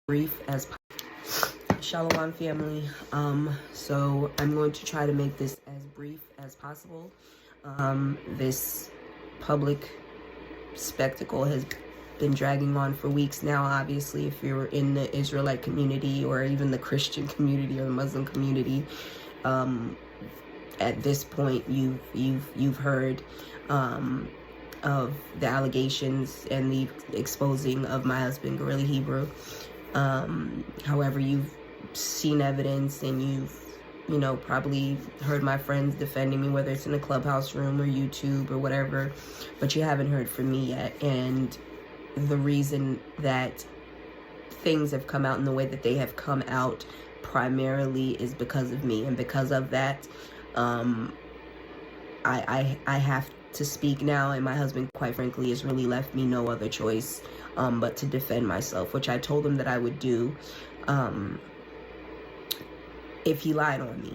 brief as Shalom family. So I'm going to try to make this as brief as possible. This public spectacle has been dragging on for weeks now. Obviously, if you're in the Israelite community or even the Christian community or the Muslim community, at this point you've heard of the allegations and the exposing of my husband, Gorilla Hebrew. However, you've seen evidence and you've probably heard my friends defending me, whether it's in a clubhouse room or YouTube or whatever, but you haven't heard from me yet. And the reason that things have come out in the way that they have come out primarily is because of me, and because of that, I have to speak now, and my husband, quite frankly, has really left me no other choice but to defend myself, which I told him that I would do if he lied on me.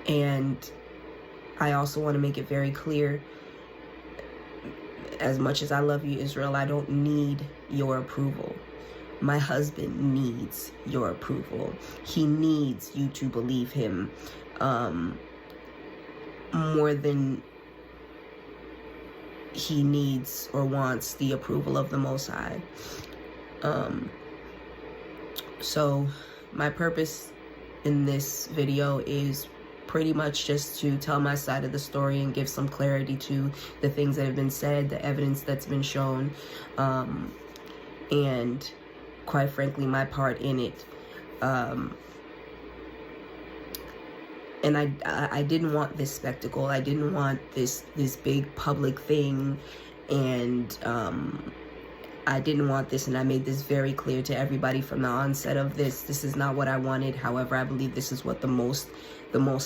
And I also want to make it very clear, as much as I love you, Israel, I don't need your approval. My husband needs your approval. He needs you to believe him more than he needs or wants the approval of the Most High. So my purpose in this video is pretty much just to tell my side of the story and give some clarity to the things that have been said, the evidence that's been shown, and quite frankly, my part in it. And I didn't want this spectacle. I didn't want this big public thing, and I didn't want this, and I made this very clear to everybody from the onset of this. This is not what I wanted. However, I believe this is what the Most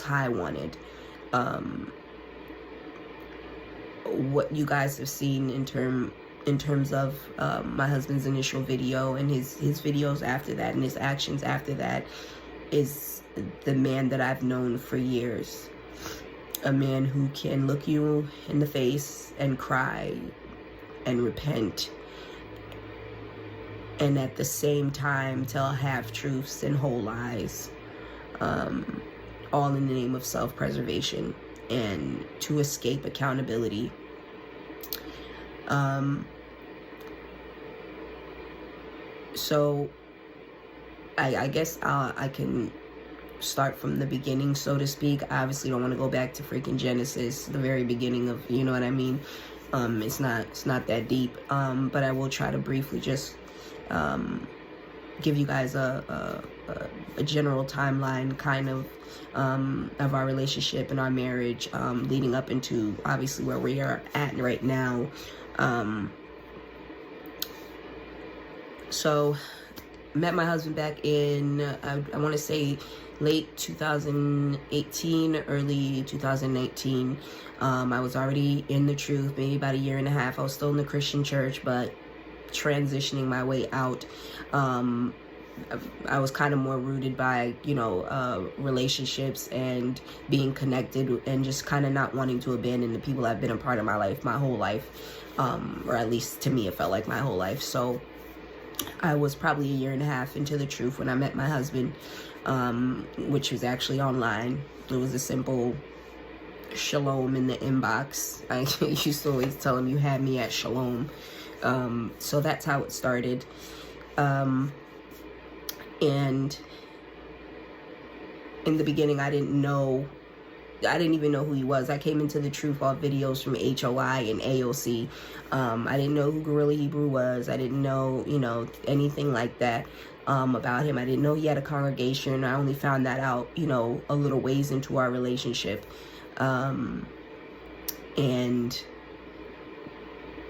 High wanted. What you guys have seen in terms of my husband's initial video and his videos after that and his actions after that is the man that I've known for years. A man who can look you in the face and cry and repent, and at the same time tell half-truths and whole lies, all in the name of self-preservation and to escape accountability. So I guess I can start from the beginning, so to speak. I obviously don't want to go back to freaking Genesis, the very beginning of, you know what I mean? It's not that deep, but I will try to briefly just give you guys a general timeline kind of our relationship and our marriage, leading up into obviously where we are at right now. So met my husband back in I want to say late 2018, early 2019. I was already in the truth, maybe about a year and a half. I was still in the Christian church, but transitioning my way out. I was kind of more rooted by, relationships and being connected, and just kind of not wanting to abandon the people that have been a part of my life my whole life, or at least to me it felt like my whole life. So I was probably a year and a half into the truth when I met my husband, which was actually online. It was a simple shalom in the inbox. I used to always tell him, you had me at shalom. So that's how it started. And in the beginning, I didn't even know who he was. I came into the truth off videos from HOI and AOC. I didn't know who Gorilla Hebrew was. I didn't know, anything like that about him. I didn't know he had a congregation. I only found that out, a little ways into our relationship. And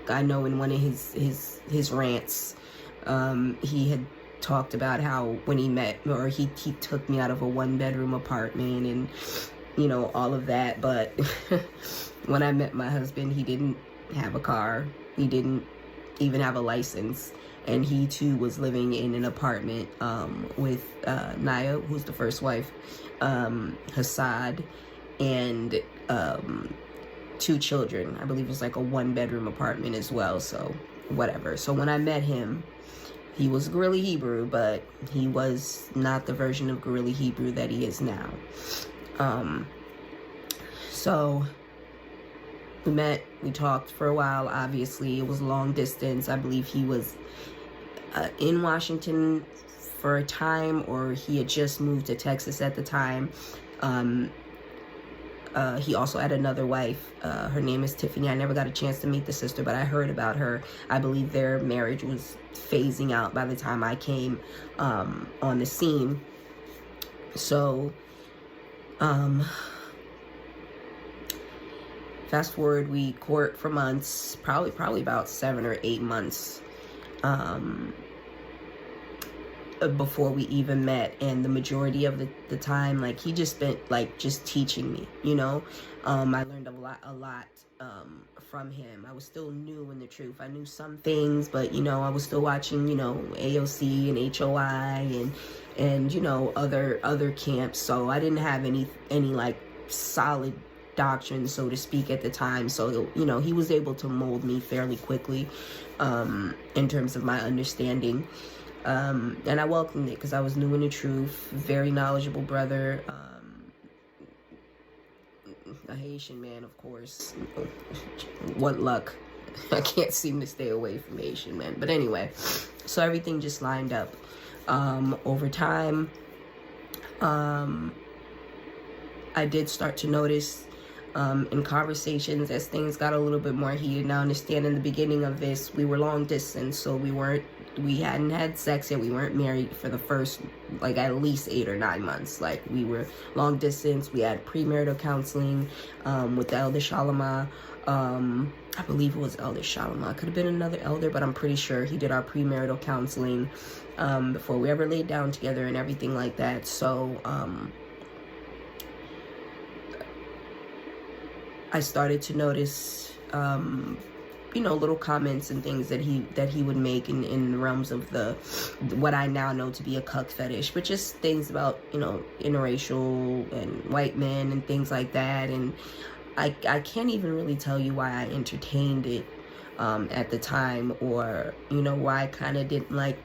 I know in one of his rants, he had talked about how when he met, or he took me out of a 1-bedroom apartment and all of that. But when I met my husband, he didn't have a car. He didn't even have a license, and he too was living in an apartment with Naya, who's the first wife, Hassad, and 2 children. I believe it was like a 1-bedroom apartment as well. So whatever. So when I met him, he was Guerrilla Hebrew, but he was not the version of Guerrilla Hebrew that he is now. So we met, we talked for a while. Obviously, it was long distance. I believe he was in Washington for a time, or he had just moved to Texas at the time. He also had another wife. Her name is Tiffany. I never got a chance to meet the sister, but I heard about her. I believe their marriage was phasing out by the time I came on the scene. So, fast forward, we court for months, probably about 7 or 8 months before we even met. And the majority of the time, like, he just spent like just teaching me, you know. I learned a lot from him. I was still new in the truth. I knew some things, but you know, I was still watching, you know, AOC and HOI and you know, other camps. So I didn't have any like solid doctrine, so to speak, at the time. So, you know, he was able to mold me fairly quickly in terms of my understanding. And I welcomed it because I was new in the truth. Very knowledgeable brother. A Haitian man, of course. What luck. I can't seem to stay away from Haitian men. But anyway, so everything just lined up. Over time, I did start to notice in conversations as things got a little bit more heated. Now, understand, in the beginning of this, we were long distance, so we hadn't had sex yet. We weren't married for the first, like, at least 8 or 9 months. Like, we were long distance. We had premarital counseling with the Elder Shalama. I believe it was Elder Shalama. Could have been another elder, but I'm pretty sure he did our premarital counseling before we ever laid down together and everything like that. So, I started to notice, you know, little comments and things that he would make in the realms of what I now know to be a cuck fetish, but just things about, you know, interracial and white men and things like that. And I can't even really tell you why I entertained it at the time, or, you know, why I kind of didn't like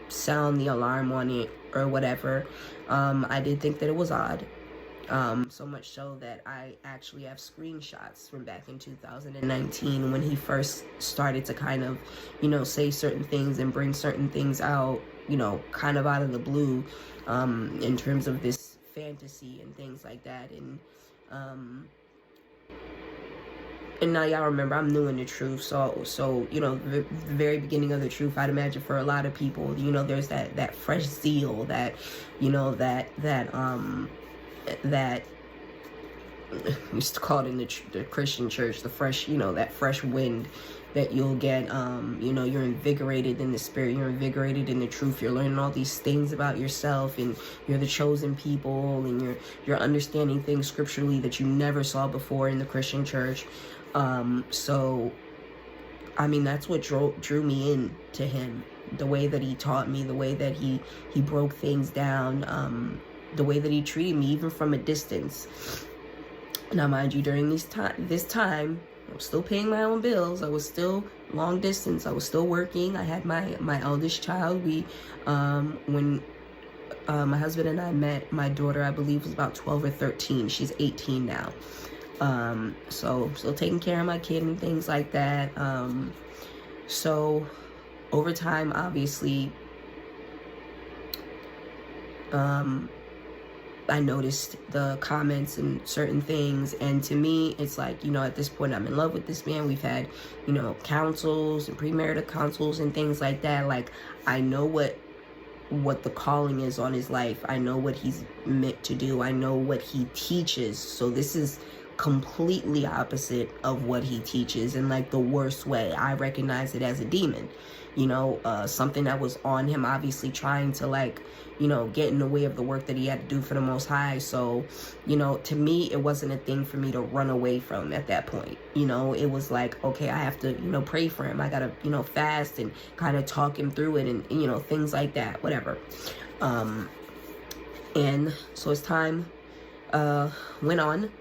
sound the alarm on it or whatever. I did think that it was odd. So much so that I actually have screenshots from back in 2019 when he first started to kind of, you know, say certain things and bring certain things out, you know, kind of out of the blue, in terms of this fantasy and things like that. And now y'all remember, I'm new in the truth, so you know, the very beginning of the truth, I'd imagine for a lot of people, you know, there's that fresh zeal, that, you know, that we used to call it in the Christian church, the fresh, you know, that fresh wind that you'll get. You know, you're invigorated in the spirit, you're invigorated in the truth, you're learning all these things about yourself, and you're the chosen people, and you're understanding things scripturally that you never saw before in the Christian church. So I mean, that's what drew me in to him, the way that he taught me, the way that he broke things down, the way that he treated me, even from a distance. Now, mind you, during this time, I was still paying my own bills. I was still long distance. I was still working. I had my eldest child. When my husband and I met, my daughter, I believe, was about 12 or 13. She's 18 now. So still taking care of my kid and things like that. So over time, obviously, I noticed the comments and certain things, and to me, it's like, you know, at this point, I'm in love with this man. We've had, you know, counsels and premarital counsels and things like that. Like, I know what the calling is on his life. I know what he's meant to do. I know what he teaches. So this is completely opposite of what he teaches, in like the worst way. I recognize it as a demon, you know, something that was on him, obviously trying to, like, you know, get in the way of the work that he had to do for the Most High. So, you know, to me, it wasn't a thing for me to run away from at that point. You know, it was like, okay, I have to, you know, pray for him. I gotta, you know, fast and kind of talk him through it, and you know, things like that, whatever. And so as time went on,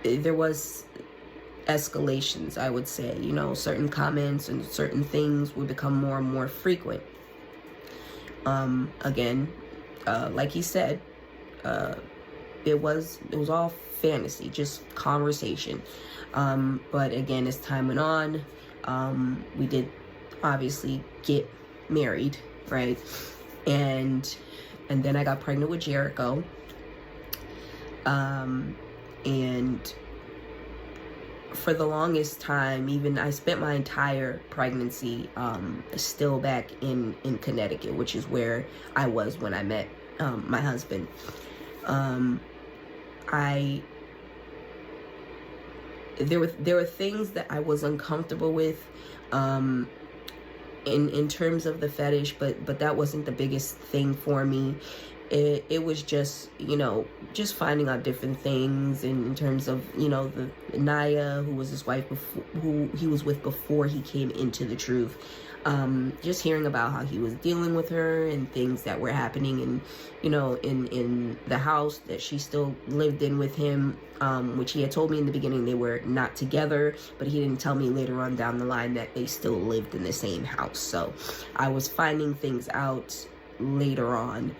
there was escalations, I would say. You know, certain comments and certain things would become more and more frequent. Again, like he said, it was all fantasy, just conversation. But again, as time went on, we did obviously get married, right? And then I got pregnant with Jericho. And for the longest time, even I spent my entire pregnancy still back in Connecticut, which is where I was when I met my husband. There were things that I was uncomfortable with in terms of the fetish, but that wasn't the biggest thing for me. It was just, you know, just finding out different things in terms of, you know, the Naya, who was his wife before, who he was with before he came into the truth. Just hearing about how he was dealing with her and things that were happening in, you know, in the house that she still lived in with him, which he had told me in the beginning they were not together, but he didn't tell me later on down the line that they still lived in the same house. So I was finding things out later on.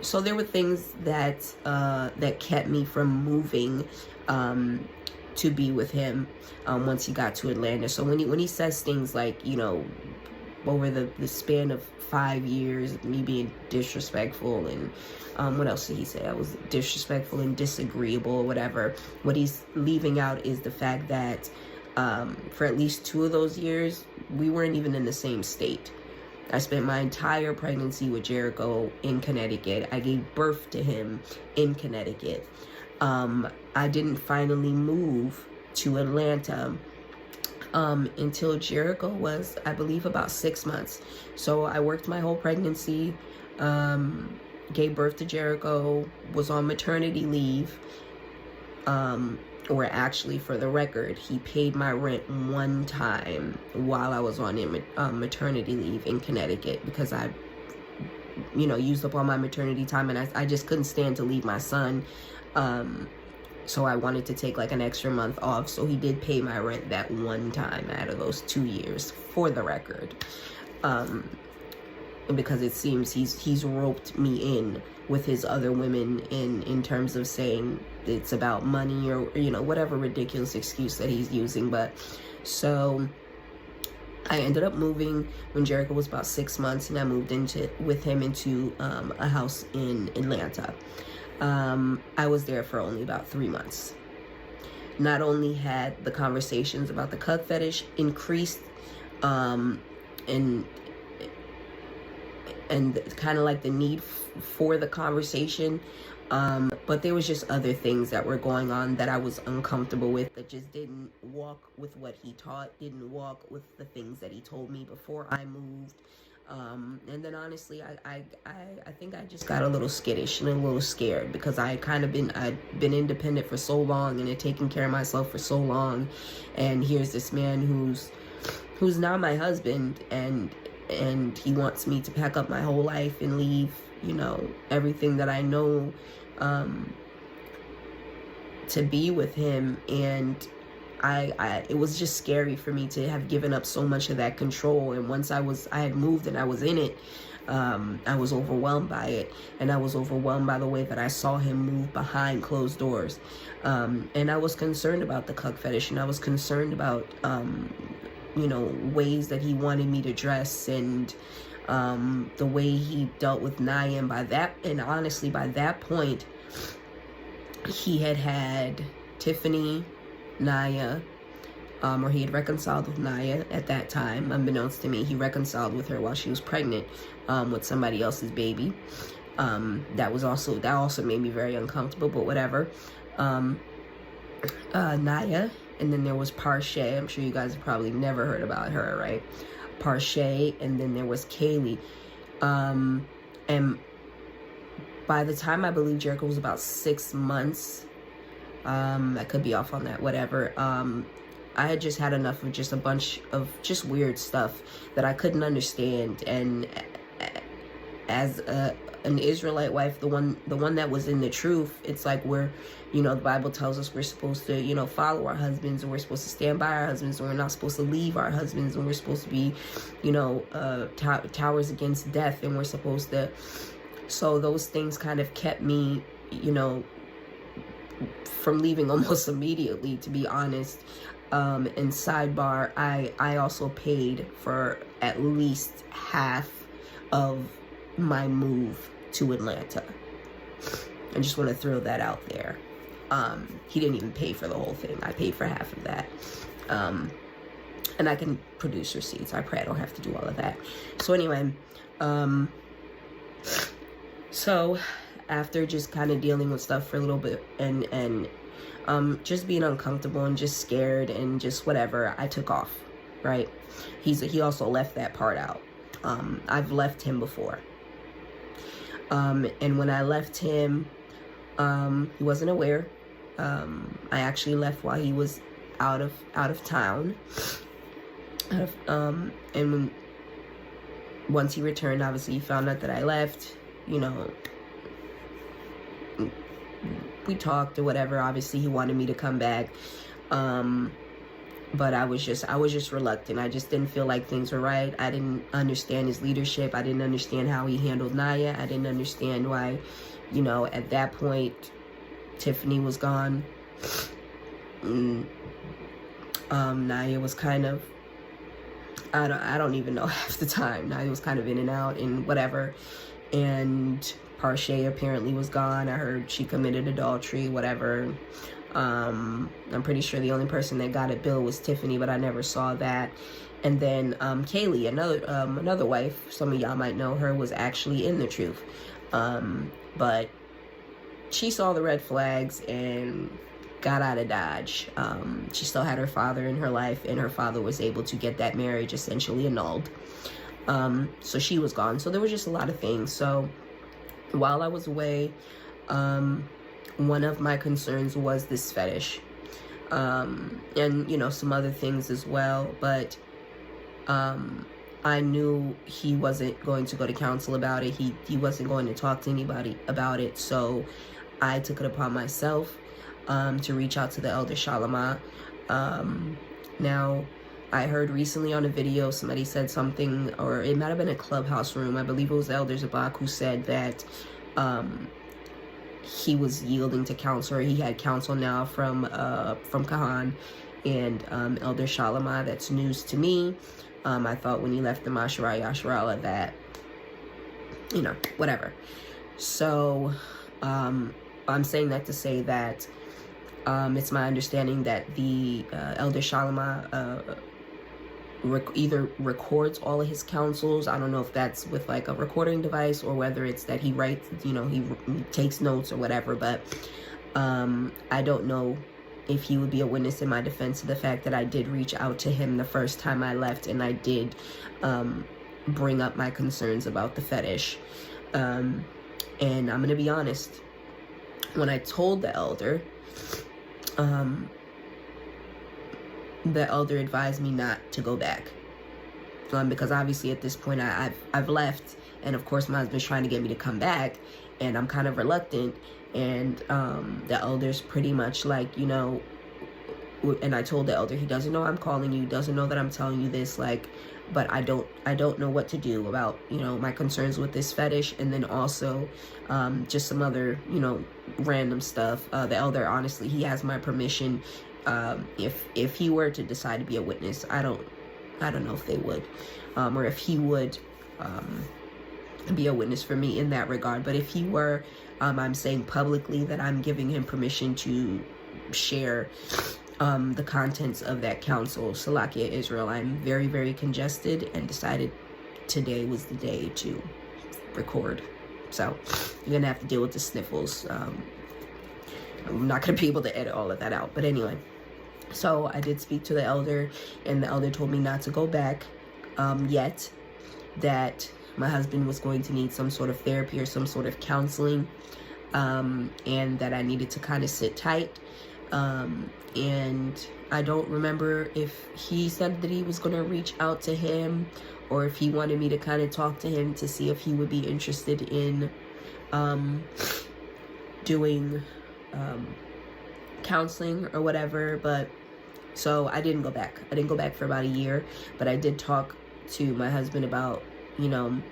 So there were things that that kept me from moving to be with him once he got to Atlanta. So when he says things like, you know, over the span of 5 years, me being disrespectful and what else did he say? I was disrespectful and disagreeable or whatever. What he's leaving out is the fact that for at least 2 of those years, we weren't even in the same state. I spent my entire pregnancy with Jericho in Connecticut. I gave birth to him in Connecticut. I didn't finally move to Atlanta until Jericho was, I believe, about 6 months. So I worked my whole pregnancy, gave birth to Jericho, was on maternity leave, or actually, for the record, he paid my rent one time while I was on maternity leave in Connecticut, because I, you know, used up all my maternity time, and I just couldn't stand to leave my son. So I wanted to take like an extra month off. So he did pay my rent that one time out of those 2 years, for the record. Because it seems he's roped me in with his other women in terms of saying it's about money, or, you know, whatever ridiculous excuse that he's using. But so I ended up moving when Jericho was about 6 months, and I moved with him into a house in Atlanta. I was there for only about 3 months. Not only had the conversations about the cuck fetish increased, and kind of like the need for the conversation, but there was just other things that were going on that I was uncomfortable with, that just didn't walk with what he taught, didn't walk with the things that he told me before I moved. And then honestly, I think I just got a little skittish and a little scared, because I'd been independent for so long and had taken care of myself for so long, and here's this man who's now my husband, and he wants me to pack up my whole life and leave, you know, everything that I know, to be with him. And it was just scary for me to have given up so much of that control. And once I had moved and I was in it, I was overwhelmed by it, and I was overwhelmed by the way that I saw him move behind closed doors. And I was concerned about the cuck fetish, and I was concerned about, you know, ways that he wanted me to dress, and the way he dealt with Naya. And honestly, by that point, he had Tiffany, Naya, or he had reconciled with Naya at that time. Unbeknownst to me, he reconciled with her while she was pregnant with somebody else's baby. That also made me very uncomfortable, but whatever. Naya, and then there was Parshay. I'm sure you guys have probably never heard about her, right? Parshay, and then there was Kaylee. And by the time I believe Jericho was about 6 months, I could be off on that, whatever. I had just had enough of just a bunch of just weird stuff that I couldn't understand. And as an Israelite wife, the one that was in the truth, it's like we're, you know, the Bible tells us we're supposed to, you know, follow our husbands, and we're supposed to stand by our husbands, and we're not supposed to leave our husbands, and we're supposed to be, you know, towers against death, and we're supposed to. So those things kind of kept me, you know, from leaving almost immediately, to be honest. And sidebar, I also paid for at least half of my move to Atlanta. I just want to throw that out there. He didn't even pay for the whole thing. I paid for half of that. And I can produce receipts. I pray I don't have to do all of that. So anyway, so after just kind of dealing with stuff for a little bit, and just being uncomfortable and just scared and just whatever, I took off, right? He also left that part out. I've left him before. And when I left him, he wasn't aware. I actually left while he was out of town. And once he returned, obviously he found out that I left, you know, we talked or whatever. Obviously he wanted me to come back. But I was just reluctant. I just didn't feel like things were right. I didn't understand his leadership. I didn't understand how he handled Naya. I didn't understand why, you know, at that point, Tiffany was gone. Naya was kind of, I don't even know half the time. Naya was kind of in and out and whatever. And Parshay apparently was gone. I heard she committed adultery, whatever. I'm pretty sure the only person that got it billed was Tiffany, but I never saw that. And then Kaylee, another wife, some of y'all might know her, was actually in the truth. But she saw the red flags and got out of Dodge. She still had her father in her life, and her father was able to get that marriage essentially annulled. So she was gone. So there was just a lot of things. So while I was away, one of my concerns was this fetish, and, you know, some other things as well. But I knew he wasn't going to go to counsel about it. He wasn't going to talk to anybody about it. So I took it upon myself to reach out to the elder Shalama. Now, I heard recently on a video, somebody said something, or it might have been a clubhouse room. I believe it was Elder Zabak who said that he was yielding to counsel, or he had counsel now from Kahan and Elder Shalama. That's news to me. I thought when he left the Masharai Yasharala that, you know, whatever. So I'm saying that to say that it's my understanding that the Elder Shalama either records all of his counsels. I don't know if that's with like a recording device or whether it's that he writes, you know, he takes notes or whatever. But I don't know if he would be a witness in my defense of the fact that I did reach out to him the first time I left, and I did bring up my concerns about the fetish. And I'm going to be honest, when I told the elder advised me not to go back, because obviously at this point I've left, and of course my husband's trying to get me to come back, and I'm kind of reluctant. And the elder's pretty much like, you know, and I told the elder, he doesn't know I'm calling you, doesn't know that I'm telling you this, like, but I don't know what to do about, you know, my concerns with this fetish, and then also just some other, you know, random stuff. The elder, honestly, he has my permission. If he were to decide to be a witness, I don't know if they would, or if he would be a witness for me in that regard. But if he were, I'm saying publicly that I'm giving him permission to share the contents of that council. Salakia Israel, I'm very, very congested and decided today was the day to record. So you're gonna have to deal with the sniffles. I'm not gonna be able to edit all of that out, but anyway. So I did speak to the elder, and the elder told me not to go back yet, that my husband was going to need some sort of therapy or some sort of counseling, and that I needed to kind of sit tight. And I don't remember if he said that he was going to reach out to him, or if he wanted me to kind of talk to him to see if he would be interested in doing counseling or whatever. But so I didn't go back. I didn't go back for about a year, but I did talk to my husband about, you know,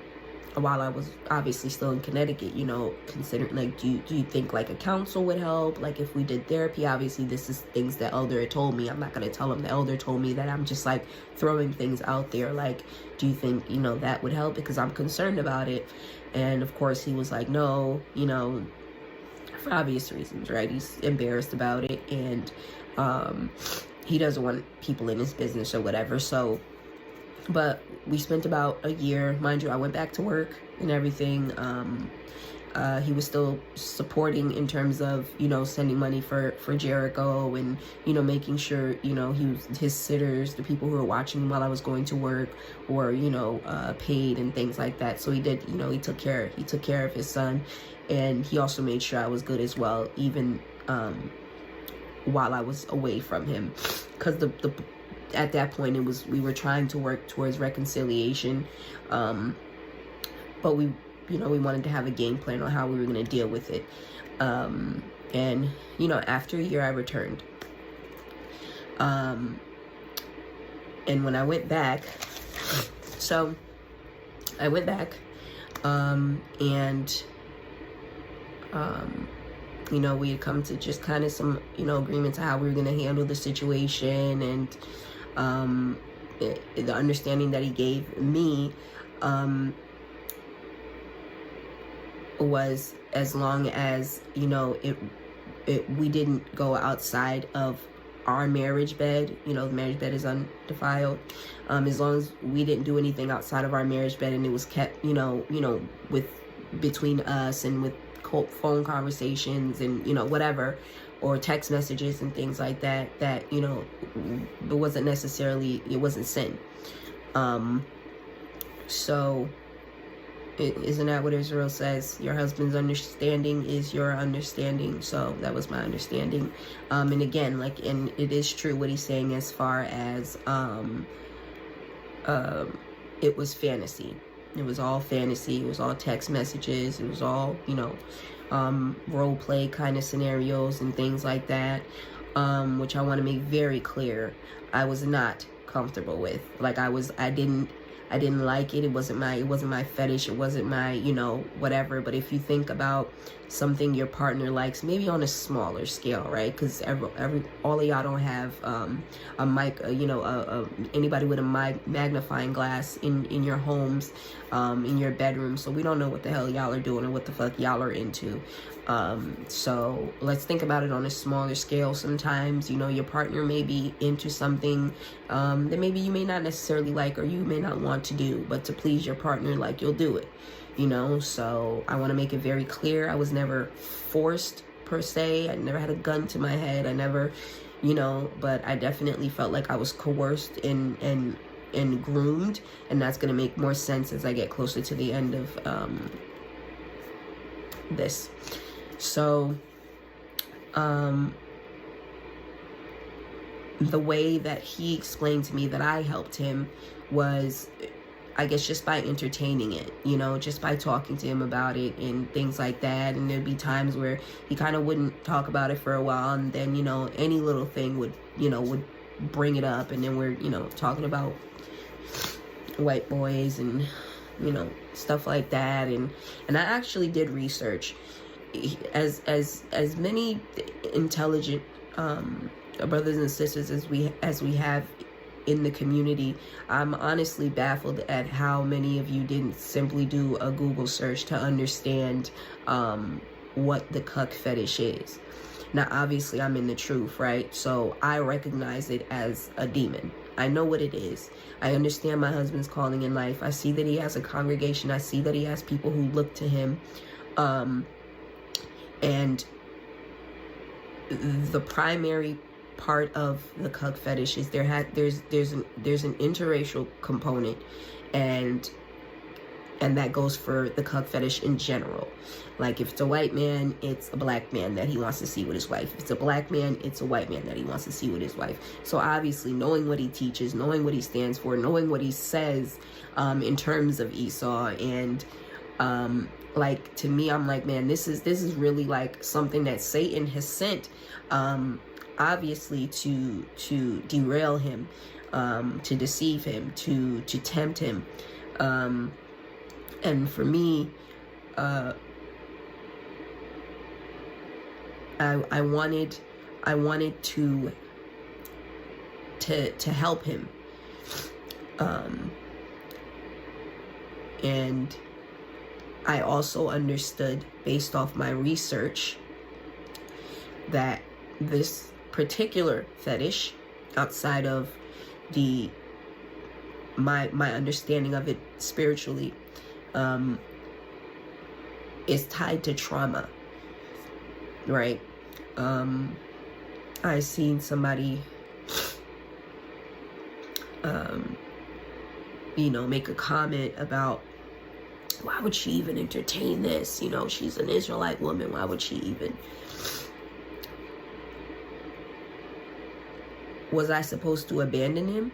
while I was obviously still in Connecticut, you know, considering, like, do you think like a counsel would help? Like if we did therapy, obviously this is things that Elder had told me. I'm not going to tell him. The Elder told me that. I'm just like throwing things out there. Like, do you think, you know, that would help? Because I'm concerned about it. And of course he was like, no, you know, for obvious reasons, right? He's embarrassed about it. And he doesn't want people in his business or whatever. So, but we spent about a year. Mind you, I went back to work and everything. He was still supporting in terms of, you know, sending money for Jericho and, you know, making sure, you know, his sitters, the people who were watching him while I was going to work, were, you know, paid and things like that. So he did, you know, he took care of his son, and he also made sure I was good as well, even while I was away from him, because at that point we were trying to work towards reconciliation, but we wanted to have a game plan on how we were going to deal with it. And you know, after a year I returned, and when I went back, so I went back, and you know, we had come to just kind of some, you know, agreement to how we were going to handle the situation, and the understanding that he gave me was, as long as, you know, we didn't go outside of our marriage bed, you know, the marriage bed is undefiled, as long as we didn't do anything outside of our marriage bed, and it was kept, you know, with between us, and with phone conversations and, you know, whatever, or text messages and things like that, you know, it wasn't sin. So isn't that what Israel says? Your husband's understanding is your understanding. So that was my understanding. And again, like, and it is true what he's saying as far as it was fantasy. It was all fantasy. It was all text messages. It was all, you know, role play kind of scenarios and things like that, which I want to make very clear I was not comfortable with. Like, I didn't like it. It wasn't my fetish. It wasn't my, you know, whatever. But if you think about something your partner likes, maybe on a smaller scale, right? Because all of y'all don't have a mic, you know, anybody with a magnifying glass in your homes, in your bedroom. So we don't know what the hell y'all are doing or what the fuck y'all are into. So let's think about it on a smaller scale. Sometimes, you know, your partner may be into something that maybe you may not necessarily like, or you may not want to do, but to please your partner, like, you'll do it, you know. So I want to make it very clear, I was never forced per se. I never had a gun to my head. I never, you know, but I definitely felt like I was coerced and groomed, and that's going to make more sense as I get closer to the end of this. So the way that he explained to me that I helped him was, I guess, just by entertaining it, you know, just by talking to him about it and things like that. And there'd be times where he kind of wouldn't talk about it for a while, and then, you know, any little thing would bring it up, and then we're, you know, talking about white boys and, you know, stuff like that. And I actually did research. As many intelligent brothers and sisters as we have in the community, I'm honestly baffled at how many of you didn't simply do a Google search to understand what the cuck fetish is. Now, obviously, I'm in the truth, right? So I recognize it as a demon. I know what it is. I understand my husband's calling in life. I see that he has a congregation. I see that he has people who look to him. And the primary part of the cuck fetish is there's an interracial component, and that goes for the cuck fetish in general. Like, if it's a white man, it's a black man that he wants to see with his wife. If it's a black man, it's a white man that he wants to see with his wife. So obviously, knowing what he teaches, knowing what he stands for, knowing what he says in terms of Esau, and like, to me, I'm like, man, this is really like something that Satan has sent, obviously to derail him, to deceive him, to tempt him. And for me, I wanted to help him, and I also understood, based off my research, that this particular fetish, outside of my understanding of it spiritually, is tied to trauma, right? I seen somebody, make a comment about, why would she even entertain this? She's an Israelite woman. Why would she even? Was I supposed to abandon him?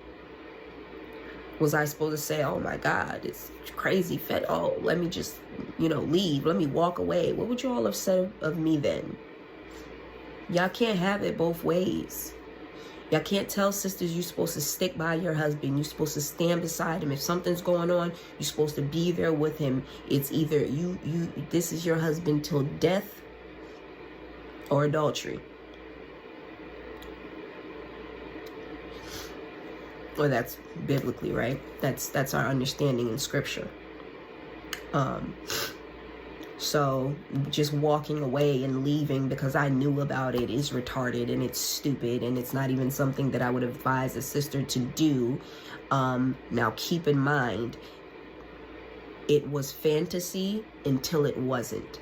Was I supposed to say, oh my God, it's crazy let me just, leave. Let me walk away. What would you all have said of me then? Y'all can't have it both ways. Y'all can't tell sisters you're supposed to stick by your husband. You're supposed to stand beside him. If something's going on, you're supposed to be there with him. It's either this is your husband till death or adultery. Or that's biblically, right? That's our understanding in scripture. So just walking away and leaving because I knew about it is retarded, and it's stupid, and it's not even something that I would advise a sister to do. Now keep in mind, it was fantasy until it wasn't.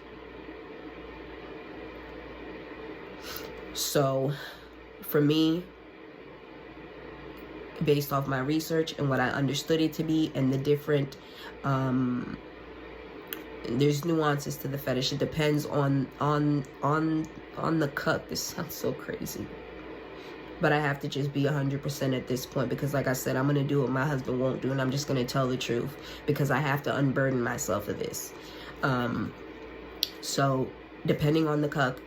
So for me, based off my research and what I understood it to be, and the different there's nuances to the fetish. It depends on the cuck. This sounds so crazy, but I have to just be 100% at this point, because like I said, I'm gonna do what my husband won't do, and I'm just gonna tell the truth, because I have to unburden myself of this. So depending on the cuck,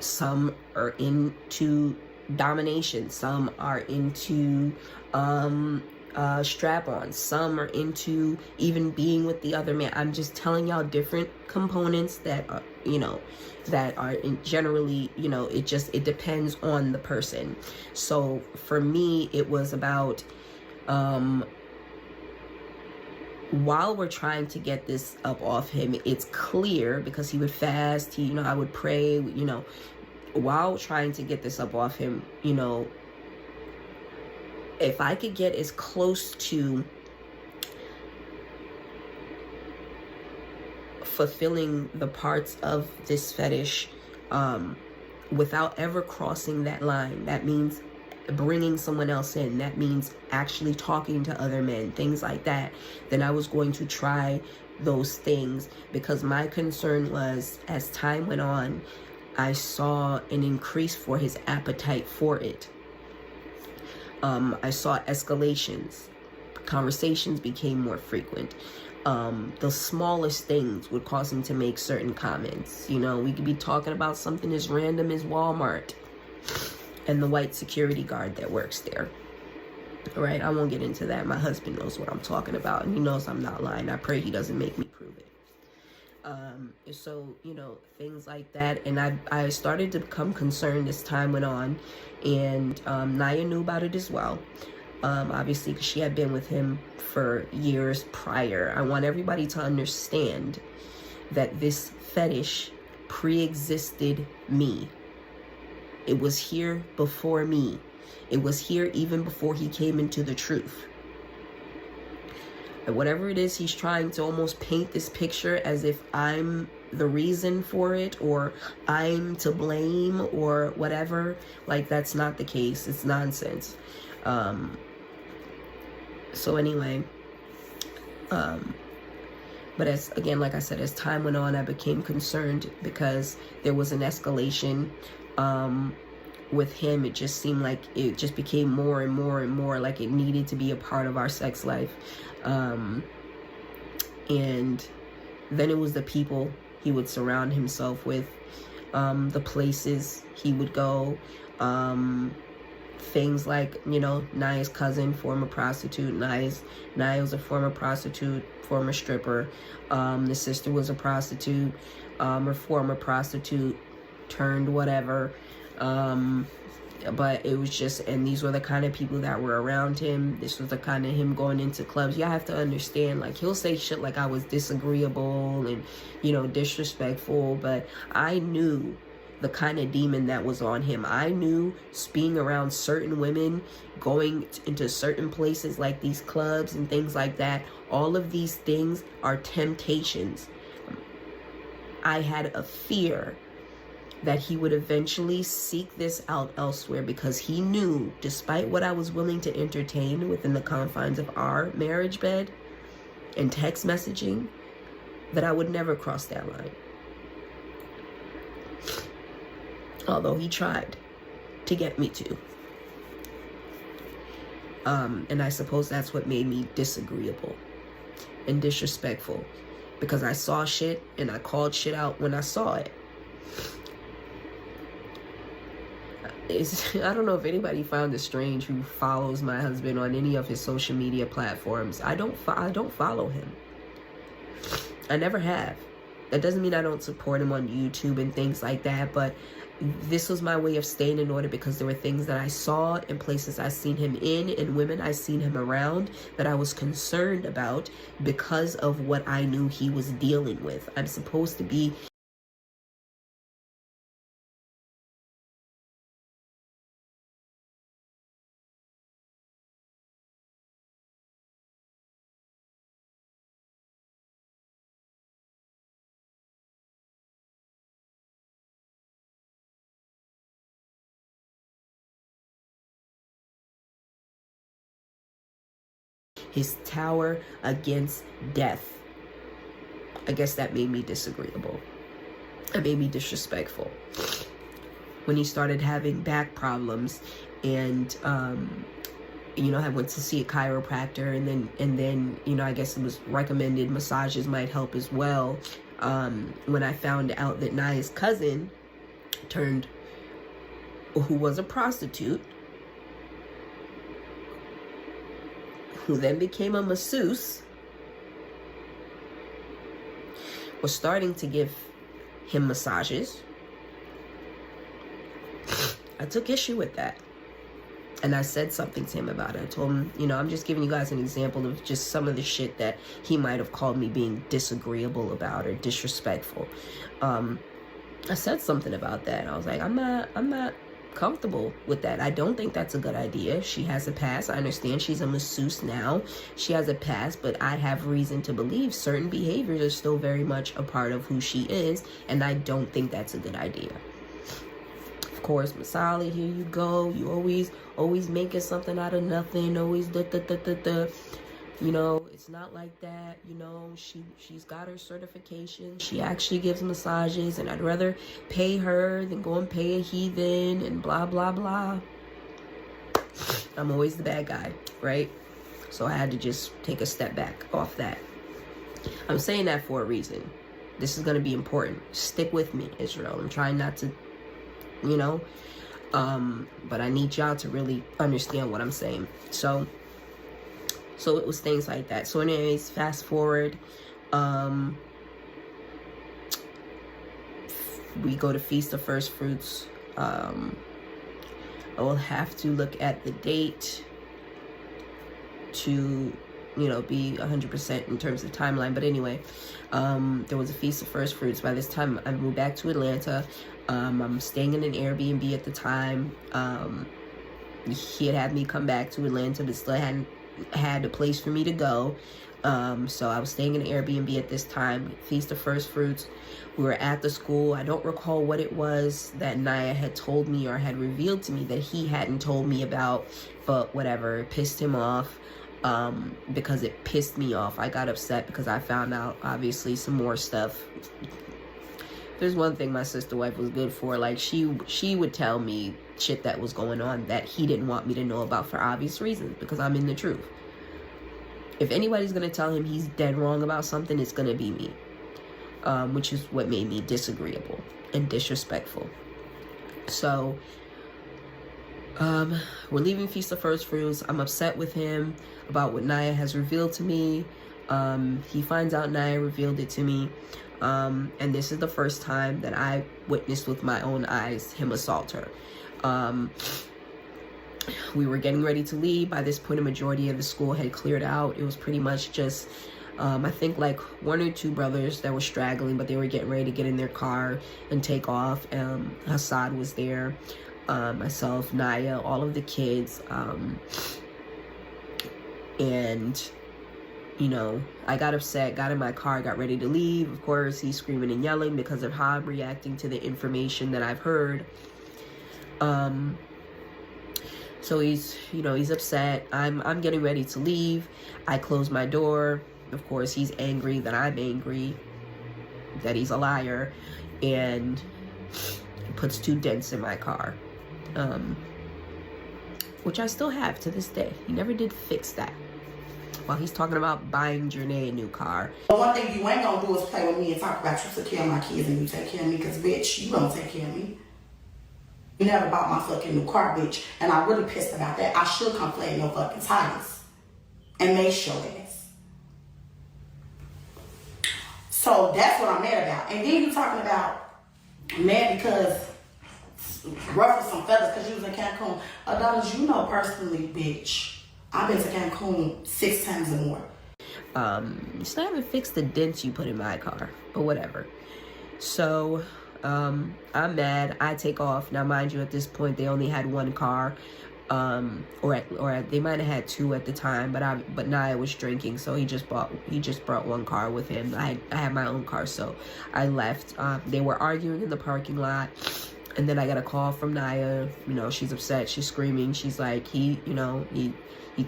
some are into domination, some are into strap-ons, some are into even being with the other man. I'm just telling y'all different components that are, generally, it depends on the person. So for me, it was about, while we're trying to get this up off him, it's clear, because he would fast, I would pray, while trying to get this up off him, if I could get as close to fulfilling the parts of this fetish without ever crossing that line, that means bringing someone else in, that means actually talking to other men, things like that, then I was going to try those things, because my concern was, as time went on, I saw an increase for his appetite for it. I saw escalations. Conversations became more frequent. The smallest things would cause him to make certain comments. We could be talking about something as random as Walmart and the white security guard that works there. Right? I won't get into that. My husband knows what I'm talking about, and he knows I'm not lying. I pray he doesn't make me prove it. So, things like that. And I started to become concerned as time went on. And Naya knew about it as well. Obviously, because she had been with him for years prior. I want everybody to understand that this fetish pre-existed me. It was here before me. It was here even before he came into the truth. And whatever it is, he's trying to almost paint this picture as if I'm the reason for it, or I'm to blame, or whatever. Like, that's not the case. It's nonsense. So anyway, but again, like I said, as time went on, I became concerned, because there was an escalation with him. It just seemed like it just became more and more and more like it needed to be a part of our sex life. And Then it was the people he would surround himself with, the places he would go, things like, you know, Naya's cousin, former prostitute. Naya was a former prostitute, former stripper. The sister was a prostitute, or former prostitute turned whatever. But it was just, and these were the kind of people that were around him. This was the kind of him going into clubs. You have to understand, like, he'll say shit like I was disagreeable and, you know, disrespectful, but I knew the kind of demon that was on him. I knew being around certain women, going into certain places like these clubs and things like that, all of these things are temptations. I had a fear that he would eventually seek this out elsewhere, because he knew, despite what I was willing to entertain within the confines of our marriage bed and text messaging, that I would never cross that line. Although he tried to get me to. And I suppose that's what made me disagreeable and disrespectful, because I saw shit and I called shit out when I saw it. I don't know if anybody found it strange who follows my husband on any of his social media platforms. I don't follow him. I never have. That doesn't mean I don't support him on YouTube and things like that, but this was my way of staying in order, because there were things that I saw in places I seen him in and women I seen him around that I was concerned about because of what I knew he was dealing with. I'm supposed to be his tower against death. I guess that made me disagreeable. It made me disrespectful. When he started having back problems and, you know, I went to see a chiropractor, and then, you know, I guess it was recommended massages might help as well. When I found out that Naya's cousin who was a prostitute, who then became a masseuse, was starting to give him massages, I took issue with that. And I said something to him about it. I told him, you know, I'm just giving you guys an example of just some of the shit that he might have called me being disagreeable about or disrespectful. I said something about that. I was like, I'm not comfortable with that. I don't think that's a good idea. She has a past. I understand she's a masseuse now. She has a past, but I have reason to believe certain behaviors are still very much a part of who she is, and I don't think that's a good idea. Of course, Masali, here you go. You always making something out of nothing. Always you know, it's not like that. You know, she's got her certification. She actually gives massages, and I'd rather pay her than go and pay a heathen and blah, blah, blah. I'm always the bad guy, right? So I had to just take a step back off that. I'm saying that for a reason. This is going to be important. Stick with me, Israel. I'm trying not to, you know, but I need y'all to really understand what I'm saying. So it was things like that. So anyways, fast forward, we go to Feast of First Fruits. I will have to look at the date to, you know, be 100% in terms of timeline. But anyway, there was a Feast of First Fruits. By this time, I moved back to Atlanta. I'm staying in an Airbnb at the time. He had me come back to Atlanta, but still hadn't had a place for me to go. So I was staying in an Airbnb at this time. Feast of First Fruits. We were at the school. I don't recall what it was that Naya had told me or had revealed to me that he hadn't told me about, but whatever, it pissed him off. Because it pissed me off. I got upset because I found out, obviously, some more stuff. There's one thing my sister wife was good for. Like, she would tell me shit that was going on that he didn't want me to know about for obvious reasons, because I'm in the truth. If anybody's going to tell him he's dead wrong about something, it's going to be me. which is what made me disagreeable and disrespectful. So we're leaving Feast of First Fruits. I'm upset with him about what Naya has revealed to me. He finds out Naya revealed it to me. And this is the first time that I witnessed with my own eyes him assault her. We were getting ready to leave. By this point, a majority of the school had cleared out. It was pretty much just, I think like 1 or 2 brothers that were straggling, but they were getting ready to get in their car and take off. Hassad was there, myself, Naya, all of the kids. And, you know, I got upset, got in my car, got ready to leave. Of course, he's screaming and yelling because of how I'm reacting to the information that I've heard. So he's, you know, he's upset. I'm getting ready to leave. I close my door. Of course, he's angry that I'm angry, that he's a liar, and he puts 2 dents in my car, which I still have to this day. He never did fix that. While he's talking about buying Janae a new car. But one thing you ain't gonna do is play with me and talk about you take care of my kids and you take care of me, because bitch, you don't take care of me. You never bought my fucking new car, bitch, and I'm really pissed about that. I should come play in your fucking tires and make your ass. So that's what I'm mad about. And then you talking about mad because ruffle some feathers because you was in Cancun. Adonis, you know personally, bitch, I've been to Cancun 6 times or more. You still haven't fixed the dents you put in my car, but whatever. So I'm mad. I take off. Now, mind you, at this point, they only had 1 car, or they might have had 2 at the time. But Naya was drinking, so he just brought 1 car with him. I had my own car, so I left. They were arguing in the parking lot, and then I got a call from Naya. You know, she's upset. She's screaming. She's like, he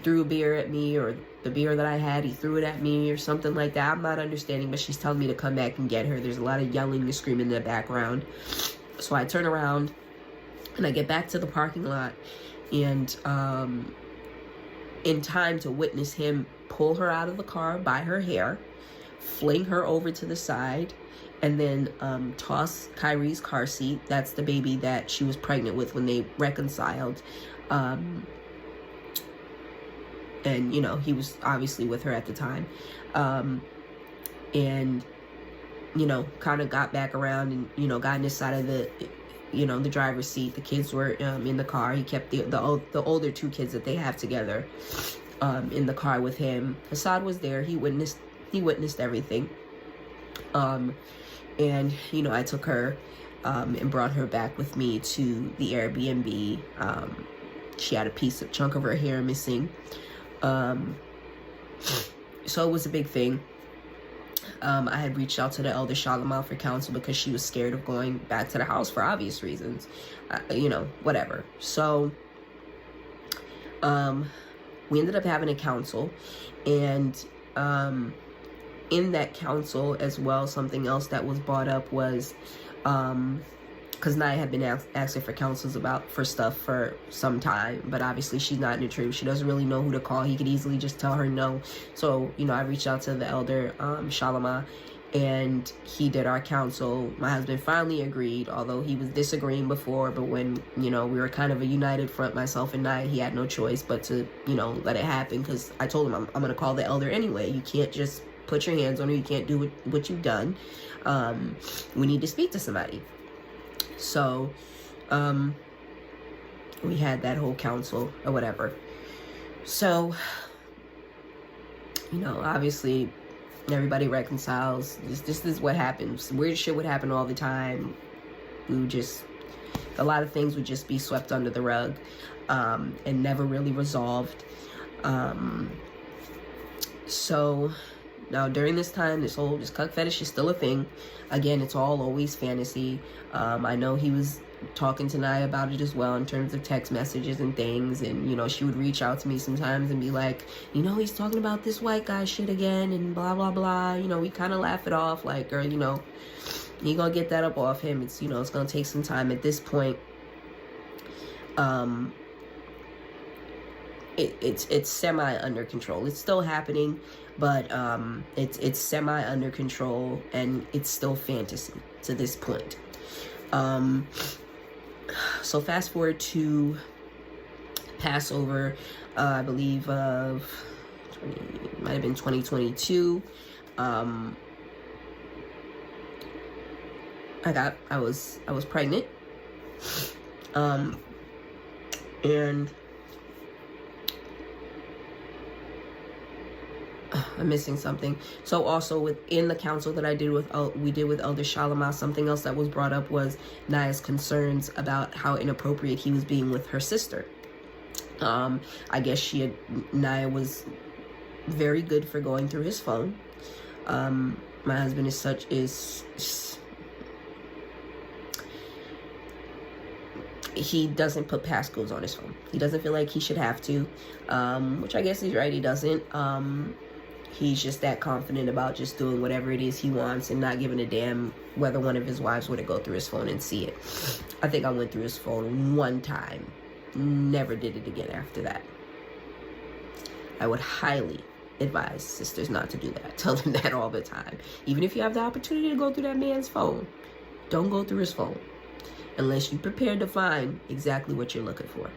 threw a beer at me, or the beer that I had, he threw it at me, or something like that. I'm not understanding, but she's telling me to come back and get her. There's a lot of yelling and screaming in the background. So I turn around, and I get back to the parking lot, and in time to witness him pull her out of the car by her hair, fling her over to the side, and then toss Kyrie's car seat. That's the baby that she was pregnant with when they reconciled. And, you know, he was obviously with her at the time. And, you know, kind of got back around and, you know, got in his side of the, you know, the driver's seat. The kids were in the car. He kept the older 2 kids that they have together in the car with him. Hassad was there. He witnessed everything. And, you know, I took her and brought her back with me to the Airbnb. She had a chunk of her hair missing. So it was a big thing. I had reached out to the elder Shalimah for counsel because she was scared of going back to the house for obvious reasons. You know, whatever. So we ended up having a council, and in that council as well, something else that was brought up was because Naya had been asking for counsels for stuff for some time, but obviously she's not in the truth. She doesn't really know who to call. He could easily just tell her no. So, you know, I reached out to the elder Shalimah, and he did our counsel. My husband finally agreed, although he was disagreeing before, but when, you know, we were kind of a united front, myself and Naya, he had no choice but to, you know, let it happen, because I told him I'm going to call the elder anyway. You can't just put your hands on her. You can't do what you've done. We need to speak to somebody. So, we had that whole council or whatever. So, you know, obviously everybody reconciles. This is what happens. Weird shit would happen all the time. A lot of things would just be swept under the rug, and never really resolved. So now during this time, this cuck fetish is still a thing. Again, it's all always fantasy. I know he was talking to Naya about it as well in terms of text messages and things, and, you know, she would reach out to me sometimes and be like, you know, he's talking about this white guy shit again and blah blah blah. You know, we kind of laugh it off like, girl, you know, you gonna get that up off him. It's, you know, it's gonna take some time. At this point, it's semi under control. It's still happening, but it's semi under control, and it's still fantasy to this point. So fast forward to Passover, I believe might have been 2022. I was pregnant, and I'm missing something. So also within the council that we did with Elder Shalimah, something else that was brought up was Naya's concerns about how inappropriate he was being with her sister. I guess Naya was very good for going through his phone. My husband he doesn't put passcodes on his phone. He doesn't feel like he should have to, which I guess he's right, he doesn't. He's just that confident about just doing whatever it is he wants and not giving a damn whether one of his wives were to go through his phone and see it. I think I went through his phone one time. Never did it again after that. I would highly advise sisters not to do that. Tell them that all the time. Even if you have the opportunity to go through that man's phone, don't go through his phone unless you're prepared to find exactly what you're looking for.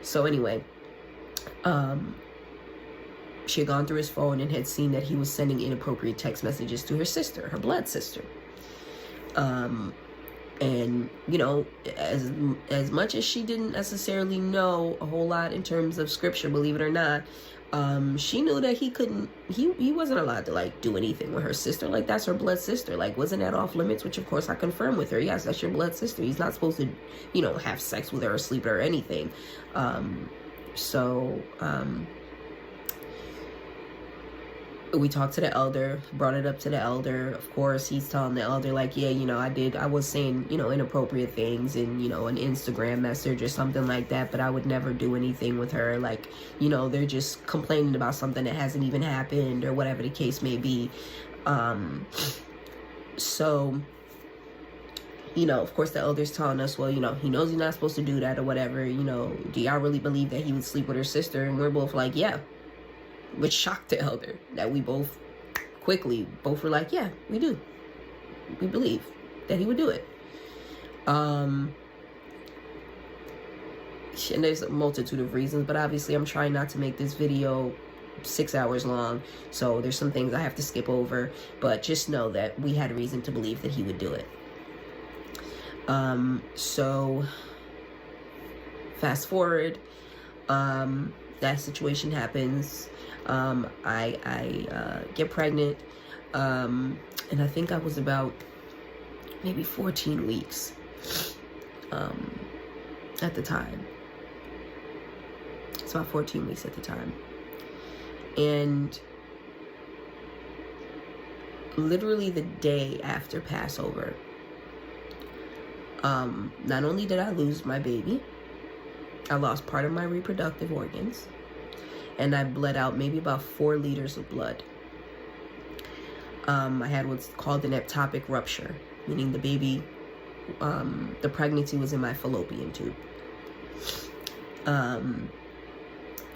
So anyway, she had gone through his phone and had seen that he was sending inappropriate text messages to her sister, her blood sister. And, you know, as much as she didn't necessarily know a whole lot in terms of scripture, believe it or not, she knew that he wasn't allowed to, like, do anything with her sister. Like, that's her blood sister. Like, wasn't that off limits? Which, of course, I confirmed with her. Yes, that's your blood sister. He's not supposed to, you know, have sex with her or sleep with her or anything. We talked to the elder, brought it up to the elder. Of course, he's telling the elder, like, yeah, you know, I was saying, you know, inappropriate things in, you know, an Instagram message or something like that, but I would never do anything with her. Like, you know, they're just complaining about something that hasn't even happened or whatever the case may be. So, you know, of course, the elder's telling us, well, you know, he knows he's not supposed to do that or whatever. You know, do y'all really believe that he would sleep with her sister? And we're both like, yeah. Which shocked the elder that we both were like, yeah, we do. We believe that he would do it. And there's a multitude of reasons, but obviously I'm trying not to make this video 6 hours long. So there's some things I have to skip over, but just know that we had a reason to believe that he would do it. So fast forward, that situation happens. I get pregnant, and I think I was about maybe 14 weeks at the time. It's about 14 weeks at the time. And literally the day after Passover, not only did I lose my baby, I lost part of my reproductive organs. And I bled out maybe about 4 liters of blood. I had what's called an ectopic rupture, meaning the baby, the pregnancy was in my fallopian tube. And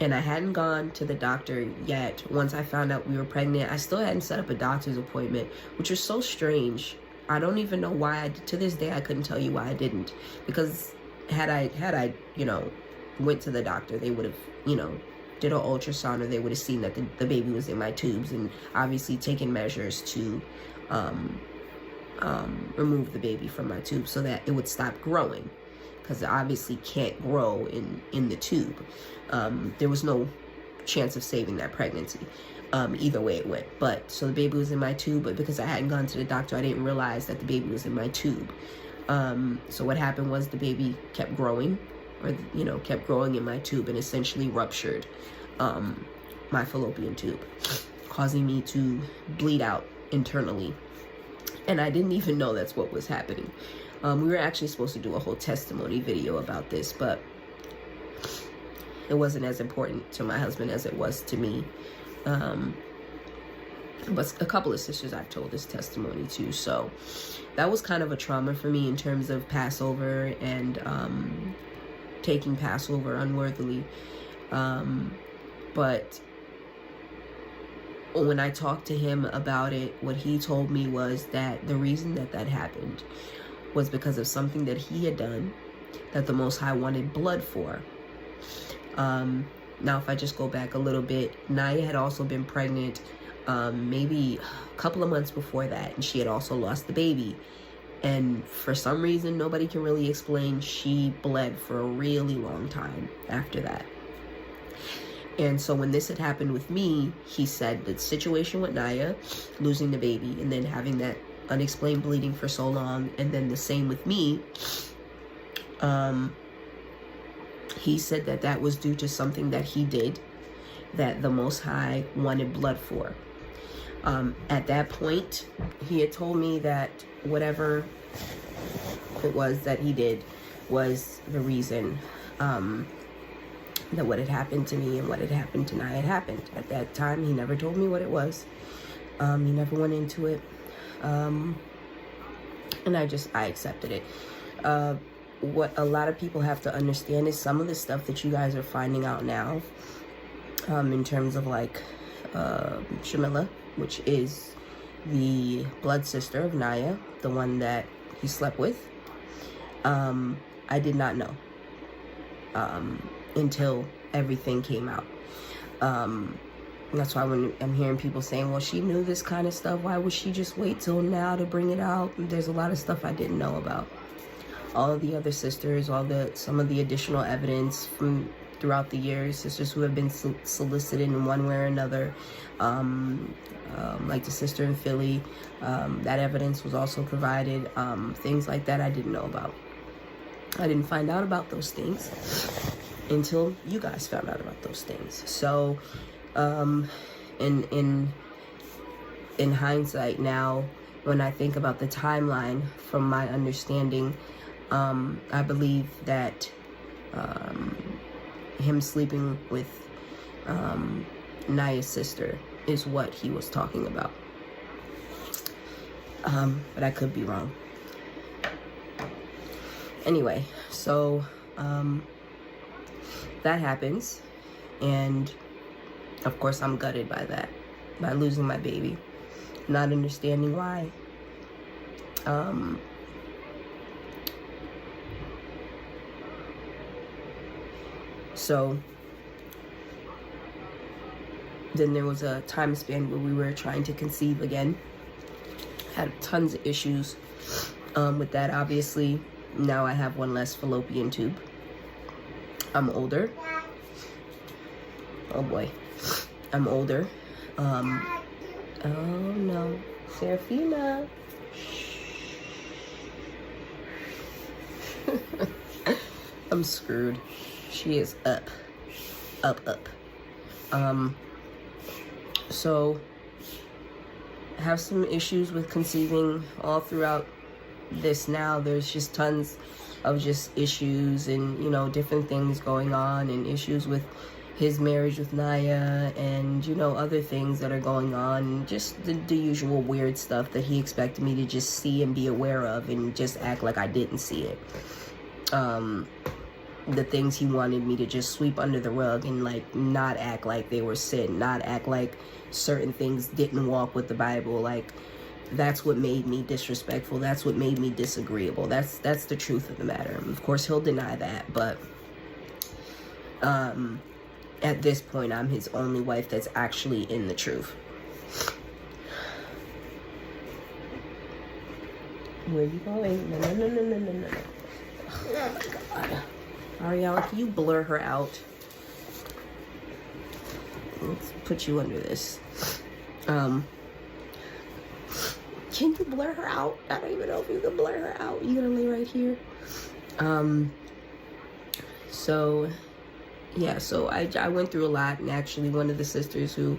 I hadn't gone to the doctor yet. Once I found out we were pregnant, I still hadn't set up a doctor's appointment, which was so strange. I don't even know why. To this day, I couldn't tell you why I didn't. Because had I, you know, went to the doctor, they would have, you know, did an ultrasound, or they would have seen that the baby was in my tubes, and obviously taken measures to remove the baby from my tube so that it would stop growing, because it obviously can't grow in the tube. There was no chance of saving that pregnancy, either way it went. But so the baby was in my tube, but because I hadn't gone to the doctor, I didn't realize that the baby was in my tube. So what happened was the baby kept growing, or, you know, kept growing in my tube, and essentially ruptured my fallopian tube, causing me to bleed out internally. And I didn't even know that's what was happening. We were actually supposed to do a whole testimony video about this, but it wasn't as important to my husband as it was to me. But a couple of sisters I've told this testimony to. So that was kind of a trauma for me in terms of Passover and taking Passover unworthily. But when I talked to him about it, what he told me was that the reason that that happened was because of something that he had done that the Most High wanted blood for. Now, if I just go back a little bit, Naya had also been pregnant maybe a couple of months before that, and she had also lost the baby. And for some reason, nobody can really explain, she bled for a really long time after that. And so when this had happened with me, he said the situation with Naya, losing the baby, and then having that unexplained bleeding for so long, and then the same with me, he said that that was due to something that he did that the Most High wanted blood for. At that point, he had told me that whatever it was that he did was the reason that what had happened to me and what had happened to Naya had happened. At that time, he never told me what it was. He never went into it. And I accepted it. What a lot of people have to understand is some of the stuff that you guys are finding out now, in terms of like Shamila, which is the blood sister of Naya, the one that he slept with. I did not know until everything came out. That's why when I'm hearing people saying, well, she knew this kind of stuff, why would she just wait till now to bring it out? There's a lot of stuff I didn't know about. All of the other sisters, some of the additional evidence from throughout the years, sisters who have been solicited in one way or another, like the sister in Philly, that evidence was also provided. Things like that I didn't know about. I didn't find out about those things until you guys found out about those things. So, in hindsight now, when I think about the timeline from my understanding, I believe that him sleeping with Naya's sister is what he was talking about. But I could be wrong. Anyway, so that happens, and of course I'm gutted by that, by losing my baby, not understanding why. So then there was a time span where we were trying to conceive again. Had tons of issues with that, obviously. Now I have one less fallopian tube. I'm older. Oh boy. I'm older. Oh no. Serafina. I'm screwed. She is up. So I have some issues with conceiving all throughout this now. There's just tons of just issues and, you know, different things going on, and issues with his marriage with Naya, and, you know, other things that are going on, just the usual weird stuff that he expected me to just see and be aware of and just act like I didn't see it. The things he wanted me to just sweep under the rug and like not act like they were sin, not act like certain things didn't walk with the Bible. Like, that's what made me disrespectful. That's what made me disagreeable. That's the truth of the matter. Of course, he'll deny that, but at this point, I'm his only wife that's actually in the truth. Where are you going? No. Oh my God. Ariella, can you blur her out? Let's put you under this. Can you blur her out? I don't even know if you can blur her out. You gonna lay right here? So yeah, so I went through a lot, and actually one of the sisters who,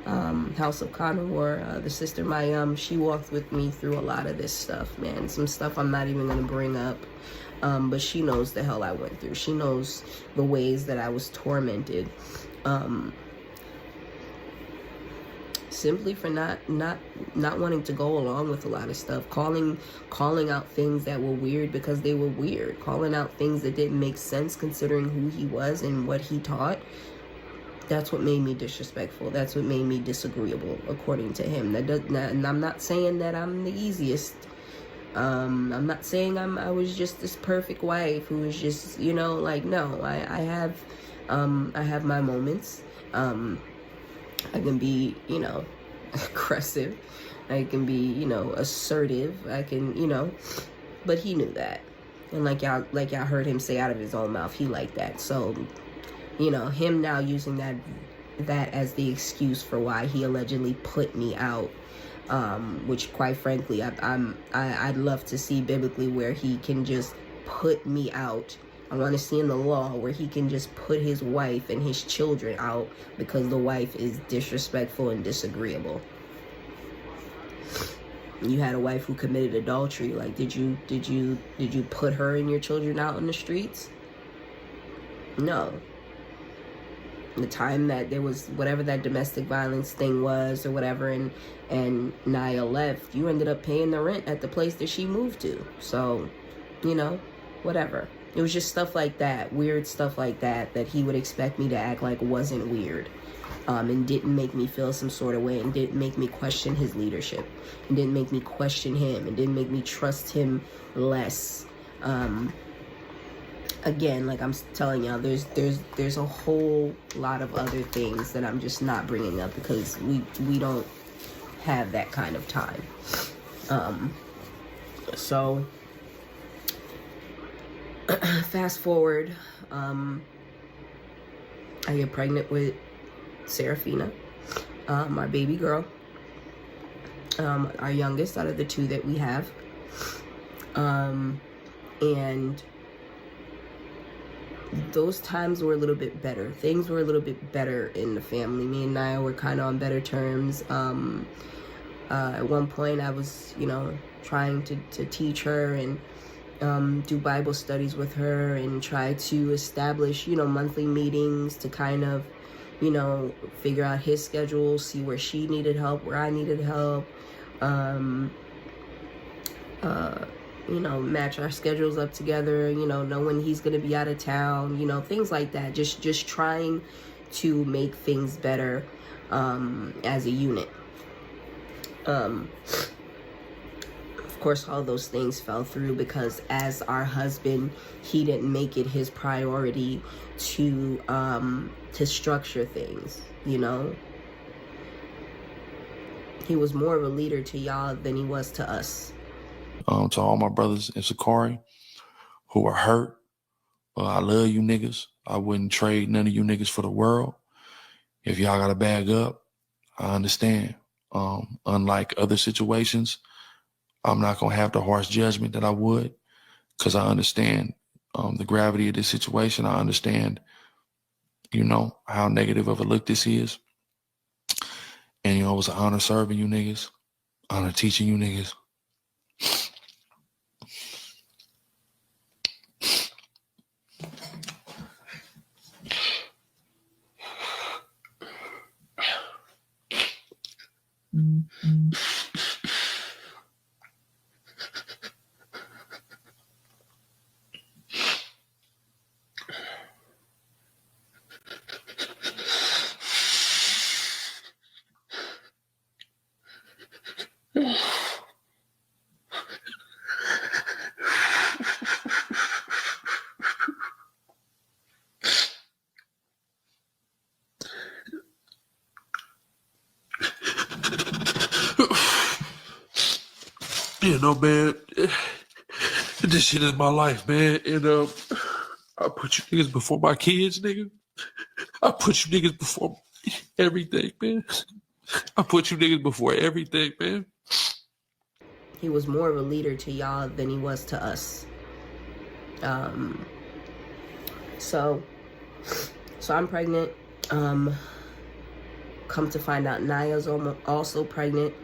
House of Carnivore, the sister Mayum, she walked with me through a lot of this stuff, man. Some stuff I'm not even gonna bring up. But she knows the hell I went through. She knows the ways that I was tormented. simply for not wanting to go along with a lot of stuff, calling out things that were weird because they were weird, calling out things that didn't make sense considering who he was and what he taught. That's what made me disrespectful. That's what made me disagreeable, according to him. And I'm not saying that I'm the easiest. I'm not saying I was just this perfect wife who was just, you know, like, no, I have my moments. I can be, you know, aggressive. I can be, you know, assertive. I can, you know, but he knew that. And like y'all heard him say out of his own mouth, he liked that. So, you know, him now using that as the excuse for why he allegedly put me out, which quite frankly, I'd love to see biblically where he can just put me out. I want to see in the law where he can just put his wife and his children out because the wife is disrespectful and disagreeable. You had a wife who committed adultery. Like, did you put her and your children out in the streets? No. The time that there was whatever that domestic violence thing was or whatever, and Naya left, you ended up paying the rent at the place that she moved to. So, you know, whatever. It was just stuff like that, weird stuff like that he would expect me to act like wasn't weird, and didn't make me feel some sort of way, and didn't make me question his leadership, and didn't make me question him, and didn't make me trust him less. Again, like I'm telling y'all, there's a whole lot of other things that I'm just not bringing up because we don't have that kind of time. So fast forward, I get pregnant with Serafina, our baby girl, our youngest out of the two that we have, and those times were a little bit better. Things were a little bit better in the family. Me and Naya were kind of on better terms. At one point I was, you know, trying to teach her and do Bible studies with her and try to establish, you know, monthly meetings to kind of, you know, figure out his schedule, see where she needed help, where I needed help, you know, match our schedules up together, you know when he's going to be out of town, you know, things like that. Just trying to make things better as a unit. Of course, all those things fell through because as our husband, he didn't make it his priority to structure things, you know. He was more of a leader to y'all than he was to us. To all my brothers in Sakari who are hurt, I love you niggas. I wouldn't trade none of you niggas for the world. If y'all got to bag up, I understand. Unlike other situations, I'm not going to have the harsh judgment that I would because I understand the gravity of this situation. I understand, you know, how negative of a look this is. And, you know, it was an honor serving you niggas, honor teaching you niggas. You know, man, this shit is my life, man. And I put you niggas before my kids, nigga. I put you niggas before everything, man. I put you niggas before everything, man. He was more of a leader to y'all than he was to us. So I'm pregnant. Come to find out, Naya's also pregnant.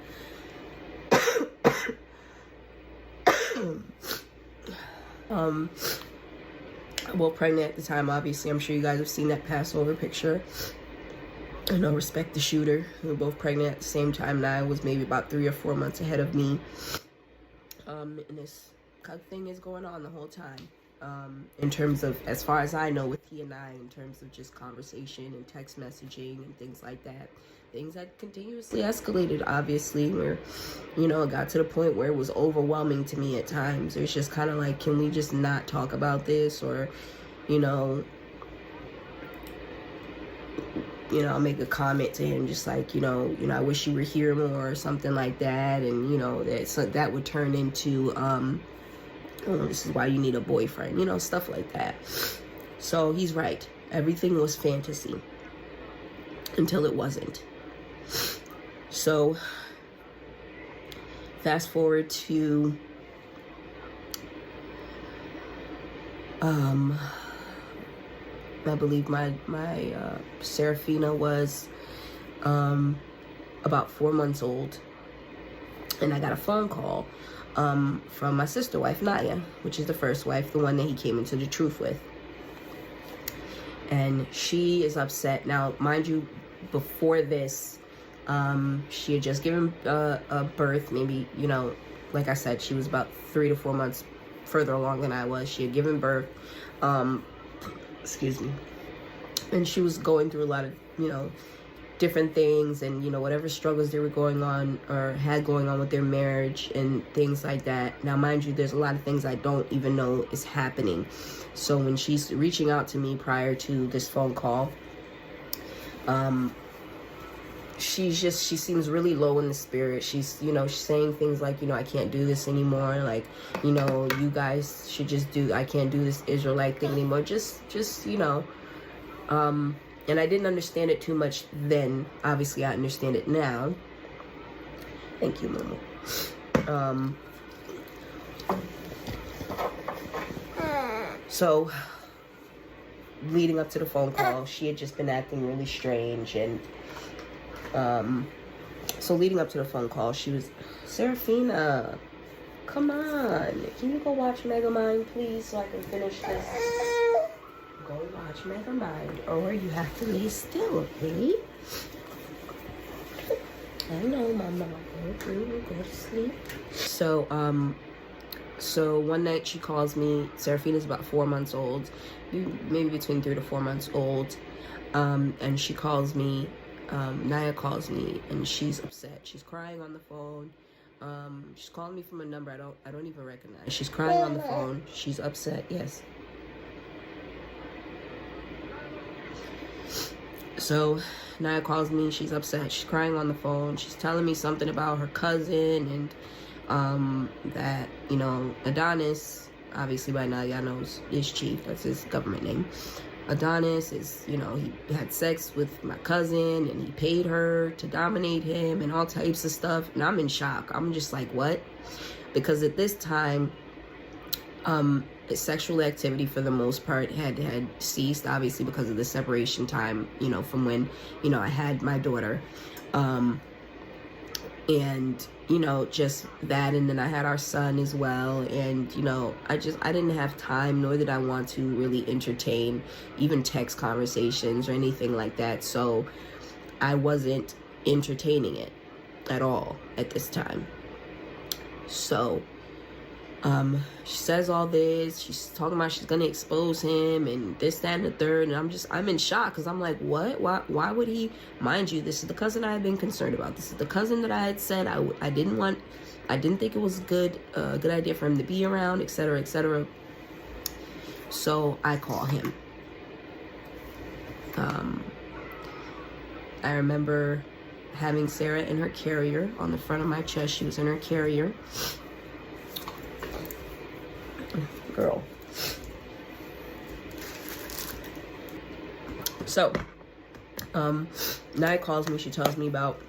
Well, pregnant at the time, obviously. I'm sure you guys have seen that Passover picture. Respect the shooter. We were both pregnant at the same time. Nia was maybe about 3 or 4 months ahead of me. And this thing is going on the whole time. In terms of, as far as I know, with he and I, in terms of just conversation and text messaging and things like that. Things that continuously escalated, obviously, where, it got to the point where it was overwhelming to me at times. It was just kind of like, can we just not talk about this? Or, I'll make a comment to him just like, I wish you were here more or something like that. And, that would turn into, this is why you need a boyfriend, stuff like that. So he's right. Everything was fantasy until it wasn't. So fast forward to I believe my Serafina was about 4 months old, and I got a phone call from my sister wife Naya, which is the first wife, the one that he came into the truth with. And she is upset. Now, mind you, before this, she had just given a birth, maybe, like I said, she was about 3 to 4 months further along than I was. She had given birth, excuse me, and she was going through a lot of, different things, and, whatever struggles they were going on or had going on with their marriage and things like that. Now, mind you, there's a lot of things I don't even know is happening. So when she's reaching out to me prior to this phone call, she seems really low in the spirit. She's, she's saying things like, I can't do this anymore. Like, you guys should just I can't do this Israelite thing anymore. Just, and I didn't understand it too much then. Obviously, I understand it now. Thank you, Momo. So, leading up to the phone call, she had just been acting really strange, and so leading up to the phone call, she was, Serafina, come on, can you go watch Megamind, please, so I can finish this? Go watch Megamind, or you have to lay still, okay? I know, Mama. Go to sleep. So one night she calls me. Serafina's about 4 months old, maybe between 3 to 4 months old, and she calls me. Naya calls me, and she's upset. She's crying on the phone. She's calling me from a number I don't even recognize. She's crying on the phone. She's upset. Yes. So Naya calls me. She's upset. She's crying on the phone. She's telling me something about her cousin, and that, Adonis, obviously by now y'all knows is Chief. That's his government name. Adonis is, he had sex with my cousin, and he paid her to dominate him and all types of stuff. And I'm in shock. I'm just like, what? Because at this time, sexual activity for the most part had ceased, obviously because of the separation time, from when, I had my daughter. And, just that, and then I had our son as well, and, I didn't have time, nor did I want to really entertain even text conversations or anything like that, so I wasn't entertaining it at all at this time. So, she says all this, she's talking about she's gonna expose him, and this, that, and the third, and I'm in shock, because I'm like, what? Why would he? Mind you, this is the cousin I had been concerned about. This is the cousin that I had said I didn't think it was a good idea for him to be around, etc., etc. So I call him. I remember having Sarah in her carrier on the front of my chest. She was in her carrier. Girl. So, Naya calls me. She tells me about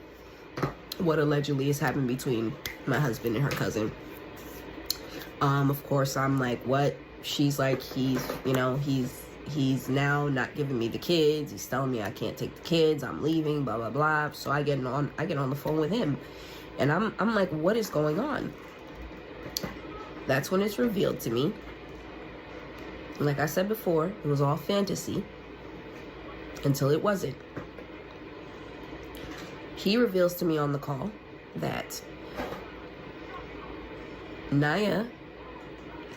what allegedly has happened between my husband and her cousin. Of course, I'm like, what? She's like, he's now not giving me the kids. He's telling me I can't take the kids. I'm leaving. Blah blah blah. So I get on the phone with him, and I'm like, what is going on? That's when it's revealed to me. Like I said before, it was all fantasy until it wasn't. he reveals to me on the call that Naya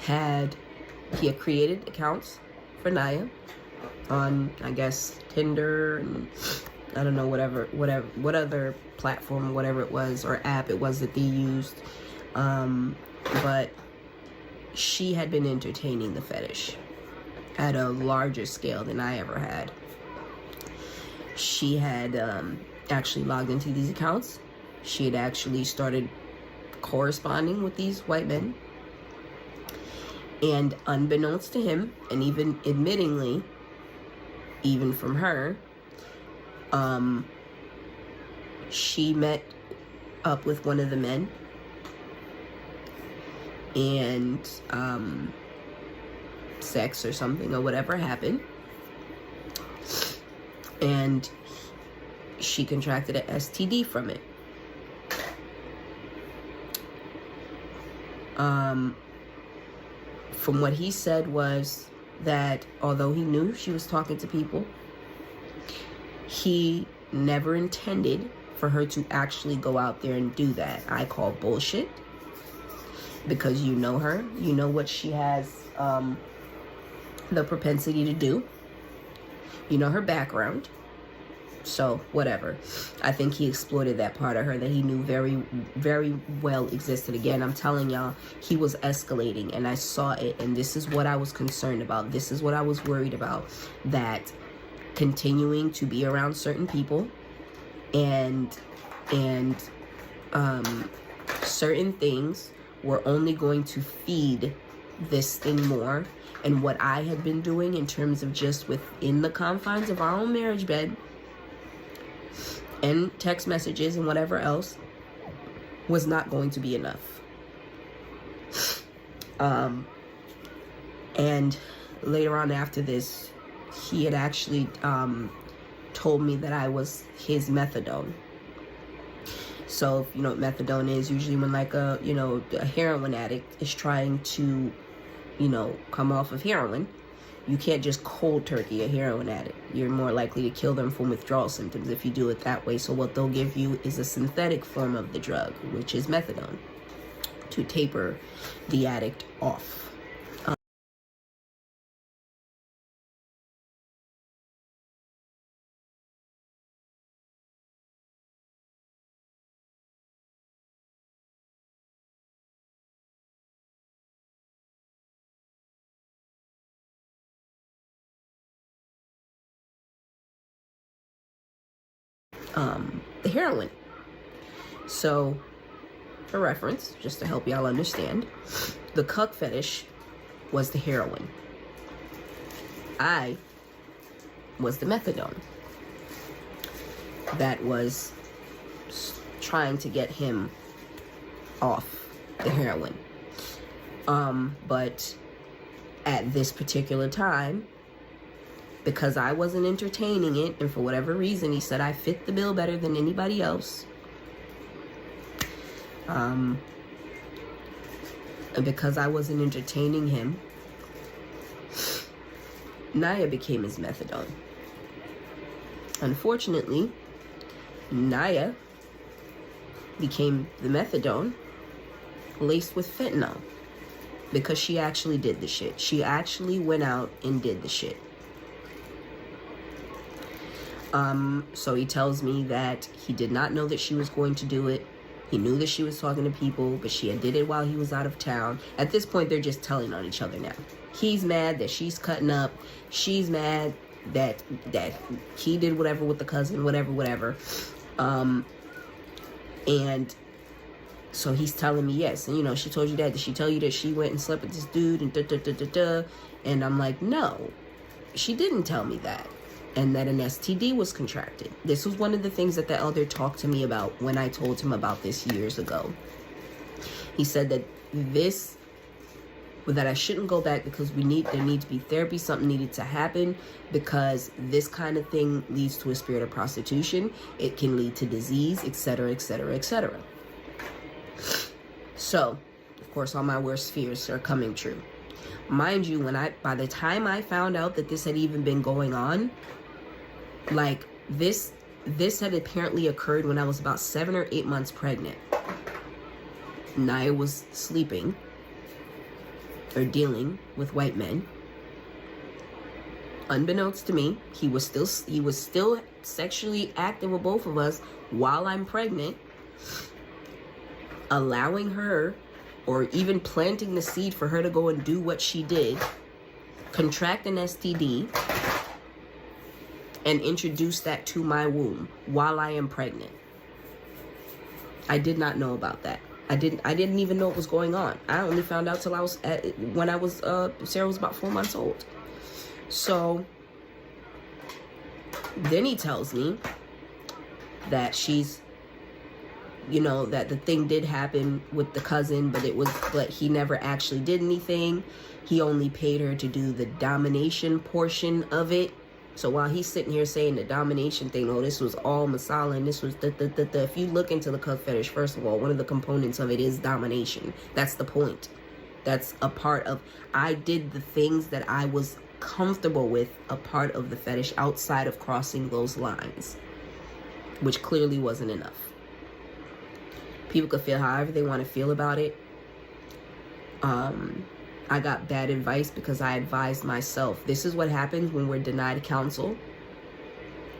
he had created accounts for Naya on, I guess, Tinder and I don't know, what other platform, whatever it was, or app it was that they used. But she had been entertaining the fetish at a larger scale than I ever had. She had actually logged into these accounts. She had actually started corresponding with these white men. And unbeknownst to him, and even admittingly, even from her, she met up with one of the men, and sex or something or whatever happened, and she contracted an STD from it. From what he said was that although he knew she was talking to people, he never intended for her to actually go out there and do that. I call bullshit, because you know her, you know what she has the propensity to do, you know her background, so whatever. I think he exploited that part of her that he knew very, very well existed. Again, I'm telling y'all, he was escalating, and I saw it, and this is what I was concerned about. This is what I was worried about, that continuing to be around certain people and certain things were only going to feed this thing more. And what I had been doing in terms of just within the confines of our own marriage bed and text messages and whatever else was not going to be enough. And later on after this, he had actually told me that I was his methadone. So if you know what methadone is, usually when like a heroin addict is trying to, come off of heroin, you can't just cold turkey a heroin addict. You're more likely to kill them from withdrawal symptoms if you do it that way. So what they'll give you is a synthetic form of the drug, which is methadone, to taper the addict off. The heroin. So, for reference, just to help y'all understand, the cuck fetish was the heroin. I was the methadone that was trying to get him off the heroin. But at this particular time, because I wasn't entertaining it, and for whatever reason, he said I fit the bill better than anybody else. And because I wasn't entertaining him, Naya became his methadone. Unfortunately, Naya became the methadone laced with fentanyl, because she actually did the shit. She actually went out and did the shit. So he tells me that he did not know that she was going to do it. He knew that she was talking to people, but she had did it while he was out of town. At this point, they're just telling on each other now. He's mad that she's cutting up. She's mad that he did whatever with the cousin, whatever. And so he's telling me, yes, and she told you that. Did she tell you that she went and slept with this dude and And I'm like, no, she didn't tell me that. And that an STD was contracted. This was one of the things that the elder talked to me about when I told him about this years ago. He said that that I shouldn't go back because there needs to be therapy, something needed to happen, because this kind of thing leads to a spirit of prostitution. It can lead to disease, etc., etc., etc. So, of course, all my worst fears are coming true. Mind you, by the time I found out that this had even been going on, like, this this had apparently occurred when I was about 7 or 8 months pregnant. Naya was sleeping or dealing with white men. Unbeknownst to me, he was still sexually active with both of us while I'm pregnant, allowing her, or even planting the seed for her to go and do what she did, contract an STD, and introduce that to my womb while I am pregnant. I did not know about that. I didn't even know what was going on. I only found out till Sarah was about 4 months old. So then he tells me that that the thing did happen with the cousin, but he never actually did anything. He only paid her to do the domination portion of it. So while he's sitting here saying the domination thing, oh, this was all masala, and this was if you look into the cuck fetish, first of all, one of the components of it is domination. That's the point. That's a part of, I did the things that I was comfortable with, a part of the fetish outside of crossing those lines, which clearly wasn't enough. People could feel however they want to feel about it. I got bad advice because I advised myself. This is what happens when we're denied counsel,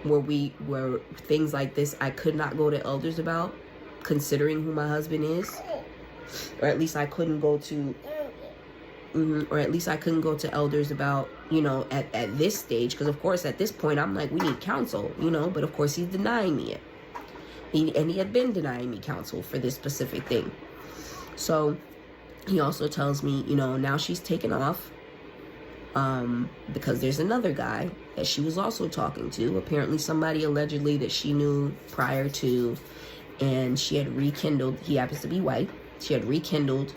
where things like this I could not go to elders about, considering who my husband is, or at least I couldn't go to elders about, at this stage, because of course at this point I'm like, we need counsel, but of course he's denying me it. And he had been denying me counsel for this specific thing. So he also tells me, now she's taken off because there's another guy that she was also talking to, apparently somebody allegedly that she knew prior to, and she had rekindled, he happens to be white, she had rekindled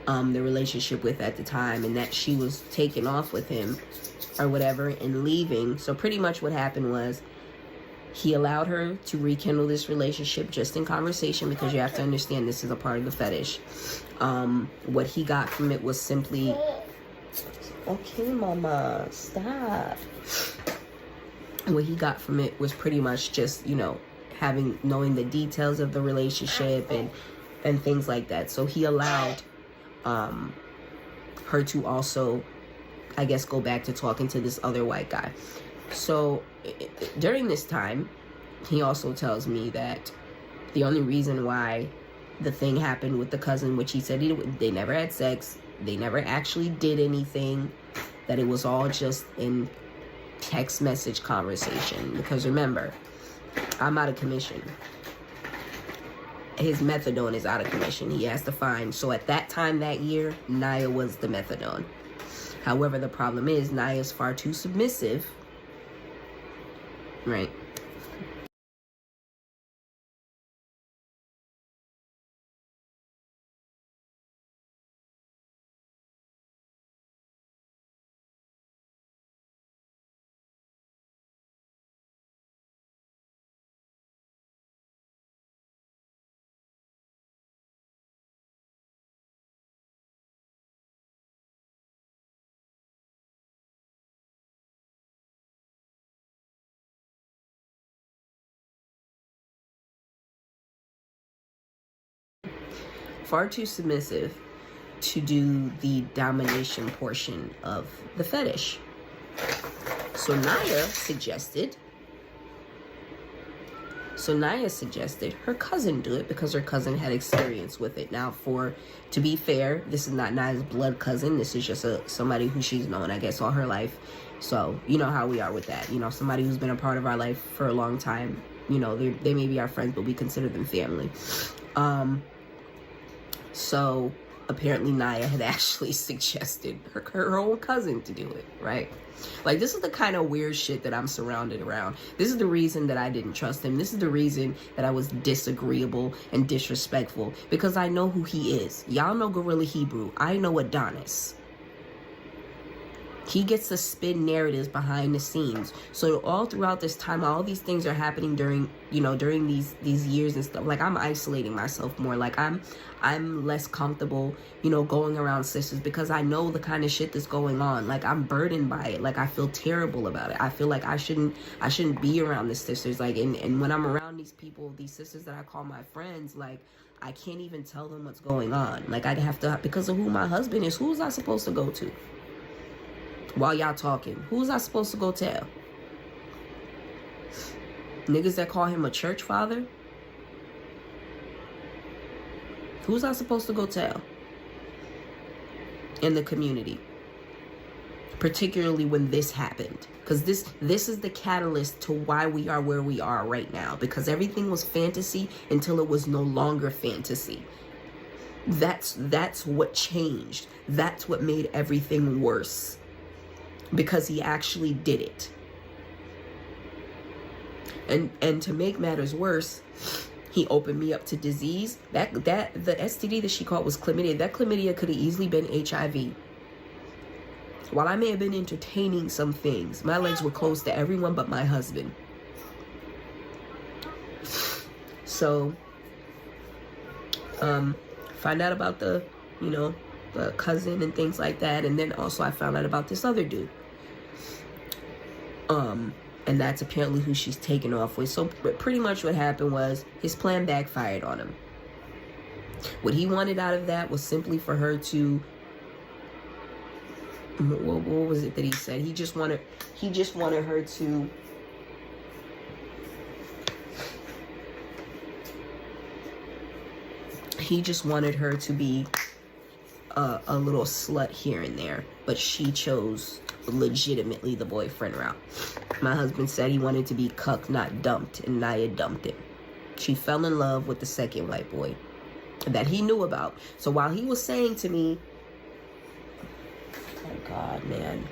the relationship with at the time, and that she was taken off with him or whatever and leaving. So pretty much what happened was, he allowed her to rekindle this relationship just in conversation, because you have to understand this is a part of the fetish. What he got from it was simply, okay, mama, stop. What he got from it was pretty much just, knowing the details of the relationship and things like that. So he allowed her to also, I guess, go back to talking to this other white guy. So during this time, he also tells me that the only reason why the thing happened with the cousin, which he said they never had sex, they never actually did anything, that it was all just in text message conversation. Because remember, I'm out of commission. His methadone is out of commission. He has to find. So at that time that year, Naya was the methadone. However, the problem is Naya's far too submissive. Right. Far too submissive to do the domination portion of the fetish. So Naya suggested her cousin do it, because her cousin had experience with it. Now, to be fair, this is not Naya's blood cousin. This is just somebody who she's known, I guess, all her life. So you know how we are with that. Somebody who's been a part of our life for a long time. They may be our friends, but we consider them family. So apparently Naya had actually suggested her own cousin to do it, right? Like, this is the kind of weird shit that I'm surrounded around. This is the reason that I didn't trust him. This is the reason that I was disagreeable and disrespectful, because I know who he is. Y'all know Gorilla Hebrew. I know Adonis. He gets to spin narratives behind the scenes. So all throughout this time, all these things are happening during, during these years and stuff. Like, I'm isolating myself more. Like, I'm less comfortable, going around sisters, because I know the kind of shit that's going on. Like, I'm burdened by it. Like, I feel terrible about it. I feel like I shouldn't be around the sisters. Like, and when I'm around these people, these sisters that I call my friends, like, I can't even tell them what's going on. Like, I'd have to, because of who my husband is, who's I supposed to go to? While y'all talking, who's I supposed to go tell? Niggas that call him a church father? Who's I supposed to go tell? In the community. Particularly when this happened. Because this is the catalyst to why we are where we are right now. Because everything was fantasy until it was no longer fantasy. That's what changed. That's what made everything worse. Because he actually did it. And to make matters worse, he opened me up to disease. That the STD that she caught was chlamydia. That chlamydia could have easily been HIV. While I may have been entertaining some things, my legs were closed to everyone but my husband. So, find out about the cousin and things like that, and then also I found out about this other dude. And that's apparently who she's taken off with. So pretty much what happened was his plan backfired on him. What he wanted out of that was simply for her to, what was it that he said? He just wanted her to be a little slut here and there, but she chose legitimately the boyfriend route. My husband said he wanted to be cucked, not dumped, and Naya dumped him. She fell in love with the second white boy that he knew about. So while he was saying to me, oh God, man.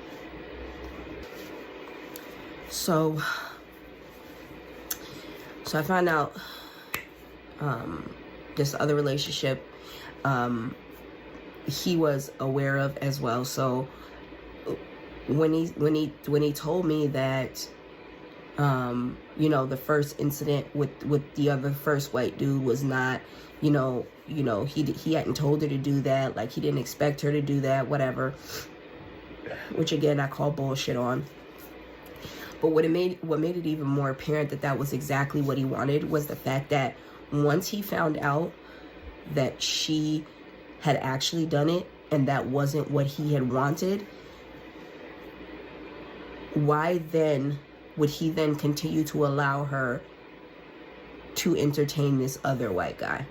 So I found out this other relationship he was aware of as well. So when he told me that the first incident with the other first white dude was not, he hadn't told her to do that, like he didn't expect her to do that, whatever, which again I call bullshit on. But what made it even more apparent that was exactly what he wanted was the fact that once he found out that she had actually done it and that wasn't what he had wanted, why then would he then continue to allow her to entertain this other white guy,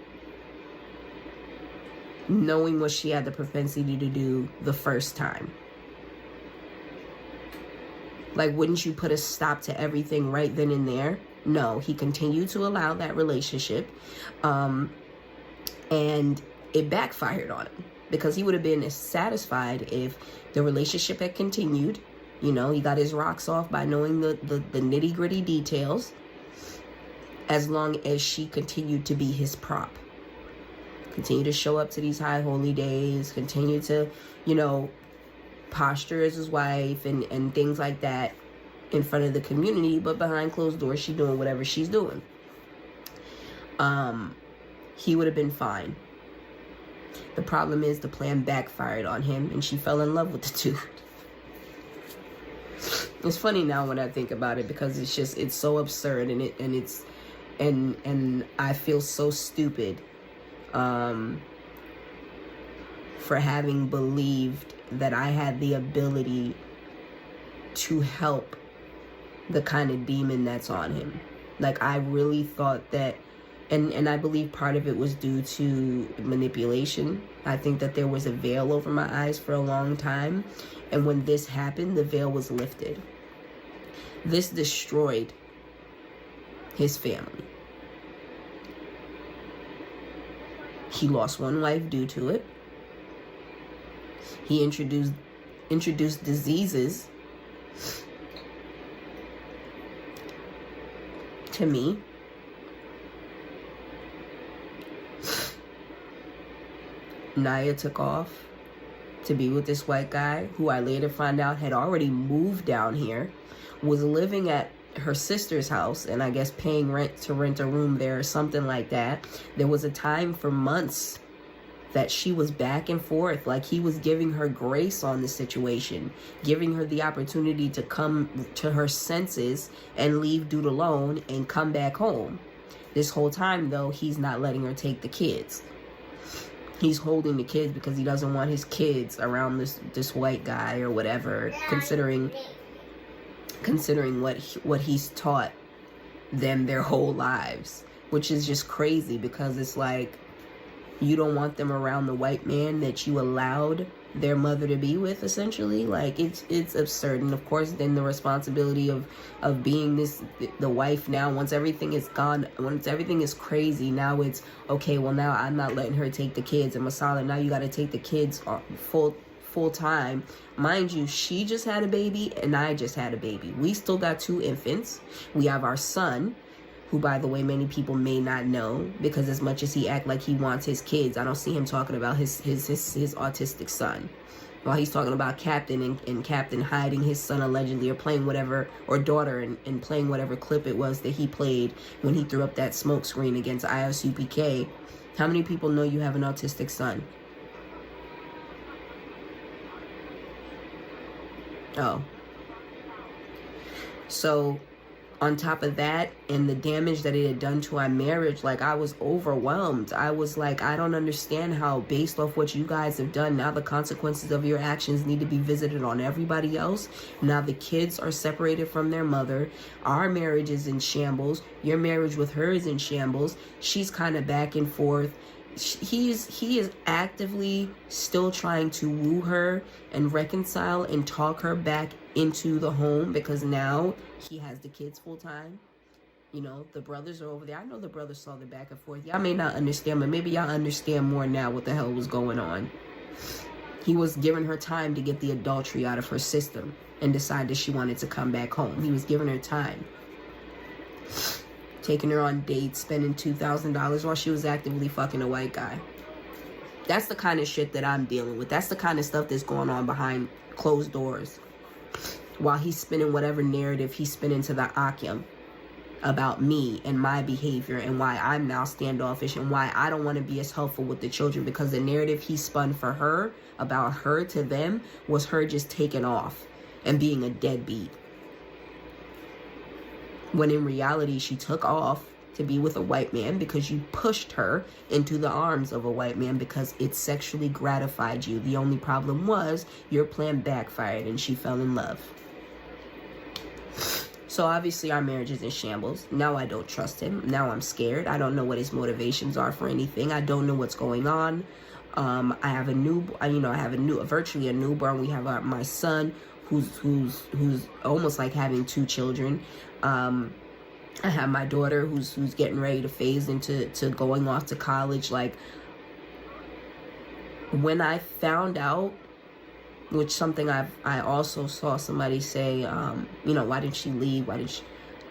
knowing what she had the propensity to do the first time? Like, wouldn't you put a stop to everything right then and there? No, he continued to allow that relationship, and it backfired on him, because he would have been satisfied if the relationship had continued. He got his rocks off by knowing the nitty-gritty details, as long as she continued to be his prop. Continue to show up to these high holy days, continue to, posture as his wife and things like that in front of the community, but behind closed doors, she's doing whatever she's doing. He would have been fine. The problem is the plan backfired on him, and she fell in love with the dude. It's funny now when I think about it, because it's so absurd, and I feel so stupid for having believed that I had the ability to help the kind of demon that's on him. Like, I really thought that, and I believe part of it was due to manipulation. I think that there was a veil over my eyes for a long time, and when this happened, the veil was lifted. This destroyed his family. He lost one wife due to it. He introduced diseases to me. Naya took off. to be with this white guy, who I later find out had already moved down here, was living at her sister's house, and I guess paying rent to rent a room there or something like that. There was a time for months that she was back and forth, like he was giving her grace on the situation, giving her the opportunity to come to her senses and leave dude alone and come back home. This whole time, though, he's not letting her take the kids. He's holding the kids because he doesn't want his kids around this white guy or whatever, considering what he's taught them their whole lives, which is just crazy, because it's like, you don't want them around the white man that you allowed their mother to be with, essentially. Like, it's absurd. And of course, then the responsibility of being the wife now, once everything is gone, once everything is crazy, now it's okay, well, now I'm not letting her take the kids, and Masala, now you got to take the kids full time. Mind you, she just had a baby and I just had a baby. We still got 2 infants. We have our son, who, by the way, many people may not know, because as much as he act like he wants his kids, I don't see him talking about his autistic son. While he's talking about Captain and Captain hiding his son allegedly, or playing whatever, or daughter, and playing whatever clip it was that he played when he threw up that smoke screen against ISUPK. How many people know you have an autistic son? Oh. So, on top of that, and the damage that it had done to our marriage, like, I was overwhelmed. I was like, I don't understand how, based off what you guys have done, now the consequences of your actions need to be visited on everybody else. Now the kids are separated from their mother. Our marriage is in shambles. Your marriage with her is in shambles. She's kind of back and forth. He is actively still trying to woo her and reconcile and talk her back into the home, because now he has the kids full time. You know, the brothers are over there. I know the brothers saw the back and forth. Y'all may not understand, but maybe y'all understand more now what the hell was going on. He was giving her time to get the adultery out of her system and decide that she wanted to come back home. He was giving her time. Taking her on dates, spending $2,000 while she was actively fucking a white guy. That's the kind of shit that I'm dealing with. That's the kind of stuff that's going on behind closed doors. While he's spinning whatever narrative he's spinning to the Akim about me and my behavior, and why I'm now standoffish, and why I don't want to be as helpful with the children, because the narrative he spun for her, about her to them, was her just taking off and being a deadbeat. When in reality, she took off to be with a white man because you pushed her into the arms of a white man because it sexually gratified you. The only problem was your plan backfired and she fell in love. So obviously our marriage is in shambles. Now I don't trust him. Now I'm scared. I don't know what his motivations are for anything. I don't know what's going on. I have virtually a newborn. We have my son, who's almost like having 2 children. I have my daughter who's getting ready to phase into going off to college. Like, when I found out, which something I also saw somebody say, why did she leave?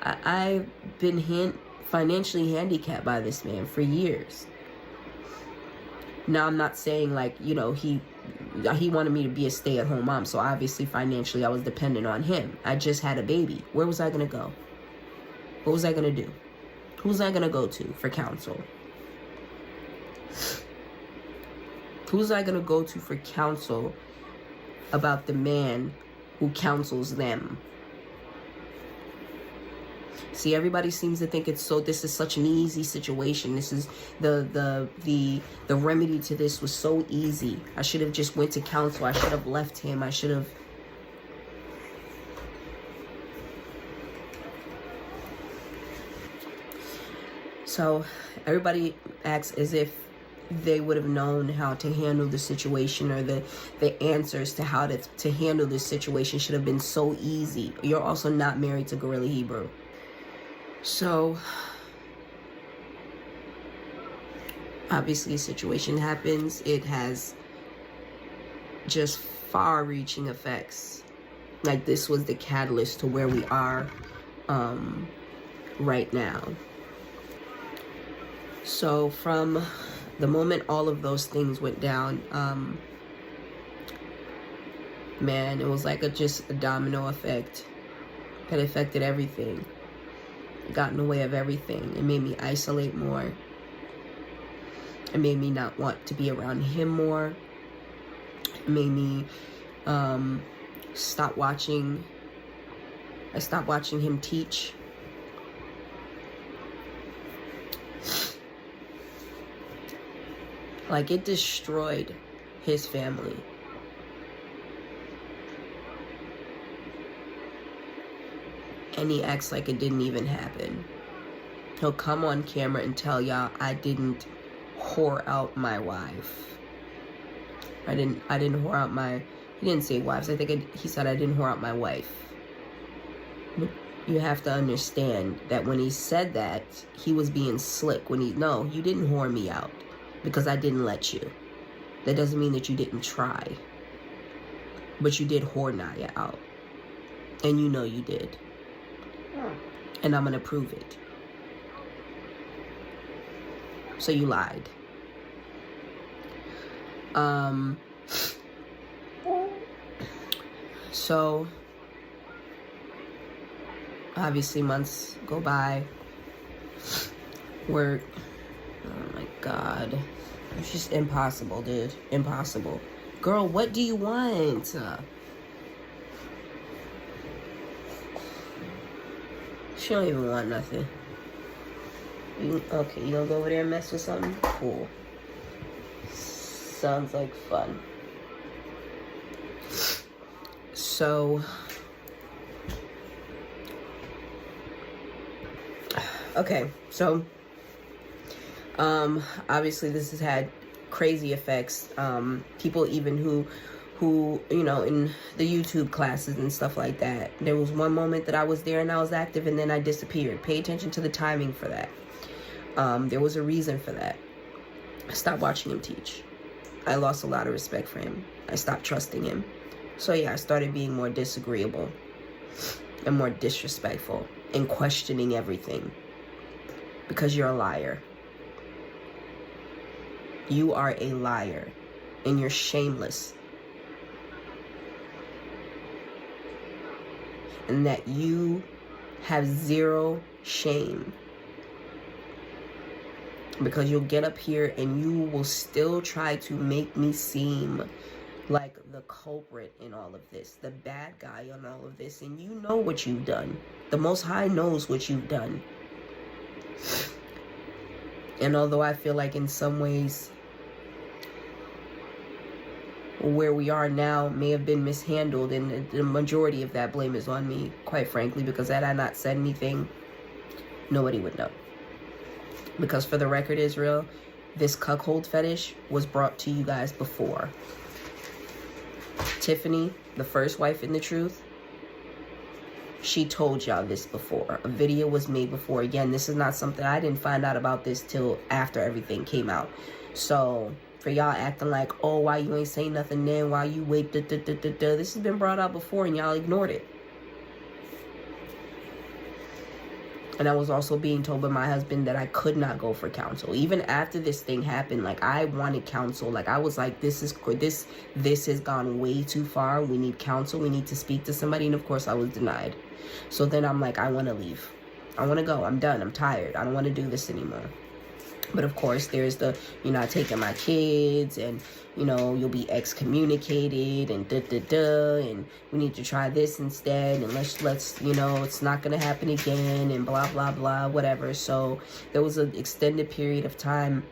I've been financially handicapped by this man for years. Now, I'm not saying, like, he wanted me to be a stay-at-home mom, so obviously financially I was dependent on him. I just had a baby. Where was I going to go? What was I going to do? Who was I going to go to for counsel? Who was I going to go to for counsel about the man who counsels them? See, everybody seems to think this is such an easy situation. This is the remedy to this was so easy. I should have just went to counsel. I should have left him. I should have. So everybody acts as if they would have known how to handle the situation, or the answers to how to handle this situation should have been so easy. You're also not married to Gorilla Hebrew. So, obviously a situation happens. It has just far-reaching effects. Like, this was the catalyst to where we are right now. So, from the moment all of those things went down, man, it was like just a domino effect that affected everything. It got in the way of everything. It made me isolate more. It made me not want to be around him more. It made me stop watching. I stopped watching him teach. Like, it destroyed his family. And he acts like it didn't even happen. He'll come on camera and tell y'all I didn't whore out my wife. I didn't whore out my, he didn't say wives. I think he said I didn't whore out my wife. But you have to understand that when he said that, he was being slick. No, you didn't whore me out because I didn't let you. That doesn't mean that you didn't try. But you did whore Naya out. And you know you did. And I'm going to prove it. So you lied. So obviously months go by. Work. Oh my God. It's just impossible, dude. Impossible. Girl, what do you want? She don't even want nothing. Okay, you gonna go over there and mess with something? Cool. Sounds like fun. So, okay, so, obviously this has had crazy effects. People even who, you know, in the YouTube classes and stuff like that. There was one moment that I was there and I was active and then I disappeared. Pay attention to the timing for that. There was a reason for that. I stopped watching him teach. I lost a lot of respect for him. I stopped trusting him. So yeah, I started being more disagreeable and more disrespectful and questioning everything because you're a liar. You are a liar and you're shameless. And that you have zero shame. Because you'll get up here and you will still try to make me seem like the culprit in all of this, the bad guy on all of this, and you know what you've done. The Most High knows what you've done. And although I feel like in some ways where we are now may have been mishandled, and the majority of that blame is on me, quite frankly, because had I not said anything, nobody would know. Because for the record, Israel, this cuckold fetish was brought to you guys before. Tiffany, the first wife in the truth, she told y'all this before. A video was made before. Again, this is not something, I didn't find out about this till after everything came out. So for y'all acting like, oh, why you ain't say nothing then, why you wait, this has been brought out before and y'all ignored it. And I was also being told by my husband that I could not go for counsel. Even after this thing happened, like, I wanted counsel. Like, I was like, this has gone way too far. We need counsel. We need to speak to somebody. And of course I was denied. So then I'm like, I want to leave. I want to go. I'm done. I'm tired. I don't want to do this anymore. But of course, there's the, you're not taking my kids, and, you know, you'll be excommunicated, and and we need to try this instead, and let's, you know, it's not going to happen again, and blah, blah, blah, whatever. So there was an extended period of time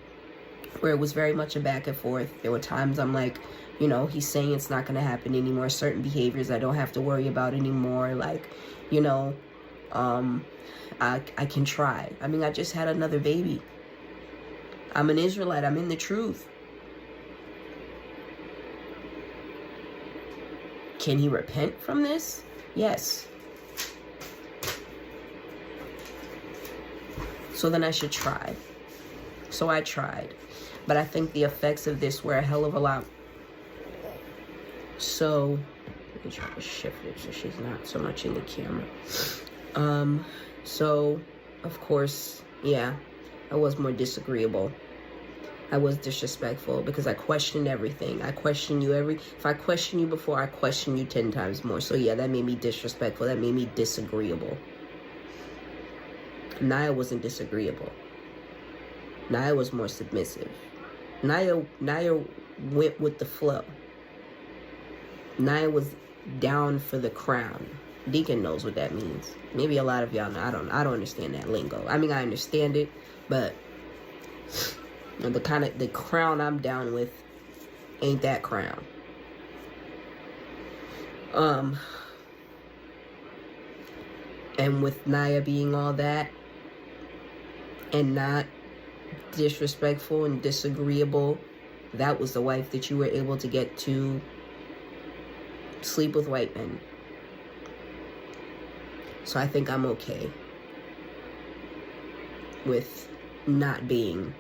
where it was very much a back and forth. There were times I'm like, you know, he's saying it's not going to happen anymore. Certain behaviors I don't have to worry about anymore. Like, you know, I can try. I mean, I just had another baby. I'm an Israelite. I'm in the truth. Can he repent from this? Yes. So then I should try. So I tried. But I think the effects of this were a hell of a lot. So, let me try to shift it so she's not so much in the camera. So, of course, yeah, I was more disagreeable. I was disrespectful because I questioned everything. I question you if I question you before, I question you 10 times more. So yeah, that made me disrespectful. That made me disagreeable. Naya wasn't disagreeable. Naya was more submissive. Naya went with the flow. Naya was down for the crown. Deacon knows what that means. Maybe a lot of y'all know. I don't understand that lingo. I mean, I understand it, but the crown I'm down with ain't that crown. And with Naya being all that and not disrespectful and disagreeable, that was the wife that you were able to get to sleep with white men. So I think I'm okay with not being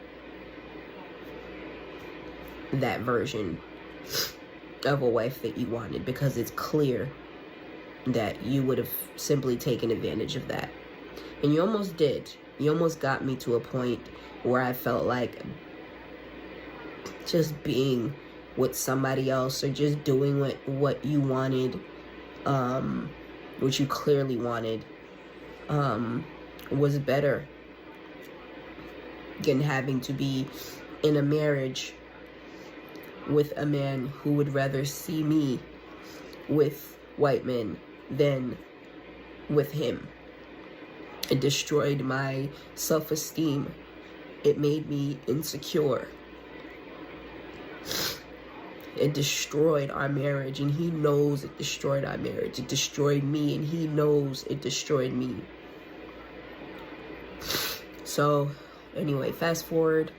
that version of a wife that you wanted, because it's clear that you would have simply taken advantage of that. And you almost did. You almost got me to a point where I felt like just being with somebody else or just doing what you wanted, what you clearly wanted, was better than having to be in a marriage with a man who would rather see me with white men than with him. It destroyed my self-esteem. It made me insecure. It destroyed our marriage, and he knows it destroyed our marriage. It destroyed me, and he knows it destroyed me. So, anyway, fast forward.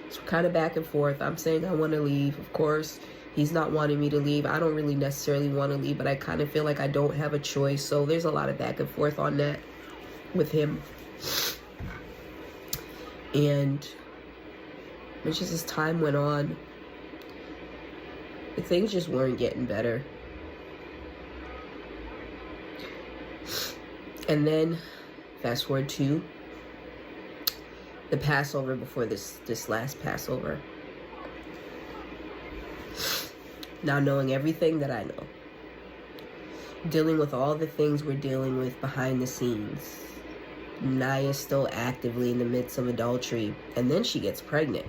It's kind of back and forth. I'm saying I want to leave. Of course, he's not wanting me to leave. I don't really necessarily want to leave, but I kind of feel like I don't have a choice. So there's a lot of back and forth on that with him. And it's just as time went on, things just weren't getting better. And then fast forward to the Passover before this last Passover. Now knowing everything that I know, dealing with all the things we're dealing with behind the scenes, Naya's still actively in the midst of adultery, and then she gets pregnant.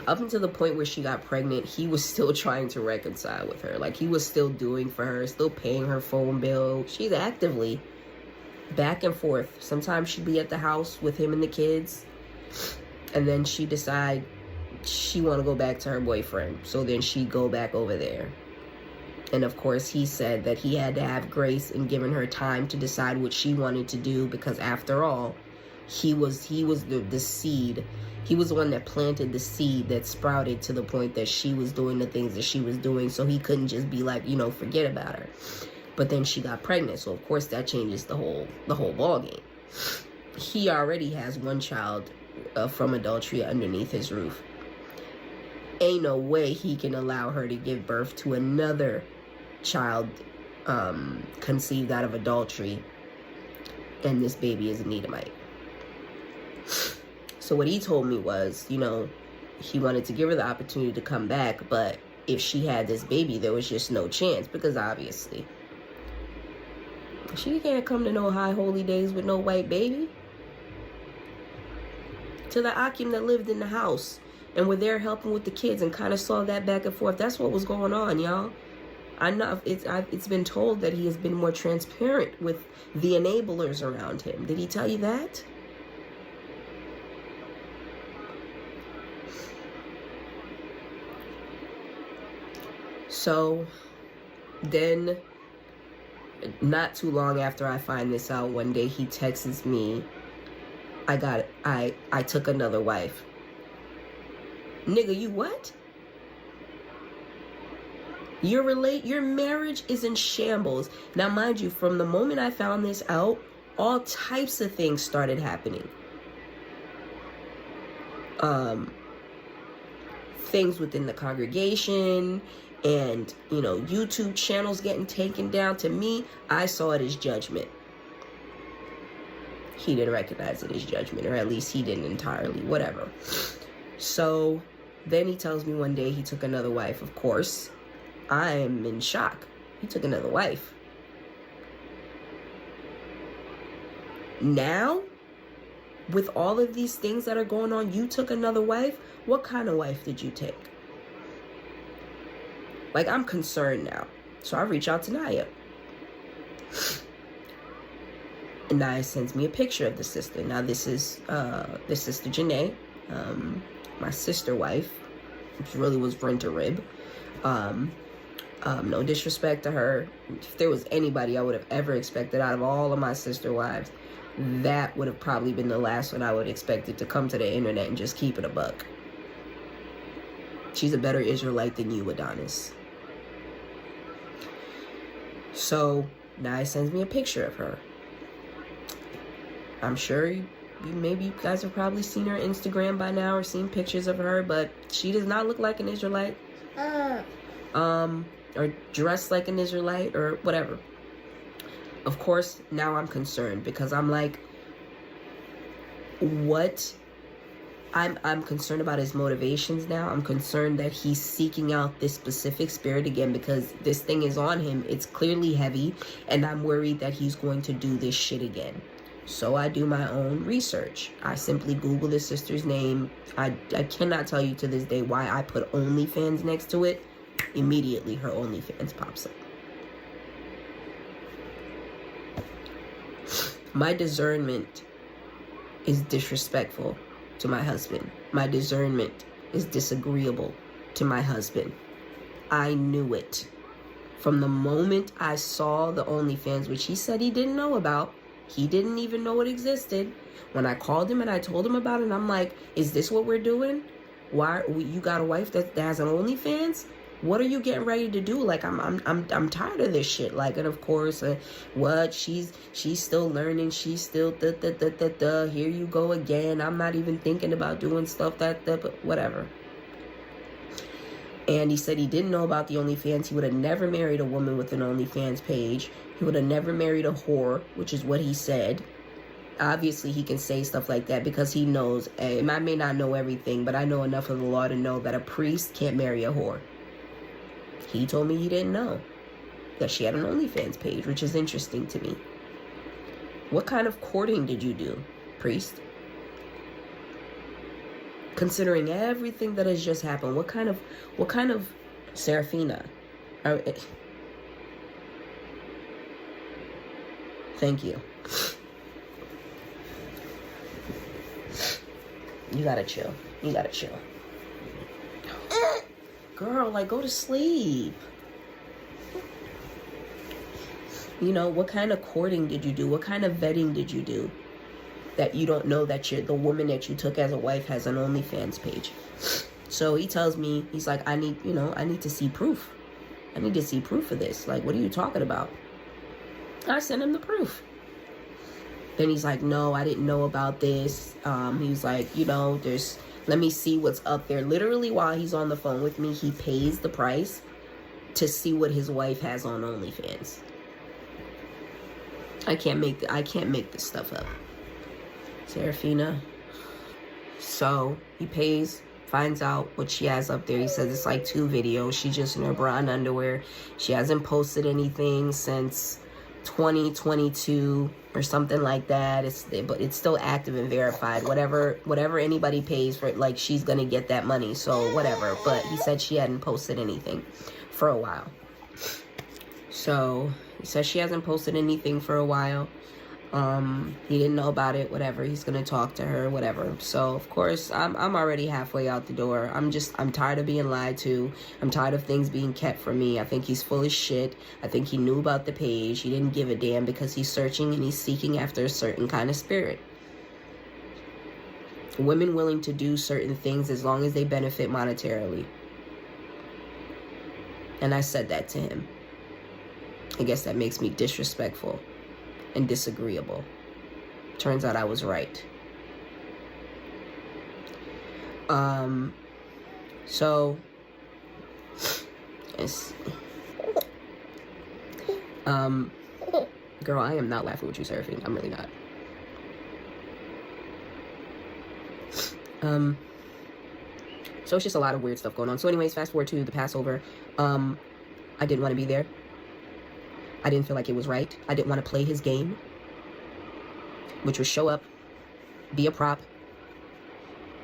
Up until the point where she got pregnant, he was still trying to reconcile with her. Like, he was still doing for her, still paying her phone bill. She's actively back and forth. Sometimes she'd be at the house with him and the kids, and then she'd decide she want to go back to her boyfriend. So then she'd go back over there. And of course, he said that he had to have grace in giving her time to decide what she wanted to do, because after all, he was the seed. He was the one that planted the seed that sprouted to the point that she was doing the things that she was doing. So he couldn't just be like, forget about her. But then she got pregnant, so of course that changes the whole ball game. He already has one child from adultery underneath his roof. Ain't no way he can allow her to give birth to another child conceived out of adultery, and this baby is an Edomite. So what he told me was, he wanted to give her the opportunity to come back, but if she had this baby, there was just no chance, because obviously she can't come to no high holy days with no white baby. To the Akim that lived in the house and were there helping with the kids and kind of saw that back and forth. That's what was going on, y'all. I know it's been told that he has been more transparent with the enablers around him. Did he tell you that? So then, not too long after I find this out, one day he texts me, I took another wife. Nigga, you what? Your marriage is in shambles. Now, mind you, from the moment I found this out, all types of things started happening. Things within the congregation, and YouTube channels getting taken down. To me, I saw it as judgment. he didn't recognize it as judgment, or at least he didn't entirely, whatever. So then he tells me one day he took another wife. Of course, I'm in shock. He took another wife. Now, with all of these things that are going on, you took another wife? What kind of wife did you take? Like, I'm concerned now. So I reach out to Naya. And Naya sends me a picture of the sister. Now, this is the sister Janae, my sister wife, which really was rent a rib. No disrespect to her. If there was anybody I would have ever expected out of all of my sister wives, that would have probably been the last one I would have expected to come to the internet and just keep it a buck. She's a better Israelite than you, Adonis. So Naya sends me a picture of her. I'm sure maybe you guys have probably seen her Instagram by now or seen pictures of her, but she does not look like an Israelite. Or dressed like an Israelite or whatever. Of course, now I'm concerned because I'm like, what? I'm concerned about his motivations now. I'm concerned that he's seeking out this specific spirit again because this thing is on him. It's clearly heavy, and I'm worried that he's going to do this shit again. So I do my own research. I simply Google the sister's name. I cannot tell you to this day why I put OnlyFans next to it. Immediately her OnlyFans pops up. My discernment is disrespectful to my husband. My discernment is disagreeable to my husband. I knew it. From the moment I saw the OnlyFans, which he said he didn't know about, he didn't even know it existed. When I called him and I told him about it, I'm like, is this what we're doing? Why you got a wife that has an OnlyFans? What are you getting ready to do? Like, I'm tired of this shit. Like, and of course, what she's still learning. She's still here you go again. I'm not even thinking about doing stuff but whatever. And he said he didn't know about the OnlyFans. He would have never married a woman with an OnlyFans page. He would have never married a whore, which is what he said. Obviously, he can say stuff like that because he knows. I may not know everything, but I know enough of the law to know that a priest can't marry a whore. He told me he didn't know that she had an OnlyFans page, which is interesting to me. What kind of courting did you do, priest? Considering everything that has just happened, what kind of Serafina? Thank you. You gotta chill. You gotta chill. Girl, like, go to sleep. You know, what kind of courting did you do? What kind of vetting did you do that you don't know that the woman that you took as a wife has an OnlyFans page? So he tells me, he's like, I need to see proof. I need to see proof of this. Like, what are you talking about? I sent him the proof. Then he's like, no, I didn't know about this. He's like, let me see what's up there. Literally, while he's on the phone with me, he pays the price to see what his wife has on OnlyFans. I can't make this stuff up. Serafina. So he pays, finds out what she has up there. He says it's like 2 videos. She's just in her bra and underwear. She hasn't posted anything since 2022 or something like that. But it's still active and verified. Whatever anybody pays for it, like, she's gonna get that money. So whatever. But he said she hadn't posted anything for a while. So he says she hasn't posted anything for a while. He didn't know about it, whatever. He's gonna talk to her, whatever. So of course I'm already halfway out the door. I'm tired of being lied to. I'm tired of things being kept from me. I think he's full of shit. I think he knew about the page. He didn't give a damn because he's searching and he's seeking after a certain kind of spirit. Women willing to do certain things as long as they benefit monetarily. And I said that to him. I guess that makes me disrespectful and disagreeable. Turns out I was right. So it's girl, I am not laughing with you, Seraphine. I'm really not. So it's just a lot of weird stuff going on. So anyways, fast forward to the Passover. I didn't want to be there. I didn't feel like it was right. I didn't want to play his game, which was show up, be a prop,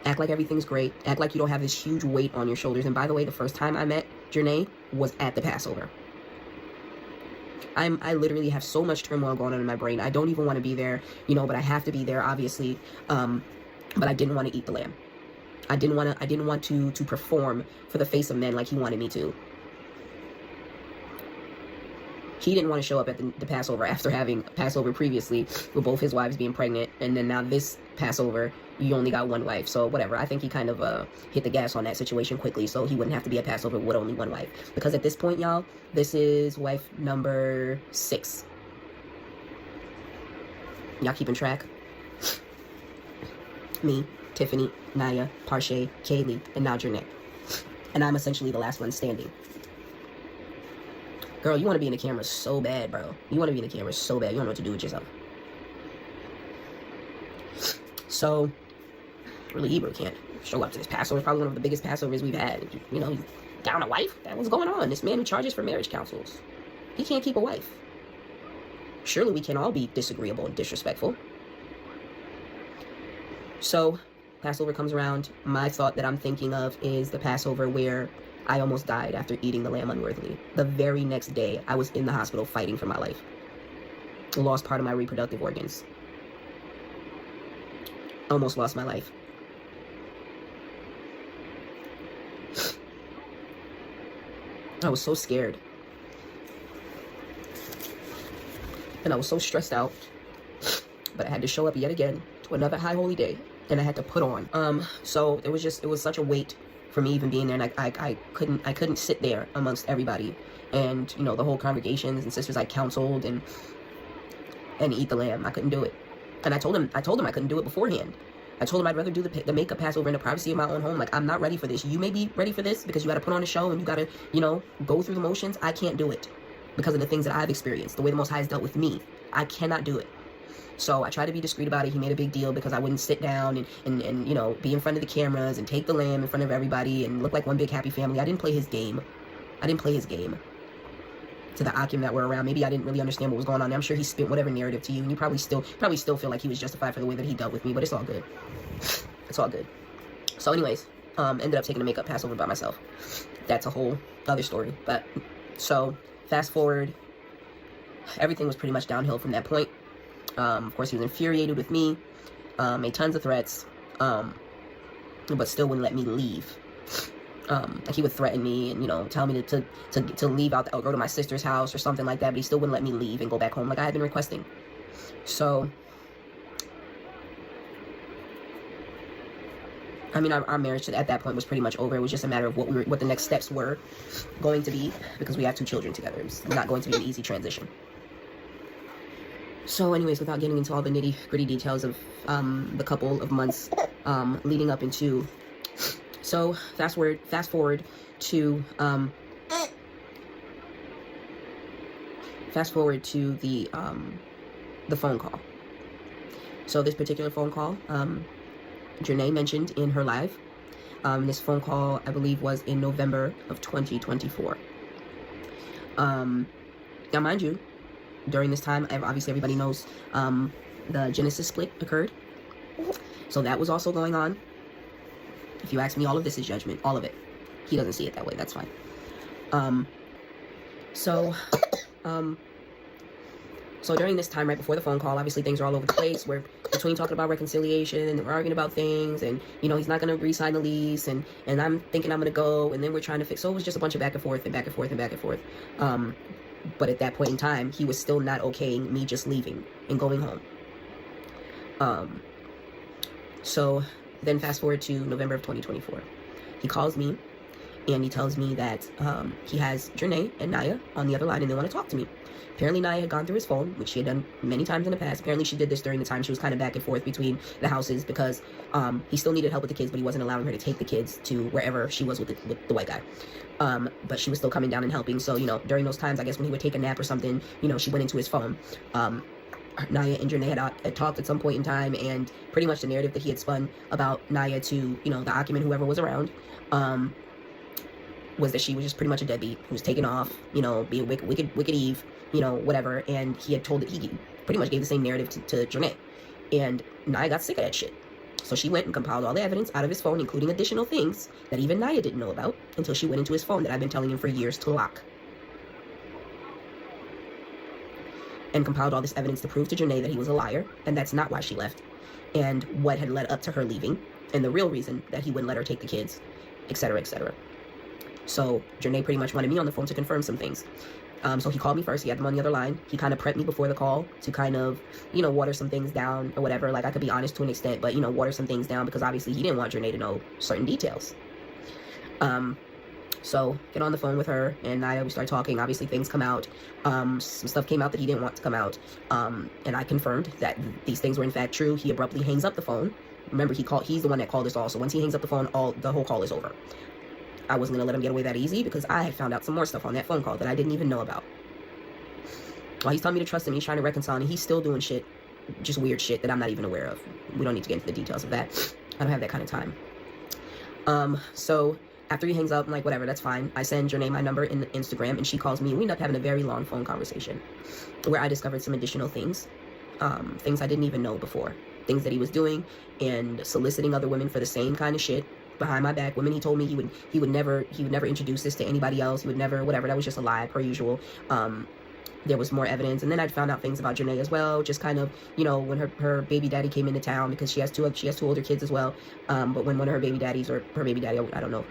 act like everything's great, act like you don't have this huge weight on your shoulders. And by the way, the first time I met Janae was at the Passover. I literally have so much turmoil going on in my brain. I don't even want to be there, you know, but I have to be there, obviously. But I didn't want to eat the lamb. I didn't want to perform for the face of men like he wanted me to. He didn't want to show up at the Passover after having Passover previously with both his wives being pregnant, and then now this Passover, you only got one wife. So whatever, I think he kind of hit the gas on that situation quickly so he wouldn't have to be at Passover with only one wife. Because at this point, y'all, this is wife number 6. Y'all keeping track? Me, Tiffany, Naya, Parshay, Kaylee, and now Janae. And I'm essentially the last one standing. Girl, you want to be in the camera so bad, bro. You want to be in the camera so bad. You don't know what to do with yourself. So, really, Hebrew can't show up to this Passover. It's probably one of the biggest Passovers we've had. You know, down a wife? That was going on. This man who charges for marriage counsels. He can't keep a wife. Surely we can all be disagreeable and disrespectful. So, Passover comes around. My thought that I'm thinking of is the Passover where I almost died after eating the lamb unworthily. The very next day, I was in the hospital fighting for my life. I lost part of my reproductive organs. Almost lost my life. I was so scared. And I was so stressed out. But I had to show up yet again to another high holy day. And I had to put on. So it was such a weight for me even being there, and I couldn't sit there amongst everybody and, you know, the whole congregations and sisters I counseled and eat the lamb. I couldn't do it. And I told him I couldn't do it beforehand. I told him I'd rather do the makeup Passover in the privacy of my own home. Like, I'm not ready for this. You may be ready for this because you got to put on a show and you got to, you know, go through the motions. I can't do it because of the things that I've experienced, the way the Most High has dealt with me. I cannot do it. So I tried to be discreet about it. He made a big deal because I wouldn't sit down and you know, be in front of the cameras and take the lamb in front of everybody and look like one big happy family. I didn't play his game. To the Akim that were around, maybe I didn't really understand what was going on. I'm sure he spent whatever narrative to you, and you probably still feel like he was justified for the way that he dealt with me, but it's all good. It's all good. So anyways, ended up taking the makeup Passover by myself. That's a whole other story. But so fast forward, everything was pretty much downhill from that point. Of course, he was infuriated with me, made tons of threats, but still wouldn't let me leave. Like, he would threaten me and, you know, tell me to leave out, or go to my sister's house or something like that, but he still wouldn't let me leave and go back home like I had been requesting. So, I mean, our marriage at that point was pretty much over. It was just a matter of what the next steps were going to be, because we have 2 children together. It was not going to be an easy transition. So anyways, without getting into all the nitty-gritty details of the couple of months leading up into, so fast forward to the phone call. So this particular phone call, Janae mentioned in her live. This phone call, I believe, was in November of 2024. Now, mind you, during this time, obviously everybody knows the Genesis split occurred. So that was also going on. If you ask me, all of this is judgment. All of it. He doesn't see it that way. That's fine. So during this time, right before the phone call, obviously things are all over the place. We're between talking about reconciliation and we're arguing about things, and, you know, he's not going to re-sign the lease, and I'm thinking I'm going to go, and then we're trying to fix. So it was just a bunch of back and forth and back and forth and back and forth. But at that point in time, he was still not okaying me just leaving and going home. So then fast forward to November of 2024. He calls me and he tells me that he has Janae and Naya on the other line and they want to talk to me. Apparently Naya had gone through his phone, which she had done many times in the past. Apparently she did this during the time she was kind of back and forth between the houses because he still needed help with the kids, but he wasn't allowing her to take the kids to wherever she was with the white guy. But she was still coming down and helping. So, you know, during those times, I guess when he would take a nap or something, you know, she went into his phone. Naya and Janae had talked at some point in time, and pretty much the narrative that he had spun about Naya to, you know, the occupant, whoever was around, was that she was just pretty much a deadbeat who was taken off, you know, being wicked Eve, you know, whatever. And he had told that he pretty much gave the same narrative to Janae. And Naya got sick of that shit. So she went and compiled all the evidence out of his phone, including additional things that even Naya didn't know about, until she went into his phone that I've been telling him for years to lock. And compiled all this evidence to prove to Janae that he was a liar, and that's not why she left, and what had led up to her leaving, and the real reason that he wouldn't let her take the kids, etc., etc. So Janae pretty much wanted me on the phone to confirm some things. So he called me first. He had them on the other line. He kind of prepped me before the call to kind of, you know, water some things down or whatever. Like, I could be honest to an extent, but, you know, water some things down because obviously he didn't want Janae to know certain details. So get on the phone with her and Naya, we start talking. Obviously things come out. Some stuff came out that he didn't want to come out. And I confirmed that these things were in fact true. He abruptly hangs up the phone. Remember, he's the one that called us all. So once he hangs up the phone, the whole call is over. I wasn't going to let him get away that easy because I had found out some more stuff on that phone call that I didn't even know about. While he's telling me to trust him, he's trying to reconcile, and he's still doing shit, just weird shit that I'm not even aware of. We don't need to get into the details of that. I don't have that kind of time. So after he hangs up, I'm like, whatever, that's fine. I send Janae my number in Instagram, and she calls me. We end up having a very long phone conversation where I discovered some additional things, things I didn't even know before, things that he was doing and soliciting other women for the same kind of shit behind my back. Women he told me he would never introduce this to anybody else. He would never, whatever. That was just a lie per usual. There was more evidence, and then I found out things about Janae as well, just kind of, you know, when her baby daddy came into town, because she has two older kids as well, but when one of her baby daddies, or her baby daddy, I don't know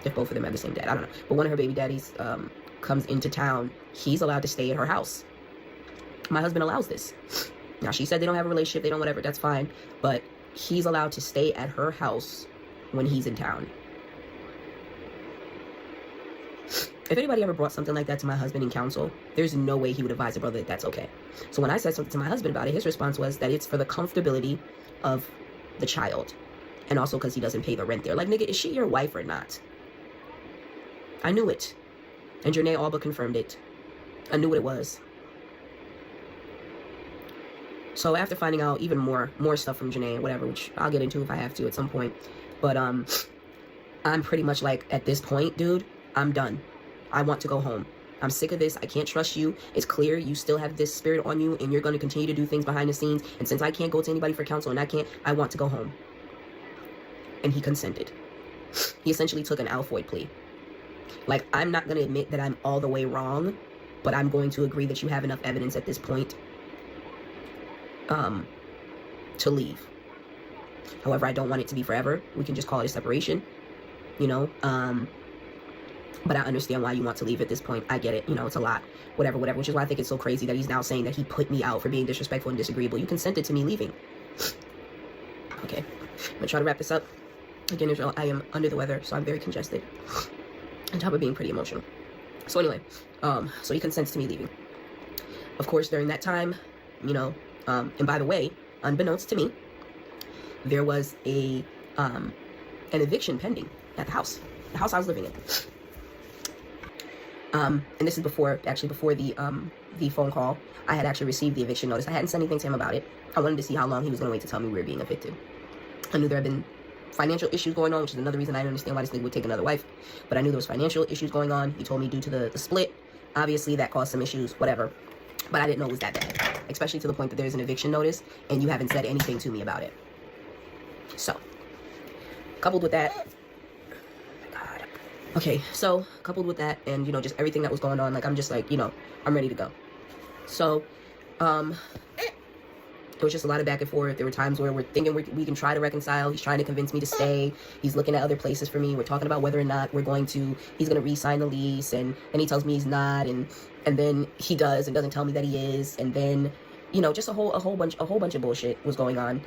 if both of them have the same dad, I don't know, but one of her baby daddies comes into town, he's allowed to stay at her house. My husband allows this. Now, she said they don't have a relationship, they don't whatever, that's fine, but he's allowed to stay at her house when he's in town. If anybody ever brought something like that to my husband in counsel, there's no way he would advise a brother that that's okay. So when I said something to my husband about it, his response was that it's for the comfortability of the child. And also because he doesn't pay the rent there. Like, nigga, is she your wife or not? I knew it. And Janae all but confirmed it. I knew what it was. So after finding out even more stuff from Janae and whatever, which I'll get into if I have to at some point. But I'm pretty much like, at this point, dude, I'm done. I want to go home. I'm sick of this. I can't trust you. It's clear you still have this spirit on you, and you're going to continue to do things behind the scenes. And since I can't go to anybody for counsel, and I want to go home. And he consented. He essentially took an Alfoyd plea. Like, I'm not going to admit that I'm all the way wrong, but I'm going to agree that you have enough evidence at this point to leave. However, I don't want it to be forever. We can just call it a separation, you know. But I understand why you want to leave at this point. I get it. You know, it's a lot. Whatever. Which is why I think it's so crazy that he's now saying that he put me out for being disrespectful and disagreeable. You consented to me leaving. Okay. I'm going to try to wrap this up. Again, Israel, I am under the weather, so I'm very congested. On top of being pretty emotional. So anyway, so he consents to me leaving. Of course, during that time, you know, and by the way, unbeknownst to me, there was an eviction pending at the house I was living in. And this is before the phone call. I had actually received the eviction notice. I hadn't said anything to him about it. I wanted to see how long he was going to wait to tell me we were being evicted. I knew there had been financial issues going on, which is another reason I didn't understand why this nigga would take another wife. But I knew there was financial issues going on. He told me due to the split. Obviously, that caused some issues, whatever. But I didn't know it was that bad. Especially to the point that there's an eviction notice, and you haven't said anything to me about it. So, coupled with that... Okay, so, coupled with that, and, you know, just everything that was going on, like, I'm just like, you know, I'm ready to go. So, it was just a lot of back and forth. There were times where we're thinking we can try to reconcile. He's trying to convince me to stay. He's looking at other places for me. We're talking about whether or not he's going to re-sign the lease, and then he tells me he's not, and then he does and doesn't tell me that he is, and then, you know, just a whole bunch of bullshit was going on.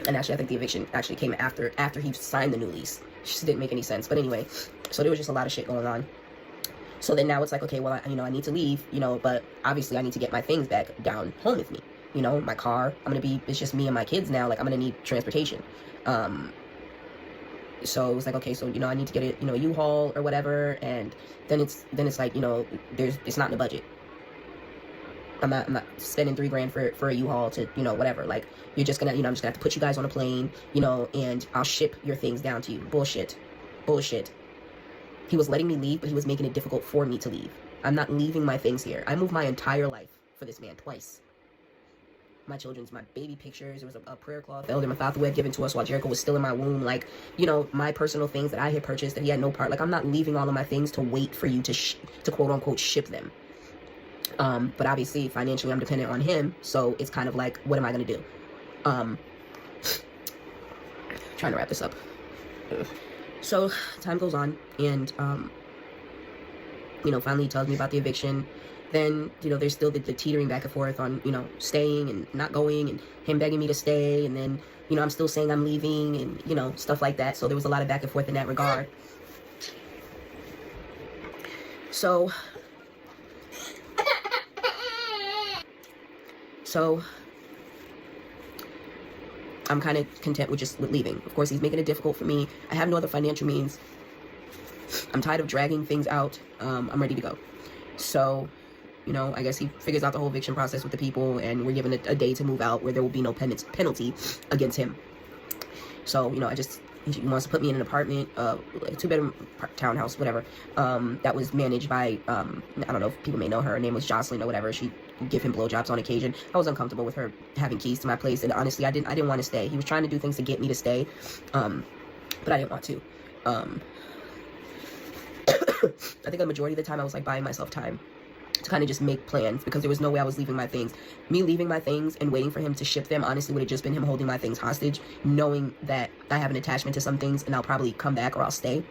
And actually, I think the eviction actually came after he signed the new lease. It just didn't make any sense. But anyway, so there was just a lot of shit going on. So then now it's like, okay, well, I need to leave, you know, but obviously I need to get my things back down home with me. You know, my car, it's just me and my kids now. Like, I'm going to need transportation. So it was like, okay, so, you know, I need to get it, you know, U-Haul or whatever. And then it's like, you know, it's not in the budget. I'm not spending $3 grand for a U-Haul to, you know, whatever. Like, you're just gonna, you know, I'm just gonna have to put you guys on a plane, you know, and I'll ship your things down to you. Bullshit. Bullshit. He was letting me leave, but he was making it difficult for me to leave. I'm not leaving my things here. I moved my entire life for this man twice. My baby pictures. There was a prayer cloth Elder Mathathu had given to us while Jericho was still in my womb. Like, you know, my personal things that I had purchased that he had no part. Like, I'm not leaving all of my things to wait for you to quote unquote ship them. But obviously financially I'm dependent on him, so it's kind of like, what am I gonna do? Trying to wrap this up. So time goes on, and you know, finally he tells me about the eviction. Then, you know, there's still the teetering back and forth on, you know, staying and not going, and him begging me to stay, and then, you know, I'm still saying I'm leaving, and, you know, stuff like that. So there was a lot of back and forth in that regard. So I'm kind of content with leaving. Of course, he's making it difficult for me. I have no other financial means. I'm tired of dragging things out. I'm ready to go. So, you know, I guess he figures out the whole eviction process with the people, and we're given a day to move out where there will be no penalty against him. So, you know, he wants to put me in an apartment, a 2-bedroom townhouse, whatever, that was managed by, I don't know if people may know her. Her name was Jocelyn or whatever. She give him blowjobs on occasion. I was uncomfortable with her having keys to my place, and honestly, I didn't want to stay. He was trying to do things to get me to stay, but I didn't want to. I think the majority of the time I was like buying myself time to kind of just make plans, because there was no way I was leaving my things. Me leaving my things and waiting for him to ship them honestly would have just been him holding my things hostage, knowing that I have an attachment to some things and I'll probably come back or I'll stay.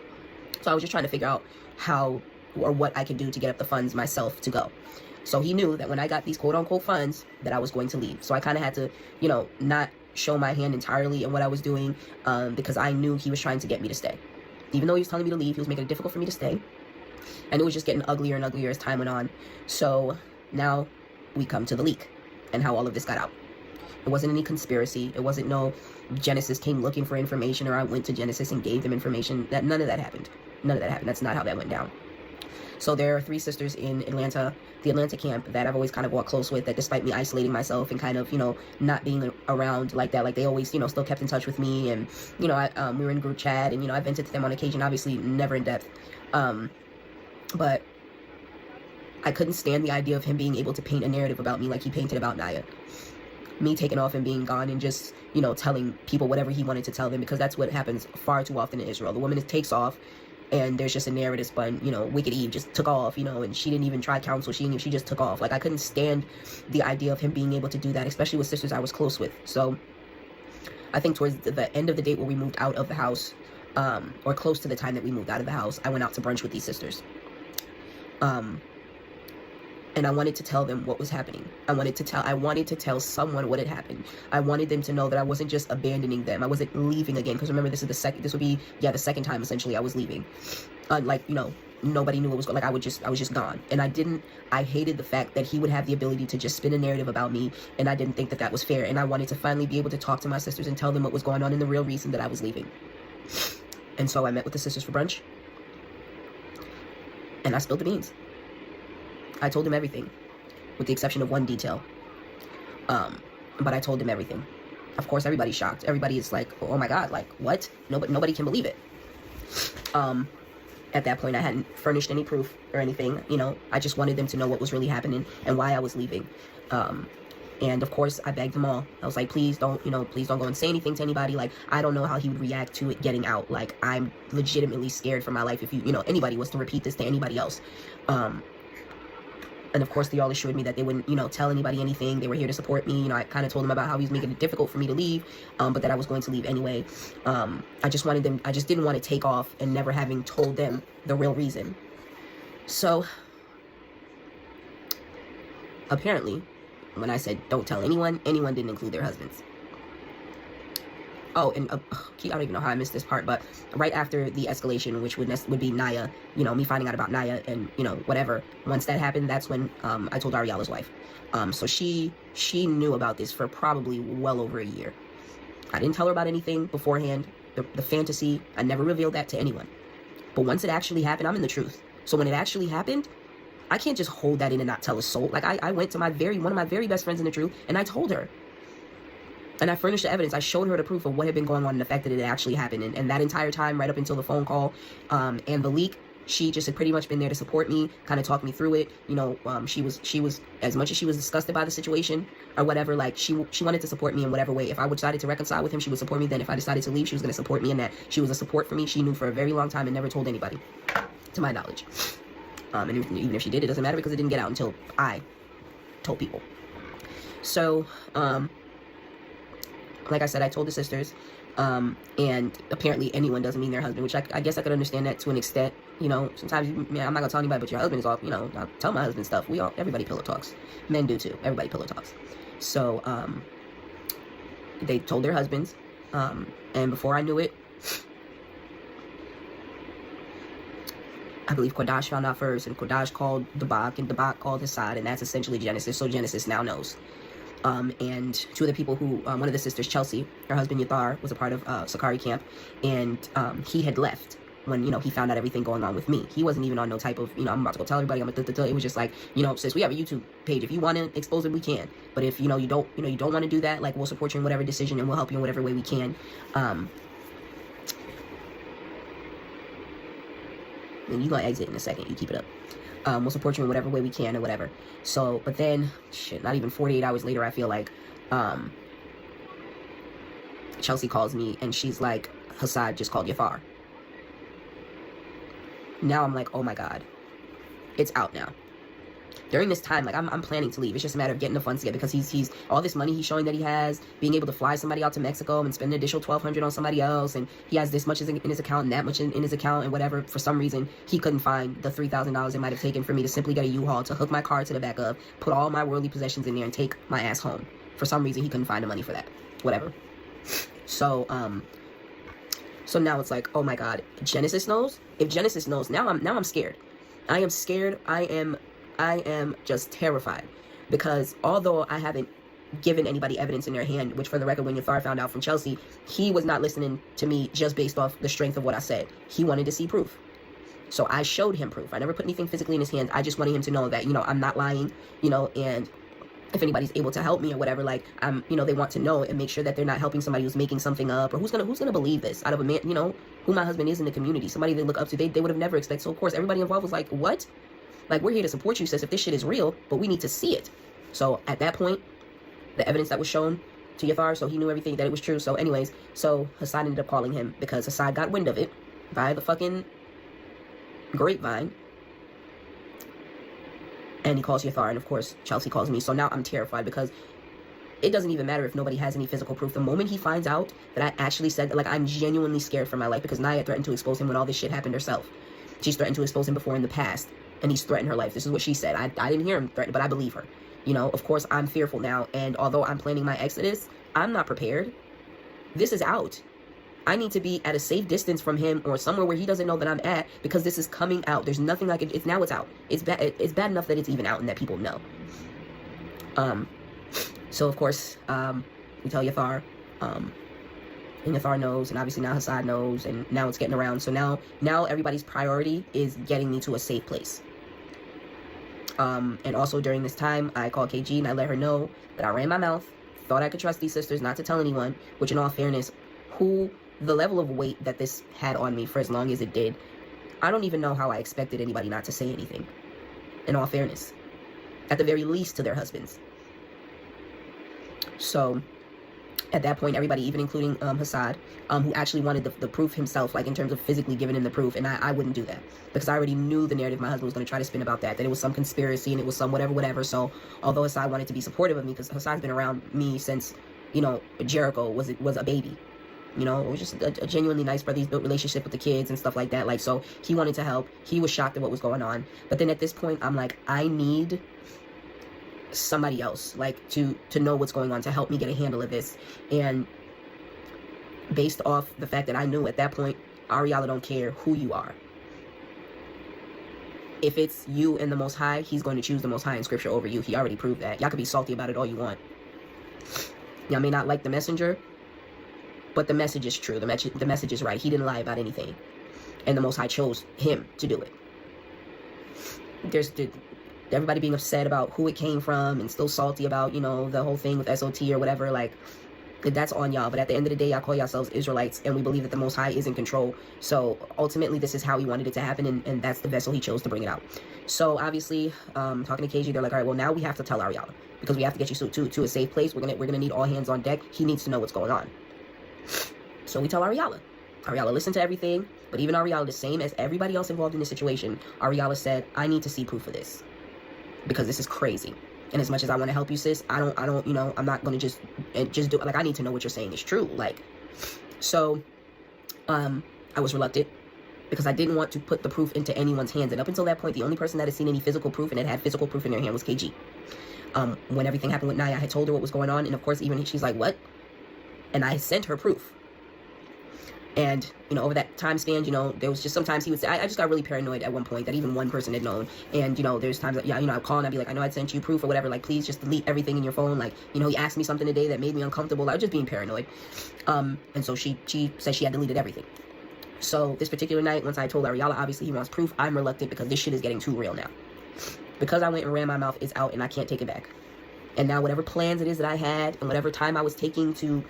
So I was just trying to figure out how or what I could do to get up the funds myself to go. So he knew that when I got these quote-unquote funds that I was going to leave. So I kind of had to, you know, not show my hand entirely in what I was doing, because I knew he was trying to get me to stay. Even though he was telling me to leave, he was making it difficult for me to stay. And it was just getting uglier and uglier as time went on. So now we come to the leak and how all of this got out. It wasn't any conspiracy. It wasn't no Genesis came looking for information, or I went to Genesis and gave them information. None of that happened. None of that happened. That's not how that went down. So there are 3 sisters in Atlanta, the Atlanta camp, that I've always kind of walked close with, that despite me isolating myself and kind of, you know, not being around like that, like they always, you know, still kept in touch with me. And, you know, we were in group chat, and, you know, I vented to them on occasion, obviously never in depth. But I couldn't stand the idea of him being able to paint a narrative about me like he painted about Naya. Me taking off and being gone and just, you know, telling people whatever he wanted to tell them, because that's what happens far too often in Israel. The woman takes off, and there's just a narrative spun, you know, Wicked Eve just took off, you know, and she didn't even try counsel. She just took off. Like, I couldn't stand the idea of him being able to do that, especially with sisters I was close with. So I think towards the end of the date where we moved out of the house, or close to the time that we moved out of the house, I went out to brunch with these sisters. And I wanted to tell them what was happening. I wanted to tell someone what had happened. I wanted them to know that I wasn't just abandoning them. I wasn't leaving again. Because remember, this would be the second time essentially I was leaving. Like, you know, nobody knew what was going. Like, I was just gone. And I hated the fact that he would have the ability to just spin a narrative about me, and I didn't think that was fair. And I wanted to finally be able to talk to my sisters and tell them what was going on and the real reason that I was leaving. And so I met with the sisters for brunch, and I spilled the beans. I told him everything, with the exception of one detail. But I told him everything. Of course, everybody's shocked. Everybody is like, oh my God, like, what? Nobody can believe it. At that point, I hadn't furnished any proof or anything. You know, I just wanted them to know what was really happening and why I was leaving. And of course, I begged them all. I was like, please don't go and say anything to anybody. Like, I don't know how he would react to it getting out. Like, I'm legitimately scared for my life if anybody was to repeat this to anybody else. And of course, they all assured me that they wouldn't, tell anybody anything. They were here to support me. I kind of told them about how he was making it difficult for me to leave, but that I was going to leave anyway. I just didn't want to take off and never having told them the real reason. So, apparently, when I said don't tell anyone didn't include their husbands. Oh, and I don't even know how I missed this part, but right after the escalation, which would be Naya, me finding out about Naya and, whatever. Once that happened, that's when I told Ariela's wife. So she knew about this for probably well over a year. I didn't tell her about anything beforehand. The fantasy, I never revealed that to anyone. But once it actually happened, I'm in the truth. So when it actually happened, I can't just hold that in and not tell a soul. Like, I went to one of my very best friends in the truth, and I told her. And I furnished the evidence. I showed her the proof of what had been going on and the fact that it actually happened. And that entire time, right up until the phone call and the leak, she just had pretty much been there to support me, kind of talk me through it. You know, she was, as much as she was disgusted by the situation or whatever, like, she wanted to support me in whatever way. If I decided to reconcile with him, she would support me. Then if I decided to leave, she was going to support me in that. She was a support for me. She knew for a very long time and never told anybody, to my knowledge. And even if she did, it doesn't matter because it didn't get out until I told people. So, like I said, I told the sisters, and apparently anyone doesn't mean their husband, which I guess I could understand that to an extent. You know, sometimes, I'm not gonna tell anybody, but your husband is off. You know, I'll tell my husband stuff. Everybody pillow talks. Men do too. Everybody pillow talks. So, they told their husbands, and before I knew it, I believe Kodash found out first, and Kodash called Dabak, and Dabak called his side, and that's essentially Genesis. So Genesis now knows. And two of the people who, one of the sisters, Chelsea, her husband Yathar, was a part of Sakari camp, and he had left when, you know, he found out everything going on with me. He wasn't even on no type of, you know, I'm about to go tell everybody, it was just like, you know, sis, we have a YouTube page. If you want to expose it, we can. But if, you don't want to do that, like, we'll support you in whatever decision, and we'll help you in whatever way we can. And you're going to exit in a second. You keep it up. We'll support you in whatever way we can or whatever. So, but then, shit, not even 48 hours later, I feel like, Chelsea calls me, and she's like, Hassad just called Yathar. Now I'm like, oh my God, it's out now. During this time, like, I'm planning to leave. It's just a matter of getting the funds together, because he's all this money he's showing that he has, being able to fly somebody out to Mexico and spend an additional $1,200 on somebody else, and he has this much in his account and that much in his account and whatever. For some reason, he couldn't find the $3,000 it might have taken for me to simply get a U-Haul to hook my car to the back of, put all my worldly possessions in there, and take my ass home. For some reason, he couldn't find the money for that. Whatever. So now it's like, oh my God, Genesis knows? If Genesis knows, now I'm scared. I am scared. I am just terrified, because although I haven't given anybody evidence in their hand, which, for the record, when Yathar found out from Chelsea, he was not listening to me just based off the strength of what I said. He wanted to see proof. So I showed him proof. I never put anything physically in his hands. I just wanted him to know that, you know, I'm not lying, you know, and if anybody's able to help me or whatever, like, you know, they want to know and make sure that they're not helping somebody who's making something up, or who's gonna believe this out of a man, you know, who my husband is in the community, somebody they look up to. They would have never expected. So of course everybody involved was like, what? Like, we're here to support you, sis, if this shit is real, but we need to see it. So at that point, the evidence that was shown to Yathar, so he knew everything, that it was true. So anyways, so Hassad ended up calling him, because Hassad got wind of it via the fucking grapevine. And he calls Yathar, and of course, Chelsea calls me. So now I'm terrified, because it doesn't even matter if nobody has any physical proof. The moment he finds out that I actually said that, like, I'm genuinely scared for my life, because Naya threatened to expose him when all this shit happened herself. She's threatened to expose him before in the past, and he's threatened her life. This is what she said. I didn't hear him threaten, but I believe her. You know, of course, I'm fearful now, and although I'm planning my exodus, I'm not prepared. This is out. I need to be at a safe distance from him, or somewhere where he doesn't know that I'm at, because this is coming out. There's nothing like it. It's out. It's bad enough that it's even out and that people know. So of course, we tell Yathar, and Yathar knows, and obviously now Hassad knows, and now it's getting around. So now everybody's priority is getting me to a safe place. And also during this time, I called KG and I let her know that I ran my mouth, thought I could trust these sisters not to tell anyone, which in all fairness, the level of weight that this had on me for as long as it did, I don't even know how I expected anybody not to say anything, in all fairness, at the very least to their husbands. So at that point, everybody, even including Hassad, who actually wanted the proof himself, like in terms of physically giving him the proof, and I wouldn't do that, because I already knew the narrative my husband was going to try to spin about that it was some conspiracy and it was some whatever. So although Hassad wanted to be supportive of me, because Hassad's been around me since, you know, Jericho was a baby. You know, it was just a genuinely nice brother. He's built relationship with the kids and stuff like that. Like, so he wanted to help. He was shocked at what was going on. But then at this point, I'm like, I need somebody else, like, to know what's going on, to help me get a handle of this. And based off the fact that I knew at that point, Ariella don't care who you are. If it's you and the Most High, he's going to choose the Most High in Scripture over you. He already proved that. Y'all could be salty about it all you want. Y'all may not like the messenger, but the message is true. The message is right. He didn't lie about anything. And the Most High chose him to do it. everybody being upset about who it came from and still salty about, you know, the whole thing with SOT or whatever, like, that's on y'all. But at the end of the day, y'all call yourselves Israelites, and we believe that the Most High is in control. So ultimately, this is how he wanted it to happen, and that's the vessel he chose to bring it out. So obviously, talking to KG, they're like, all right, well, now we have to tell Ariala, because we have to get you to a safe place. We're gonna need all hands on deck. He needs to know what's going on. So we tell Ariala. Ariala listened to everything, but even Ariala, the same as everybody else involved in this situation, Ariala said, I need to see proof of this, because this is crazy. And as much as I want to help you, sis, I don't, you know, I'm not going to just do it. Like, I need to know what you're saying is true. Like, so, I was reluctant because I didn't want to put the proof into anyone's hands. And up until that point, the only person that had seen any physical proof and had physical proof in their hand was KG. When everything happened with Naya, I had told her what was going on. And of course, even she's like, what? And I sent her proof. And, you know, over that time span, you know, there was just sometimes he would say, I just got really paranoid at one point that even one person had known. And, you know, there's times that, yeah, you know, I'd call and I'd be like, I know I'd sent you proof or whatever. Like, please just delete everything in your phone. Like, you know, he asked me something today that made me uncomfortable. I was just being paranoid. And so she said she had deleted everything. So this particular night, once I told Ariala, obviously he wants proof, I'm reluctant because this shit is getting too real now. Because I went and ran my mouth, it's out and I can't take it back. And now whatever plans it is that I had and whatever time I was taking to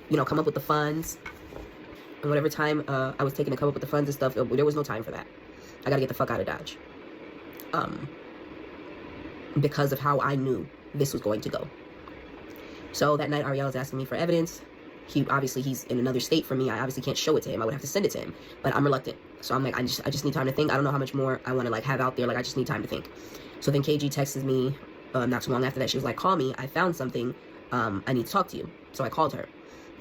you know, come up with the funds, and whatever time I was taking to come up with the funds and stuff, there was no time for that. I gotta get the fuck out of Dodge. Because of how I knew this was going to go. So that night, Ariel was asking me for evidence. He's in another state from me. I obviously can't show it to him. I would have to send it to him, but I'm reluctant. So I'm like, I just need time to think. I don't know how much more I want to like have out there. Like, I just need time to think. So then KG texted me not too long after that. She was like, call me. I found something. I need to talk to you. So I called her.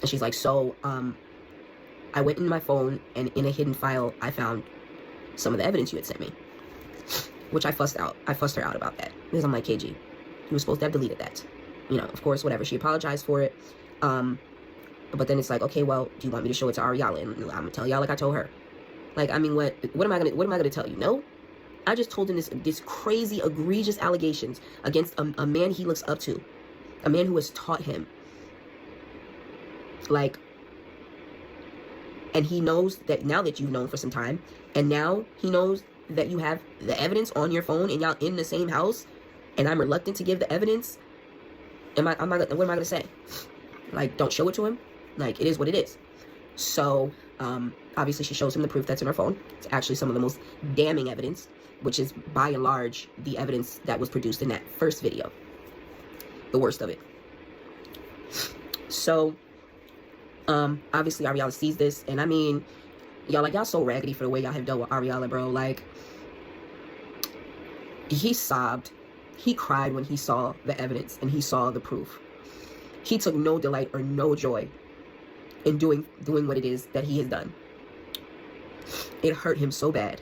And she's like, so, I went in my phone, and in a hidden file, I found some of the evidence you had sent me. Which I fussed her out about that. Because I'm like, KG, you were supposed to have deleted that. You know, of course, whatever. She apologized for it. But then it's like, okay, well, do you want me to show it to Ariala? And I'm gonna tell y'all like I told her. Like, I mean, what am I gonna tell you? No? I just told him this crazy, egregious allegations against a man he looks up to. A man who has taught him. Like, and he knows that now that you've known for some time, and now he knows that you have the evidence on your phone and y'all in the same house, and I'm reluctant to give the evidence. What am I gonna say? Like, don't show it to him? Like, it is what it is. So, obviously she shows him the proof that's in her phone. It's actually some of the most damning evidence, which is by and large the evidence that was produced in that first video. The worst of it. So, obviously Ariala sees this, and I mean, y'all so raggedy for the way y'all have dealt with Ariala, bro. Like, he sobbed, he cried when he saw the evidence and he saw the proof. He took no delight or no joy in doing what it is that he has done. It hurt him so bad.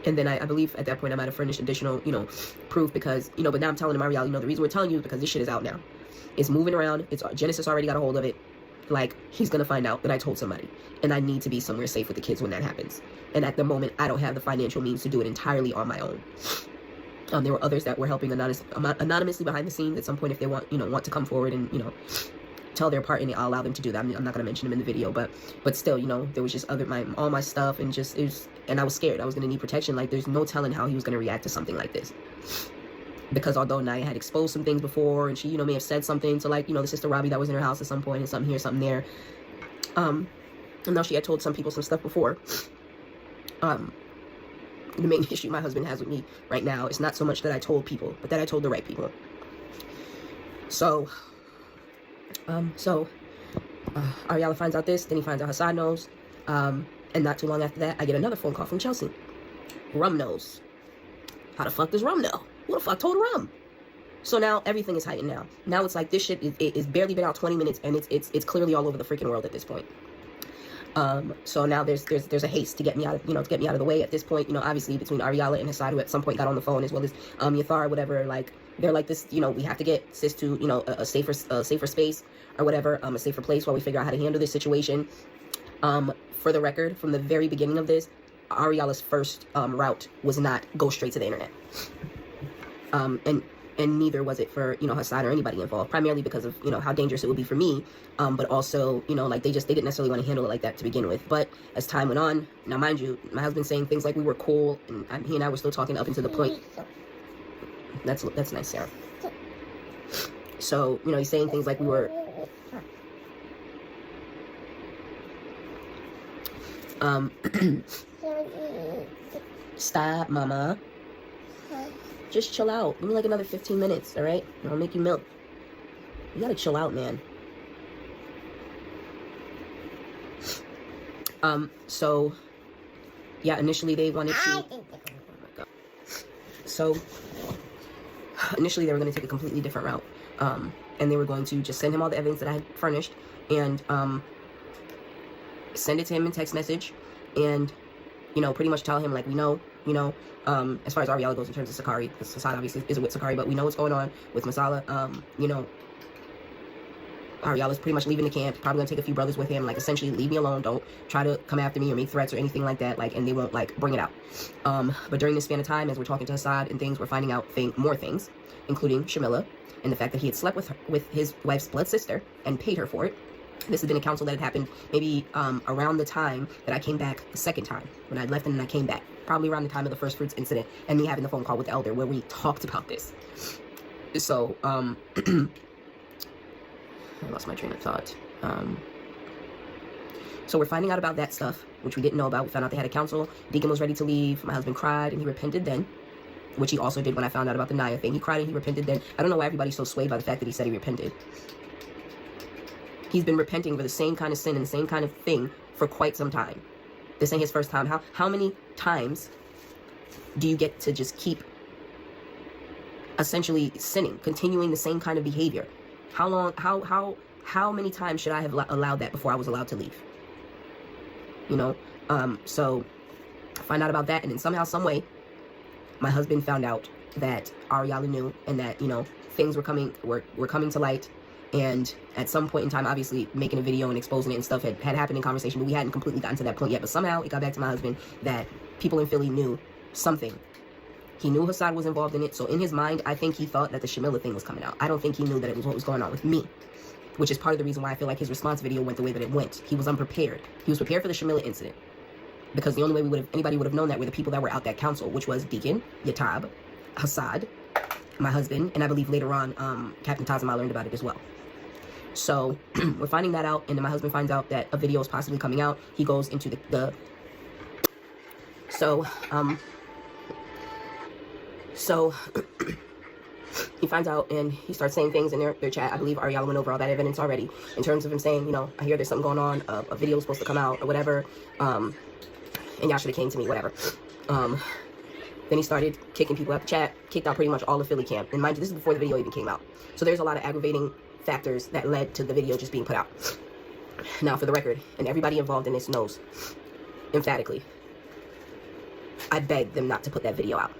And then I believe at that point I might have furnished additional, you know, proof because, you know, but now I'm telling him, Ariel, you know, the reason we're telling you is because this shit is out now. It's moving around. Genesis already got a hold of it. Like, he's going to find out that I told somebody. And I need to be somewhere safe with the kids when that happens. And at the moment, I don't have the financial means to do it entirely on my own. There were others that were helping anonymously behind the scenes at some point if they want to come forward and, you know, tell their part, and I'll allow them to do that. I'm not going to mention them in the video, but still, you know, there was just all my stuff, and and I was scared. I was going to need protection. Like, there's no telling how he was going to react to something like this. Because although Naya had exposed some things before, and she, you know, may have said something to, like, you know, the sister Robbie that was in her house at some point, and something here, something there. And now she had told some people some stuff before. The main issue my husband has with me right now is not so much that I told people, but that I told the right people. So, Ariala finds out this, then he finds out Hassan knows, and not too long after that, I get another phone call from Chelsea. Rum knows. How the fuck does Rum know? Who the fuck told Rum? So now everything is heightened now. Now it's like this shit is barely been out 20 minutes, and it's clearly all over the freaking world at this point. So now there's a haste to get me out of, the way at this point, you know, obviously between Ariala and Hassan, who at some point got on the phone, as well as Yathar, whatever, like, they're like this, you know, we have to get sis to, you know, a safer space or whatever, a safer place while we figure out how to handle this situation. For the record, from the very beginning of this, Ariala's first route was not go straight to the internet. And and neither was it for, you know, Hassan or anybody involved, primarily because of, you know, how dangerous it would be for me, but also, you know, like, they didn't necessarily want to handle it like that to begin with. But as time went on, now mind you, my husband saying things like we were cool, and he and I were still talking up until the point. That's nice, Sarah. So, you know, he's saying things like we were, stop, mama. Just chill out. Give me like another 15 minutes, all right? And I'll make you milk. You gotta chill out, man. So, yeah, initially they wanted to... Oh my God. So, initially they were going to take a completely different route. And they were going to just send him all the evidence that I had furnished and send it to him in text message and, you know, pretty much tell him, like, we know, you know, as far as Ariella goes in terms of Sakari, because Hassan obviously isn't with Sakari, but we know what's going on with Masala. You know, Ariella's pretty much leaving the camp, probably gonna take a few brothers with him, like, essentially leave me alone, don't try to come after me or make threats or anything like that, like, and they won't, like, bring it out. But during this span of time, as we're talking to Hassad and things, we're finding out more things, including Shamila, and the fact that he had slept with his wife's blood sister and paid her for it. This had been a counsel that had happened maybe around the time that I came back the second time, when I left and I came back, probably around the time of the first fruits incident, and me having the phone call with the elder where we talked about this. So, I lost my train of thought. So we're finding out about that stuff, which we didn't know about. We found out they had a council. Deacon was ready to leave. My husband cried, and he repented then, which he also did when I found out about the Naya thing. He cried and he repented then. I don't know why everybody's so swayed by the fact that he said he repented. He's been repenting for the same kind of sin and the same kind of thing for quite some time. This ain't his first time. How many times do you get to just keep essentially sinning, continuing the same kind of behavior? How long, how many times should I have allowed that before I was allowed to leave? You know, so find out about that, and then somehow, some way, my husband found out that Ariella knew, and that, you know, things were coming to light, and at some point in time, obviously, making a video and exposing it and stuff had happened in conversation, but we hadn't completely gotten to that point yet, but somehow it got back to my husband that people in Philly knew something. He knew Hassad was involved in it, so in his mind, I think he thought that the Shamila thing was coming out. I don't think he knew that it was what was going on with me, which is part of the reason why I feel like his response video went the way that it went. He was unprepared. He was prepared for the Shamila incident, because the only way anybody would have known that were the people that were out that council, which was Deacon, Yatab, Hassad, my husband, and I believe later on, Captain Tazima learned about it as well. So we're finding that out, and then my husband finds out that a video is possibly coming out. He goes into So he finds out, and he starts saying things in their chat. I believe Ariella went over all that evidence already, in terms of him saying, you know, I hear there's something going on, a video is supposed to come out, or whatever, and y'all should have came to me, whatever. Then he started kicking people out the chat, kicked out pretty much all of Philly camp, and mind you, this is before the video even came out. So there's a lot of aggravating factors that led to the video just being put out. Now, for the record, and everybody involved in this knows, emphatically, I begged them not to put that video out.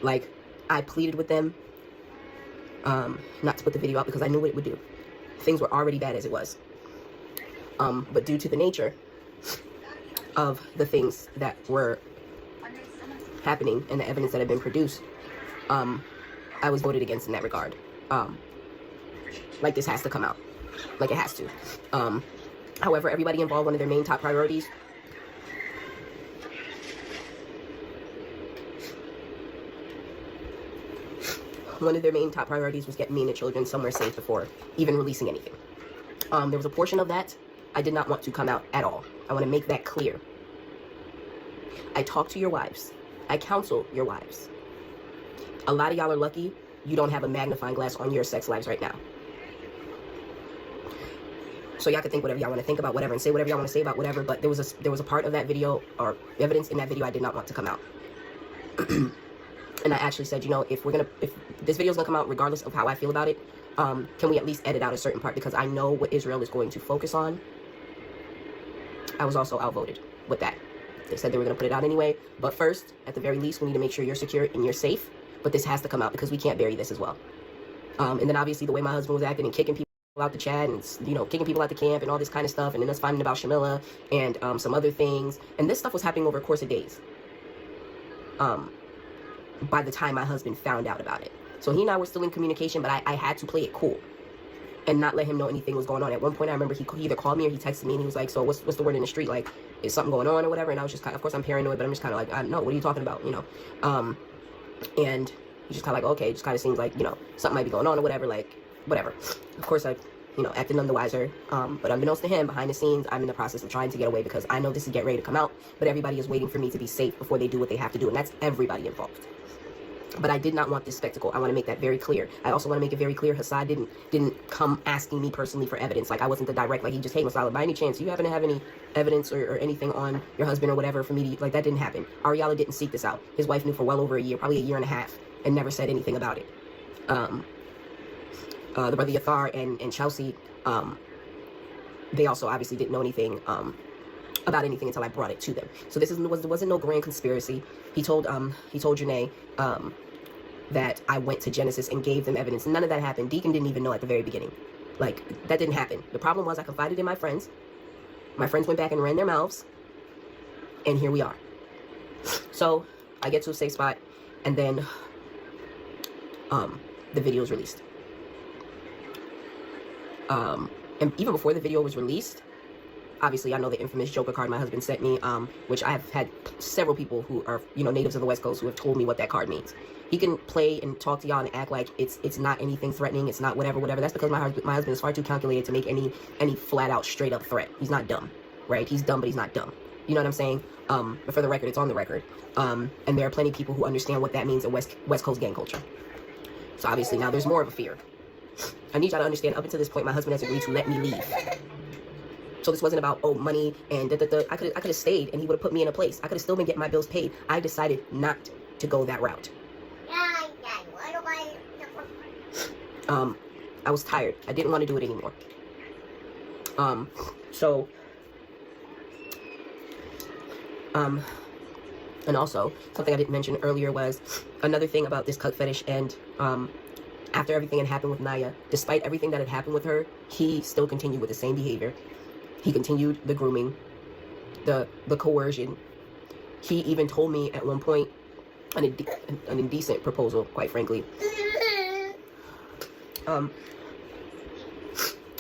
Like, I pleaded with them not to put the video out because I knew what it would do. Things were already bad as it was. But due to the nature of the things that were happening and the evidence that had been produced, I was voted against in that regard. Like, this has to come out. Like, it has to. However, everybody involved, one of their main top priorities was getting me and the children somewhere safe before even releasing anything. There was a portion of that I did not want to come out at all. I want to make that clear. I talk to your wives. I counsel your wives. A lot of y'all are lucky you don't have a magnifying glass on your sex lives right now. So y'all can think whatever y'all want to think about whatever and say whatever y'all want to say about whatever, but there was a part of that video, or evidence in that video, I did not want to come out. And I actually said, you know, if this video is gonna come out regardless of how I feel about it, can we at least edit out a certain part, because I know what Israel is going to focus on. I was also outvoted with that. They said they were gonna put it out anyway, but first, at the very least, we need to make sure you're secure and you're safe, but this has to come out because we can't bury this as well. And then obviously the way my husband was acting and kicking people out the chat, and, you know, kicking people out the camp and all this kind of stuff, and then us finding about Shamila and some other things, and this stuff was happening over a course of days. by the time my husband found out about it. So he and I were still in communication, but I had to play it cool and not let him know anything was going on. At one point, I remember he either called me or he texted me, and he was like, so what's the word in the street? Like, is something going on or whatever? And I was just kind of course, I'm paranoid, but I'm just kind of like, I don't know, what are you talking about, you know? And he's just kind of like, okay, it just kind of seems like, you know, something might be going on or whatever, like, whatever. Of course, I, you know, acted none the wiser. But unbeknownst to him, behind the scenes, I'm in the process of trying to get away because I know this is getting ready to come out, but everybody is waiting for me to be safe before they do what they have to do, and that's everybody involved. But I did not want this spectacle. I want to make that very clear. I also want to make it very clear Hassan didn't come asking me personally for evidence. Like, I wasn't the direct, like, he just, hey, Masala, by any chance, do you happen to have any evidence or anything on your husband or whatever for me to, like, that didn't happen. Ariella didn't seek this out. His wife knew for well over a year, probably a year and a half, and never said anything about it. The brother Yathar and Chelsea, they also obviously didn't know anything about anything until I brought it to them. So this wasn't no grand conspiracy. He told Janae that I went to Genesis and gave them evidence. None of that happened. Deacon didn't even know at the very beginning. Like, that didn't happen. The problem was I confided in my friends. My friends went back and ran their mouths, and here we are. So I get to a safe spot, and then the video is released. And even before the video was released, obviously, I know the infamous Joker card my husband sent me, which I have had several people who are, you know, natives of the West Coast who have told me what that card means. He can play and talk to y'all and act like it's not anything threatening, it's not whatever. That's because my husband is far too calculated to make any flat out straight up threat. He's not dumb, right? He's dumb, but he's not dumb. You know what I'm saying? But for the record, it's on the record. And there are plenty of people who understand what that means in West Coast gang culture. So obviously now there's more of a fear. I need y'all to understand, up until this point, my husband has agreed to let me leave. So this wasn't about, oh, money and I could have stayed and he would have put me in a place. I could have still been getting my bills paid. I decided not to go that route. I was tired. I didn't want to do it anymore. And also, something I didn't mention earlier was another thing about this cuck fetish, and after everything had happened with Naya, despite everything that had happened with her, he still continued with the same behavior. He continued the grooming, the coercion. He even told me at one point an indecent proposal, quite frankly.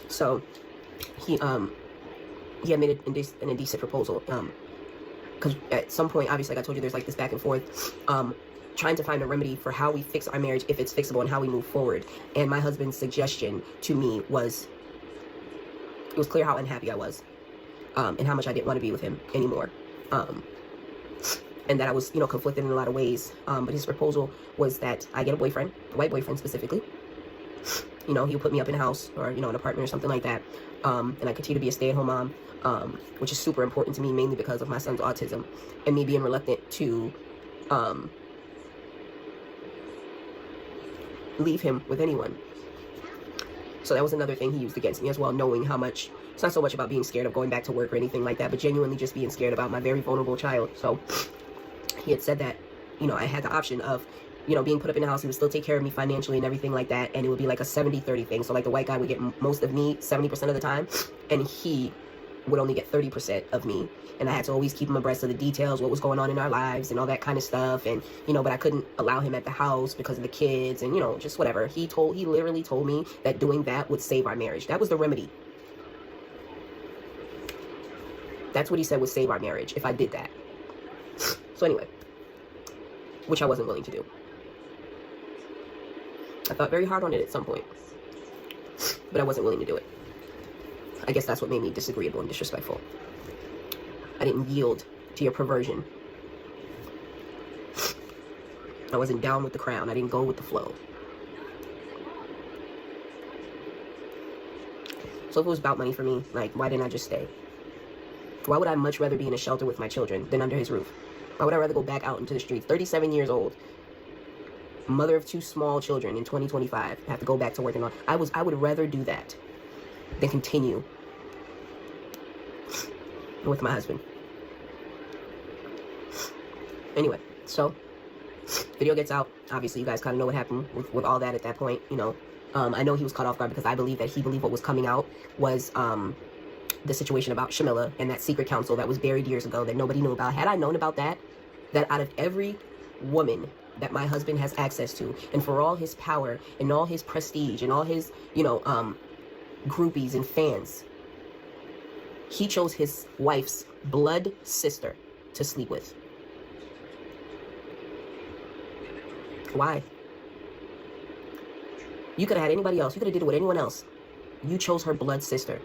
So he had made an indecent proposal. Because at some point, obviously, like I told you, there's like this back and forth, trying to find a remedy for how we fix our marriage, if it's fixable, and how we move forward. And my husband's suggestion to me was, it was clear how unhappy I was, and how much I didn't want to be with him anymore. And that I was, you know, conflicted in a lot of ways. But his proposal was that I get a boyfriend, a white boyfriend specifically. You know, he'll put me up in a house or, you know, an apartment or something like that. And I continue to be a stay-at-home mom, which is super important to me, mainly because of my son's autism and me being reluctant to leave him with anyone. So that was another thing he used against me as well, knowing how much, it's not so much about being scared of going back to work or anything like that, but genuinely just being scared about my very vulnerable child. So he had said that, you know, I had the option of, you know, being put up in the house. He would still take care of me financially and everything like that, and it would be like a 70-30 thing. So like the white guy would get most of me 70% of the time, and he would only get 30% of me. And I had to always keep him abreast of the details, what was going on in our lives and all that kind of stuff. And, you know, but I couldn't allow him at the house because of the kids and, you know, just whatever. He literally told me that doing that would save our marriage. That was the remedy. That's what he said would save our marriage if I did that. So anyway, which I wasn't willing to do. I thought very hard on it at some point, but I wasn't willing to do it. I guess that's what made me disagreeable and disrespectful. I didn't yield to your perversion. I wasn't down with the crown. I didn't go with the flow. So if it was about money for me, like, why didn't I just stay? Why would I much rather be in a shelter with my children than under his roof? Why would I rather go back out into the streets? 37 years old, mother of 2 small children in 2025, have to go back to work and all. I would rather do that than continue with my husband. Anyway, so video gets out. Obviously, you guys kind of know what happened with all that at that point. You know, I know he was caught off guard because I believe that he believed what was coming out was the situation about Shamilla and that secret council that was buried years ago that nobody knew about. Had I known about that out of every woman that my husband has access to, and for all his power and all his prestige and all his, groupies and fans, he chose his wife's blood sister to sleep with. Why? You could have had anybody else. You could have did it with anyone else. You chose her blood sister.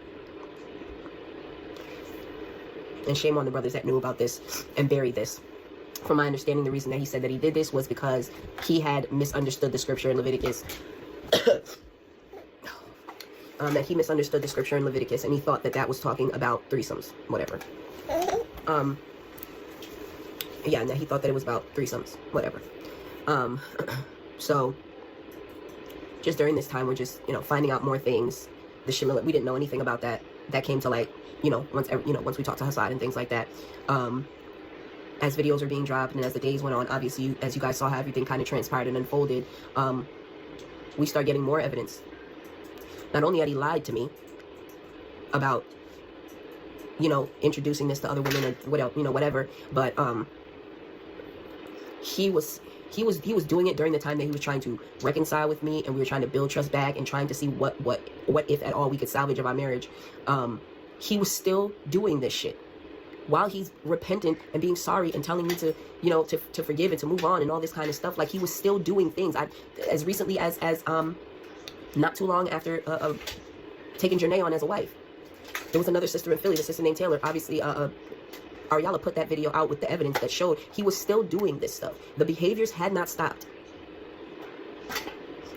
And shame on the brothers that knew about this and buried this. From my understanding, the reason that he said that he did this was because he had misunderstood the scripture in Leviticus. That he misunderstood the scripture in Leviticus, and he thought that that was talking about threesomes, whatever. Yeah, and that he thought that it was about threesomes, whatever. So just during this time, we're just, finding out more things. The Shemillah, we didn't know anything about that. That came to light, once we talked to Hassad and things like that. As videos are being dropped and as the days went on, obviously, as you guys saw how everything kind of transpired and unfolded, we start getting more evidence. Not only had he lied to me about, introducing this to other women or whatever, but he was doing it during the time that he was trying to reconcile with me, and we were trying to build trust back and trying to see what if at all we could salvage of our marriage. He was still doing this shit while he's repentant and being sorry and telling me to forgive and to move on and all this kind of stuff. Like, he was still doing things. As recently as not too long after taking Janae on as a wife, there was another sister in Philly, the sister named Taylor. Obviously, Ariella put that video out with the evidence that showed he was still doing this stuff. The behaviors had not stopped.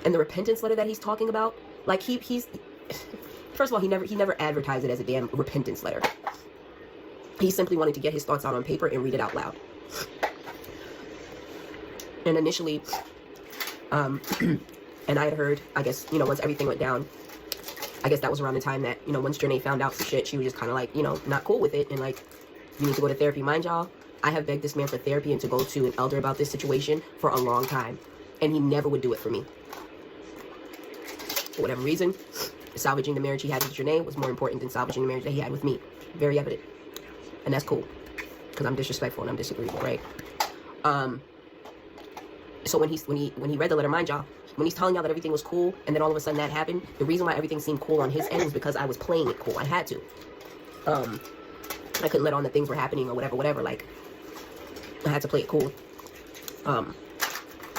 And the repentance letter that he's talking about, like, he's first of all, he never advertised it as a damn repentance letter. He simply wanted to get his thoughts out on paper and read it out loud. And initially, and I had heard, I guess, once everything went down, I guess that was around the time that, once Janae found out some shit, she was just kind of like, not cool with it. And like, you need to go to therapy. Mind y'all, I have begged this man for therapy and to go to an elder about this situation for a long time. And he never would do it for me. For whatever reason, salvaging the marriage he had with Janae was more important than salvaging the marriage that he had with me. Very evident. And that's cool, because I'm disrespectful and I'm disagreeable, right? So when he read the letter, mind y'all, when he's telling y'all that everything was cool, and then all of a sudden that happened, the reason why everything seemed cool on his end is because I was playing it cool. I had to. I couldn't let on that things were happening or whatever. Like, I had to play it cool.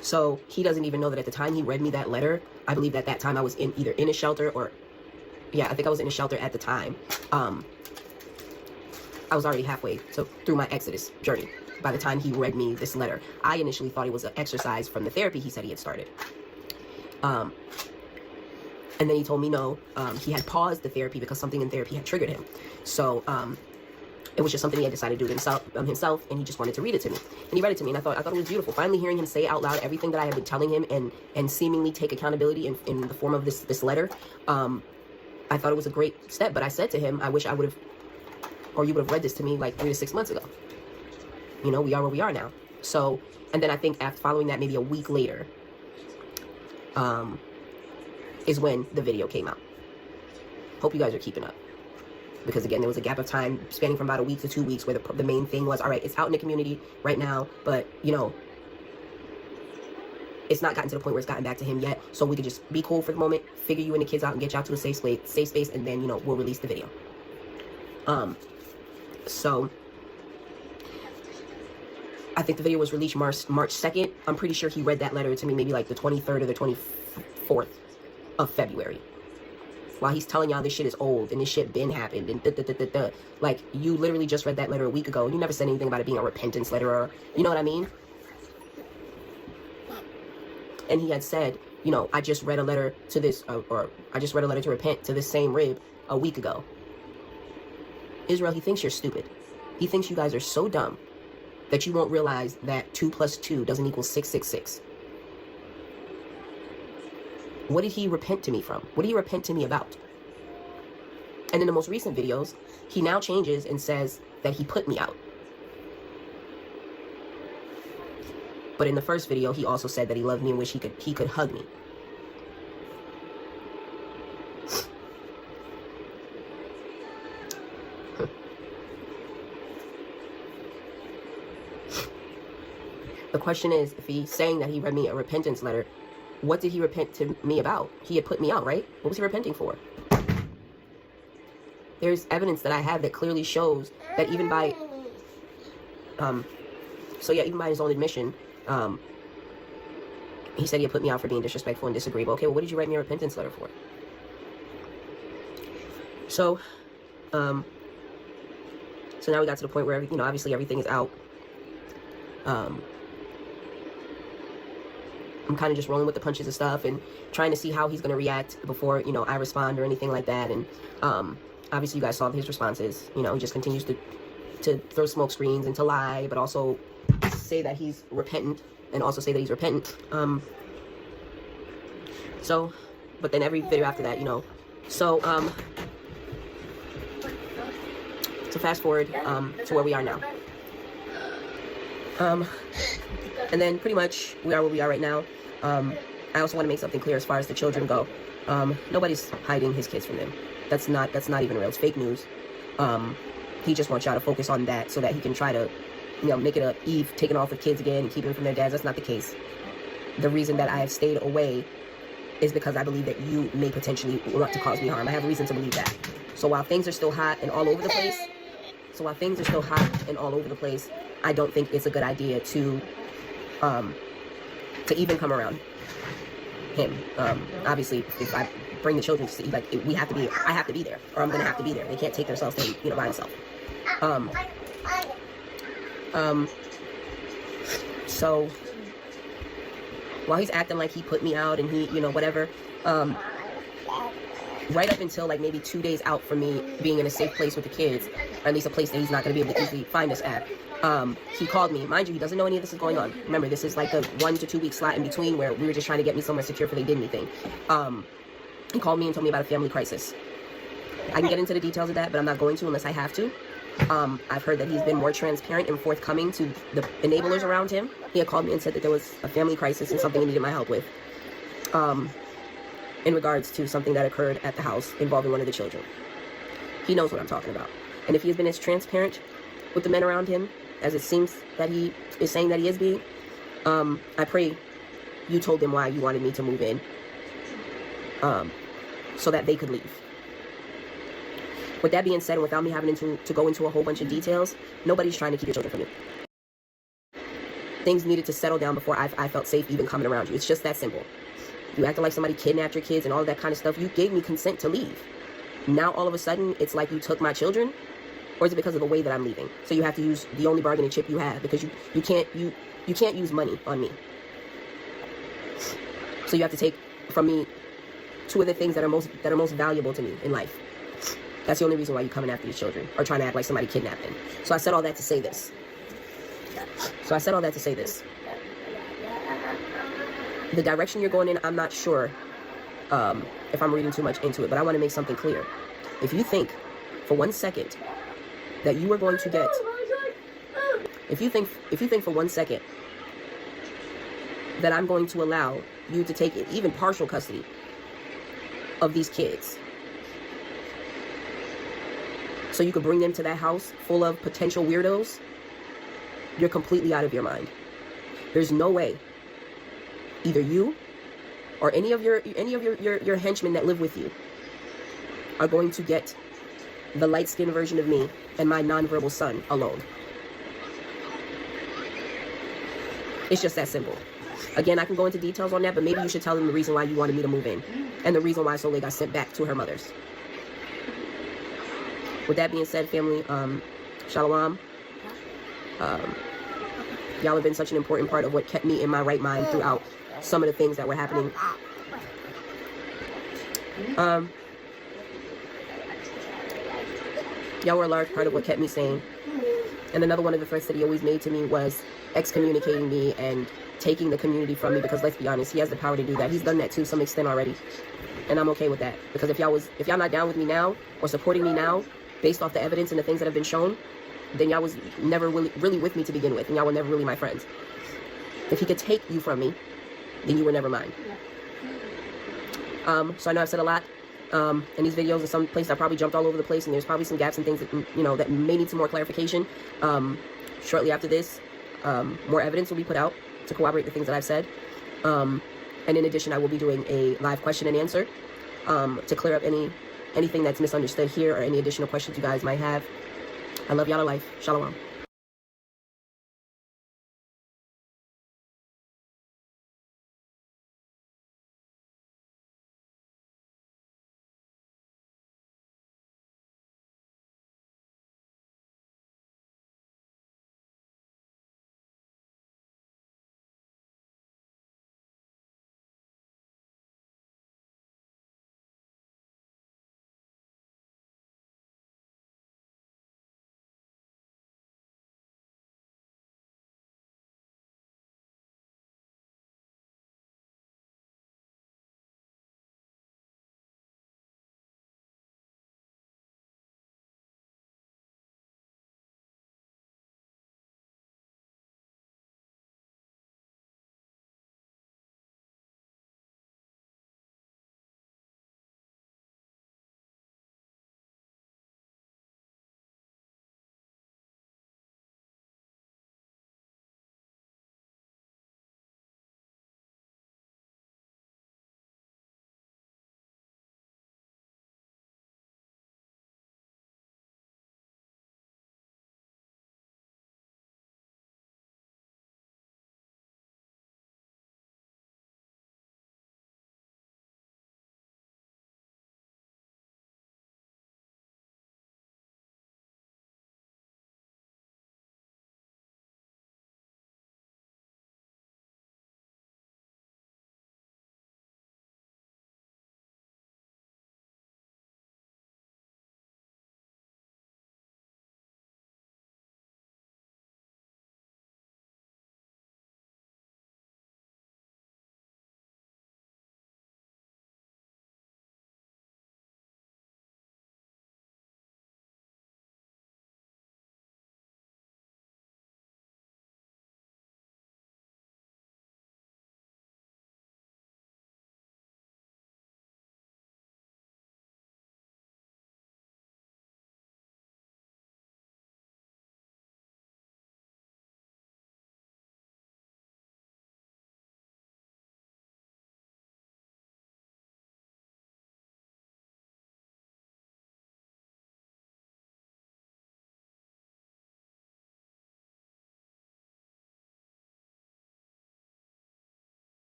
So he doesn't even know that at the time he read me that letter, I believe that time I was either in a shelter or, yeah, I think I was in a shelter at the time. I was already halfway through my Exodus journey by the time he read me this letter. I initially thought it was an exercise from the therapy he said he had started. And then he told me no, he had paused the therapy because something in therapy had triggered him. So it was just something he had decided to do himself, and he just wanted to read it to me. And he read it to me, and I thought it was beautiful. Finally hearing him say out loud everything that I had been telling him and seemingly take accountability in the form of this letter, I thought it was a great step. But I said to him, I wish I would have, or you would have read this to me like 3 to 6 months ago. We are where we are now. So, and then I think after following that, maybe a week later, is when the video came out. Hope you guys are keeping up. Because again, there was a gap of time spanning from about a week to 2 weeks where the main thing was, all right, it's out in the community right now, but, it's not gotten to the point where it's gotten back to him yet. So we could just be cool for the moment, figure you and the kids out and get you out to a safe space, and then, we'll release the video. So I think the video was released March 2nd. I'm pretty sure he read that letter to me maybe like the 23rd or the 24th of February. While he's telling y'all this shit is old and this shit been happened and like, you literally just read that letter a week ago. You never said anything about it being a repentance letter, or, you know what I mean? And he had said, I just read a letter to this, or I just read a letter to repent to this same rib a week ago. Israel, he thinks you're stupid. He thinks you guys are so dumb that you won't realize that 2 + 2 doesn't equal 666. What did he repent to me from? What did he repent to me about? And in the most recent videos, he now changes and says that he put me out. But in the first video, he also said that he loved me and wished he could hug me. The question is, if he's saying that he read me a repentance letter, what did he repent to me about? He had put me out, right? What was he repenting for? There's evidence that I have that clearly shows that even by, even by his own admission, he said he had put me out for being disrespectful and disagreeable. Okay, well, what did you write me a repentance letter for? So now we got to the point where, obviously everything is out. I'm kind of just rolling with the punches and stuff and trying to see how he's going to react before, I respond or anything like that. And obviously you guys saw his responses. He just continues to throw smoke screens and to lie, but also say that he's repentant and also say that he's repentant. But then every video after that, So fast forward to where we are now. And then pretty much we are where we are right now. I also want to make something clear as far as the children go. Nobody's hiding his kids from them. That's not even real. It's fake news. He just wants y'all to focus on that so that he can try to, make it a Eve taking off with kids again and keeping them from their dads. That's not the case. The reason that I have stayed away is because I believe that you may potentially want to cause me harm. I have reason to believe that. So while things are still hot and all over the place, I don't think it's a good idea to even come around him. Obviously, if I bring the children to see, I have to be there, or I'm gonna have to be there. They can't take themselves there, by themselves. So while he's acting like he put me out and he, whatever, right up until like maybe 2 days out from me being in a safe place with the kids, or at least a place that he's not going to be able to easily find us at, he called me. Mind you, he doesn't know any of this is going on. Remember, this is like a 1 to 2 week slot in between where we were just trying to get me somewhere secure before they did anything. He called me and told me about a family crisis. I can get into the details of that, but I'm not going to unless I have to. I've heard that he's been more transparent and forthcoming to the enablers around him. He had called me and said that there was a family crisis and something he needed my help with, in regards to something that occurred at the house involving one of the children. He knows what I'm talking about. And if he has been as transparent with the men around him as it seems that he is saying that he is being, I pray you told them why you wanted me to move in, so that they could leave. With that being said, and without me having to go into a whole bunch of details, nobody's trying to keep your children from you. Things needed to settle down before I felt safe even coming around you. It's just that simple. You acted like somebody kidnapped your kids and all of that kind of stuff. You gave me consent to leave. Now all of a sudden, it's like you took my children, or is it because of the way that I'm leaving? So you have to use the only bargaining chip you have, because you can't use money on me. So you have to take from me two of the things that are most valuable to me in life. That's the only reason why you're coming after your children, or trying to act like somebody kidnapped them. So I said all that to say this. The direction you're going in, I'm not sure if I'm reading too much into it, but I want to make something clear. If you think for 1 second that you are going to get, if you think for 1 second that I'm going to allow you to take even partial custody of these kids, so you can bring them to that house full of potential weirdos, you're completely out of your mind. There's no way either you or any of your henchmen that live with you are going to get the light-skinned version of me and my nonverbal son alone. It's just that simple. Again, I can go into details on that, but maybe you should tell them the reason why you wanted me to move in and the reason why Soleil got sent back to her mother's. With that being said, family, shalom. Y'all have been such an important part of what kept me in my right mind throughout some of the things that were happening. Y'all were a large part of what kept me sane. And another one of the threats that he always made to me was excommunicating me and taking the community from me, because let's be honest, he has the power to do that. He's done that to some extent already. And I'm okay with that, because if y'all not down with me now or supporting me now based off the evidence and the things that have been shown, then y'all was never really with me to begin with, and y'all were never really my friends. If he could take you from me, then you were never mine. So I know I've said a lot in these videos. In some places I probably jumped all over the place, and there's probably some gaps and things that that may need some more clarification. Shortly after this, more evidence will be put out. to corroborate the things that I've said. And in addition, I will be doing a live question and answer to clear up anything that's misunderstood here or any additional questions you guys might have. I love y'all to life. Shalom.